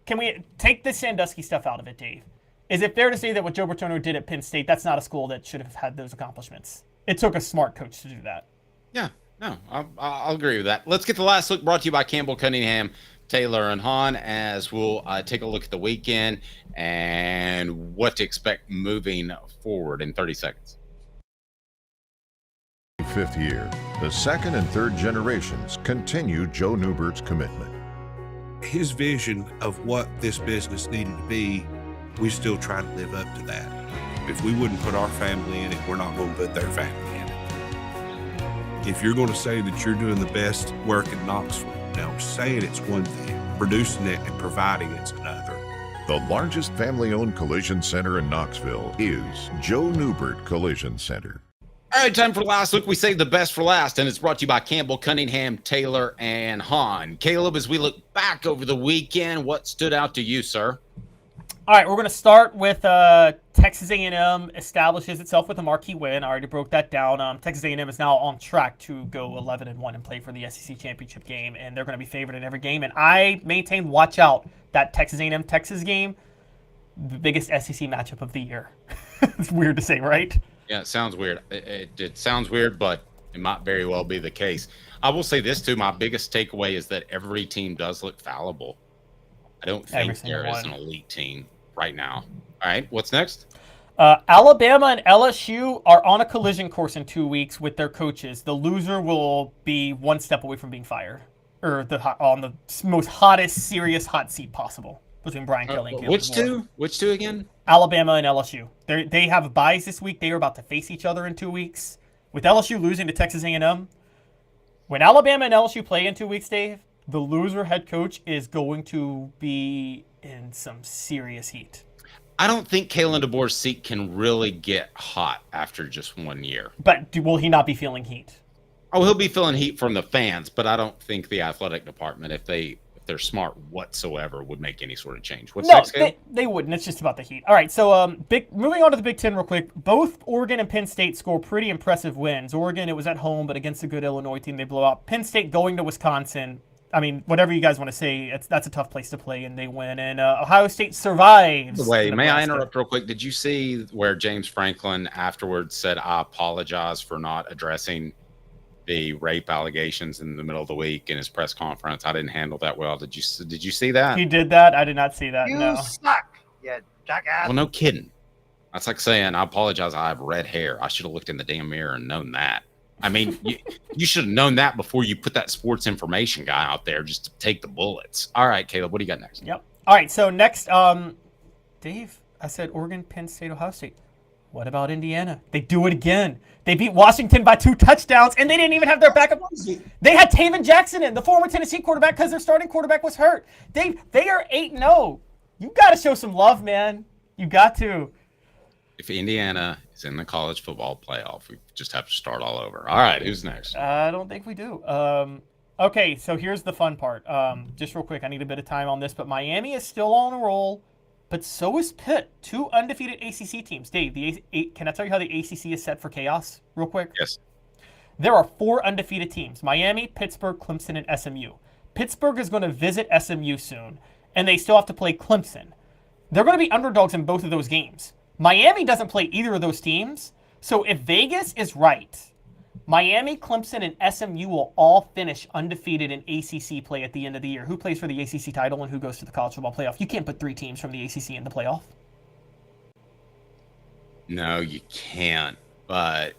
Speaker 5: Can we take the Sandusky stuff out of it, Dave? Is it fair to say that what Joe Paterno did at Penn State, that's not a school that should have had those accomplishments? It took a smart coach to do that.
Speaker 4: Yeah, no, I'll agree with that. Let's get the last look brought to you by Campbell Cunningham, Taylor, and Hahn, as we'll take a look at the weekend and what to expect moving forward in 30 seconds.
Speaker 10: Fifth year, the second and third generations continue Joe Neubert's commitment.
Speaker 11: His vision of what this business needed to be, we still try to live up to that. If we wouldn't put our family in it, we're not going to put their family in it. If you're going to say that you're doing the best work in Knoxville, now saying it's one thing, producing it and providing it's another.
Speaker 10: The largest family-owned collision center in Knoxville is Joe Neubert Collision Center.
Speaker 4: All right, time for the last look. We saved the best for last, and it's brought to you by Campbell, Cunningham, Taylor, and Hahn. Caleb, as we look back over the weekend, what stood out to you, sir?
Speaker 5: All right, we're going to start with Texas A&M establishes itself with a marquee win. I already broke that down. Texas A&M is now on track to go 11-1 and play for the SEC championship game, and they're going to be favored in every game. And I maintain, watch out, that Texas A&M Texas game, the biggest SEC matchup of the year. It's weird to say, right?
Speaker 4: Yeah, it sounds weird. It sounds weird, but it might very well be the case. I will say this, too. My biggest takeaway is that every team does look fallible. I don't think there is an elite team right now. All right, what's next?
Speaker 5: Alabama and LSU are on a collision course in 2 weeks with their coaches. The loser will be one step away from being fired, or on the most hottest, serious hot seat possible between Brian Kelly and Caleb.
Speaker 4: Which two? Which two again?
Speaker 5: Alabama and LSU. They have buys this week. They are about to face each other in 2 weeks. With LSU losing to Texas A&M, when Alabama and LSU play in 2 weeks, Dave, the loser head coach is going to be in some serious heat.
Speaker 4: I don't think Kalen DeBoer's seat can really get hot after just 1 year.
Speaker 5: But will he not be feeling heat?
Speaker 4: Oh, he'll be feeling heat from the fans, but I don't think the athletic department, if they're smart whatsoever, would make any sort of change. What's next,
Speaker 5: they wouldn't. It's just about the heat. All right, so moving on to the Big Ten real quick. Both Oregon and Penn State score pretty impressive wins. Oregon, it was at home, but against a good Illinois team, they blow out. Penn State going to Wisconsin. I mean, whatever you guys want to say, that's a tough place to play, and they win. And Ohio State survives.
Speaker 4: Wait, may I interrupt real quick? Did you see where James Franklin afterwards said, I apologize for not addressing the rape allegations in the middle of the week in his press conference? I didn't handle that well. Did you see that?
Speaker 5: He did that? I did not see that,
Speaker 19: You
Speaker 5: no.
Speaker 19: suck, you jackass.
Speaker 4: Well, no kidding. That's like saying, I apologize, I have red hair. I should have looked in the damn mirror and known that. I mean, you should have known that before you put that sports information guy out there just to take the bullets. All right, Caleb, what do you got next?
Speaker 5: Yep. All right, so next, Dave, I said Oregon, Penn State, Ohio State. What about Indiana? They do it again. They beat Washington by 2 touchdowns, and they didn't even have their backup. They had Taven Jackson in, the former Tennessee quarterback, because their starting quarterback was hurt. Dave, they are 8-0. You got to show some love, man. You got to.
Speaker 4: If Indiana is in the college football playoff, we just have to start all over. All right, who's next?
Speaker 5: I don't think we do. Okay, so here's the fun part. Just real quick, I need a bit of time on this, but Miami is still on a roll, but so is Pitt. 2 undefeated ACC teams. Dave, can I tell you how the ACC is set for chaos real quick?
Speaker 4: Yes.
Speaker 5: There are 4 undefeated teams: Miami, Pittsburgh, Clemson, and SMU. Pittsburgh is going to visit SMU soon, and they still have to play Clemson. They're going to be underdogs in both of those games. Miami doesn't play either of those teams, so if Vegas is right, Miami, Clemson, and SMU will all finish undefeated in ACC play at the end of the year. Who plays for the ACC title and who goes to the college football playoff? You can't put 3 teams from the ACC in the playoff.
Speaker 4: No, you can't. But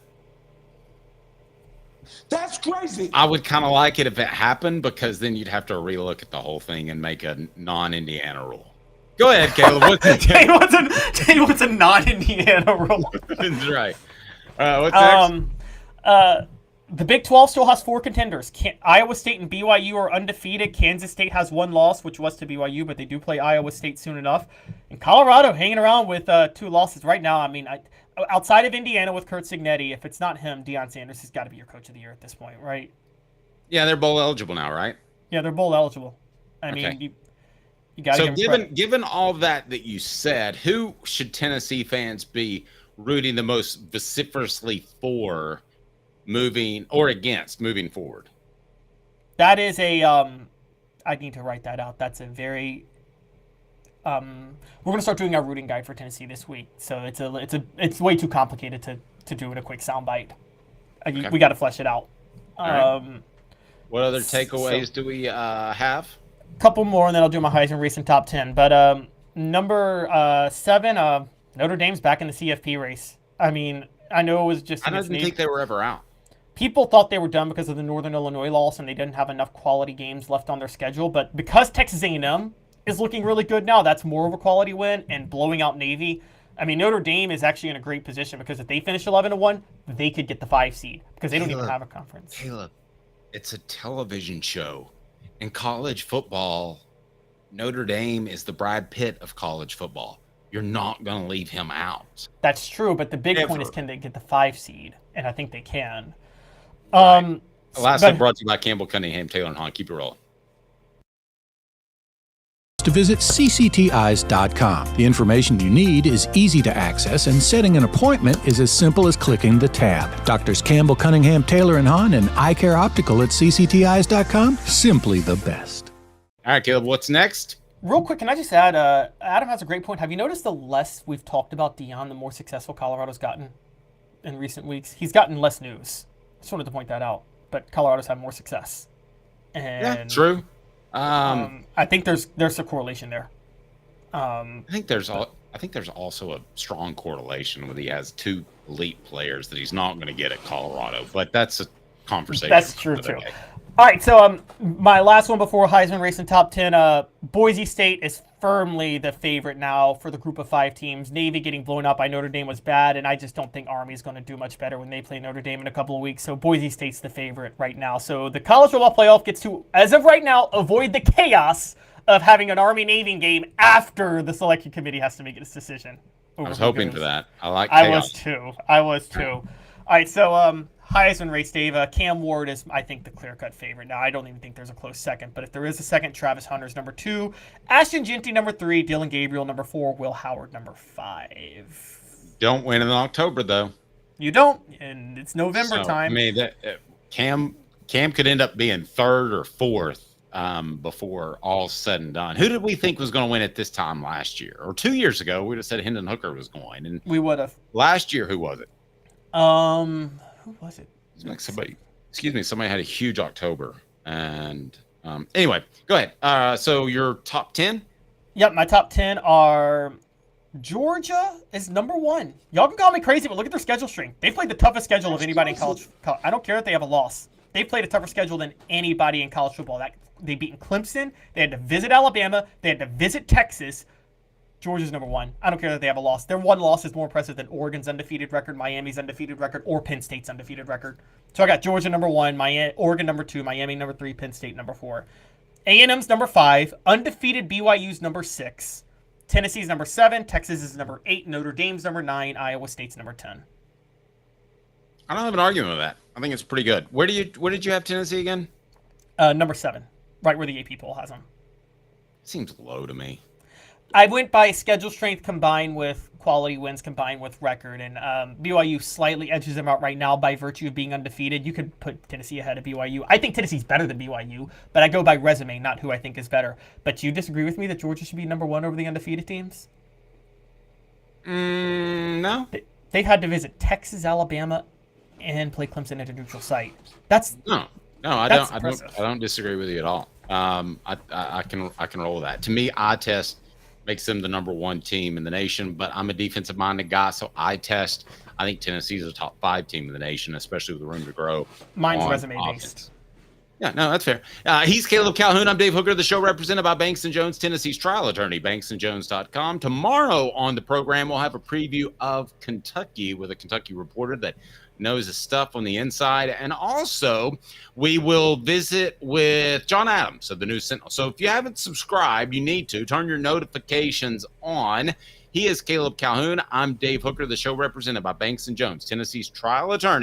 Speaker 14: that's crazy.
Speaker 4: I would kind of like it if it happened, because then you'd have to relook at the whole thing and make a non-Indiana rule. Go ahead, Caleb.
Speaker 5: He wants a non-Indiana rule.
Speaker 4: That's right. What's next?
Speaker 5: The Big 12 still has 4 contenders. Iowa State and BYU are undefeated. Kansas State has 1 loss, which was to BYU, but they do play Iowa State soon enough. And Colorado hanging around with 2 losses right now. I mean, outside of Indiana with Kurt Cignetti, if it's not him, Deion Sanders has got to be your coach of the year at this point, right?
Speaker 4: Yeah, they're bowl eligible now, right?
Speaker 5: Yeah, they're bowl eligible. I mean, you got to
Speaker 4: give him credit. Given all that you said, who should Tennessee fans be rooting the most vociferously for moving forward?
Speaker 5: That is a I need to write that out. That's a very we're going to start doing our rooting guide for Tennessee this week. So it's way too complicated to do in a quick soundbite.
Speaker 4: Okay.
Speaker 5: We got to flesh it out.
Speaker 4: Right. What other takeaways do we have?
Speaker 5: Couple more, and then I'll do my Heisman recent top 10. But number 7, Notre Dame's back in the CFP race. I mean, I know it was just.
Speaker 4: I didn't think they were ever out.
Speaker 5: People thought they were done because of the Northern Illinois loss, and they didn't have enough quality games left on their schedule. But because Texas A&M is looking really good now, that's more of a quality win, and blowing out Navy. I mean, Notre Dame is actually in a great position because if they finish 11-1, they could get the 5 seed because they don't even have a conference.
Speaker 4: Caleb, it's a television show. In college football, Notre Dame is the Brad Pitt of college football. You're not going to leave him out.
Speaker 5: That's true, but the big point is, can they get the 5 seed? And I think they can. Right.
Speaker 4: Last one brought to you by Campbell, Cunningham, Taylor, and Hahn. Keep it rolling.
Speaker 17: To visit cctis.com. The information you need is easy to access, and setting an appointment is as simple as clicking the tab. Doctors Campbell, Cunningham, Taylor, and Hahn, and Eye Care Optical at cctis.com. Simply the best.
Speaker 4: All right, Caleb, what's next?
Speaker 5: Real quick, can I just add, Adam has a great point. Have you noticed the less we've talked about Deion, the more successful Colorado's gotten in recent weeks? He's gotten less news. Just wanted to point that out. But Colorado's had more success. And,
Speaker 4: yeah, true.
Speaker 5: I think there's a correlation there.
Speaker 4: I think there's also a strong correlation when he has 2 elite players that he's not going to get at Colorado. But that's a conversation.
Speaker 5: That's true too. All right, so my last one before Heisman race in top 10. Boise State is firmly the favorite now for the group of 5 teams. Navy getting blown out by Notre Dame was bad, and I just don't think Army's going to do much better when they play Notre Dame in a couple of weeks. So Boise State's the favorite right now. So the college football playoff gets to, as of right now, avoid the chaos of having an Army-Navy game after the selection committee has to make its decision.
Speaker 4: I was hoping for that. I like chaos.
Speaker 5: I was too. All right, so Heisman race, Dave. Cam Ward is, I think, the clear-cut favorite. Now, I don't even think there's a close second, but if there is a second, Travis Hunter's number 2, Ashton Jeanty number 3, Dylan Gabriel number 4, Will Howard number 5.
Speaker 4: Don't win in October, though.
Speaker 5: You don't, and it's November time.
Speaker 4: I mean, Cam could end up being 3rd or 4th before all's said and done. Who did we think was going to win at this time last year? Or 2 years ago, we would have said Hendon Hooker was going. And
Speaker 5: we would have.
Speaker 4: Last year, who was it?
Speaker 5: Who was it?
Speaker 4: Like somebody had a huge October. And anyway, go ahead. So your top 10?
Speaker 5: Yep, my top 10 are Georgia is number 1. Y'all can call me crazy, but look at their schedule strength. They played the toughest schedule of anybody in college. I don't care if they have a loss. They played a tougher schedule than anybody in college football. They beat Clemson. They had to visit Alabama. They had to visit Texas. Georgia's number 1. I don't care that they have a loss. Their one loss is more impressive than Oregon's undefeated record, Miami's undefeated record, or Penn State's undefeated record. So I got Georgia number 1, Oregon number 2, Miami number 3, Penn State number 4. A&M's number 5, undefeated BYU's number 6, Tennessee's number 7, Texas is number 8, Notre Dame's number 9, Iowa State's number 10.
Speaker 4: I don't have an argument with that. I think it's pretty good. Where did you have Tennessee again?
Speaker 5: Number 7, right where the AP poll has them.
Speaker 4: Seems low to me.
Speaker 5: I went by schedule strength combined with quality wins combined with record, and BYU slightly edges them out right now by virtue of being undefeated. You could put Tennessee ahead of BYU. I think Tennessee's better than BYU, but I go by resume, not who I think is better. But you disagree with me that Georgia should be number 1 over the undefeated teams?
Speaker 4: No.
Speaker 5: They had to visit Texas, Alabama, and play Clemson at a neutral site. That's
Speaker 4: I
Speaker 5: that's
Speaker 4: don't disagree with you at all. I can roll with that. To me, eye test makes them the number one team in the nation, but I'm a defensive minded guy, so eye test. I think Tennessee's a top 5 team in the nation, especially with the room to grow.
Speaker 5: Mine's resume based.
Speaker 4: Yeah, no, that's fair. He's Caleb Calhoun. I'm Dave Hooker, the show represented by Banks & Jones, Tennessee's trial attorney, banksandjones.com. Tomorrow on the program, we'll have a preview of Kentucky with a Kentucky reporter that knows his stuff on the inside. And also, we will visit with John Adams of the News Sentinel. So if you haven't subscribed, you need to. Turn your notifications on. He is Caleb Calhoun. I'm Dave Hooker, the show represented by Banks & Jones, Tennessee's trial attorney.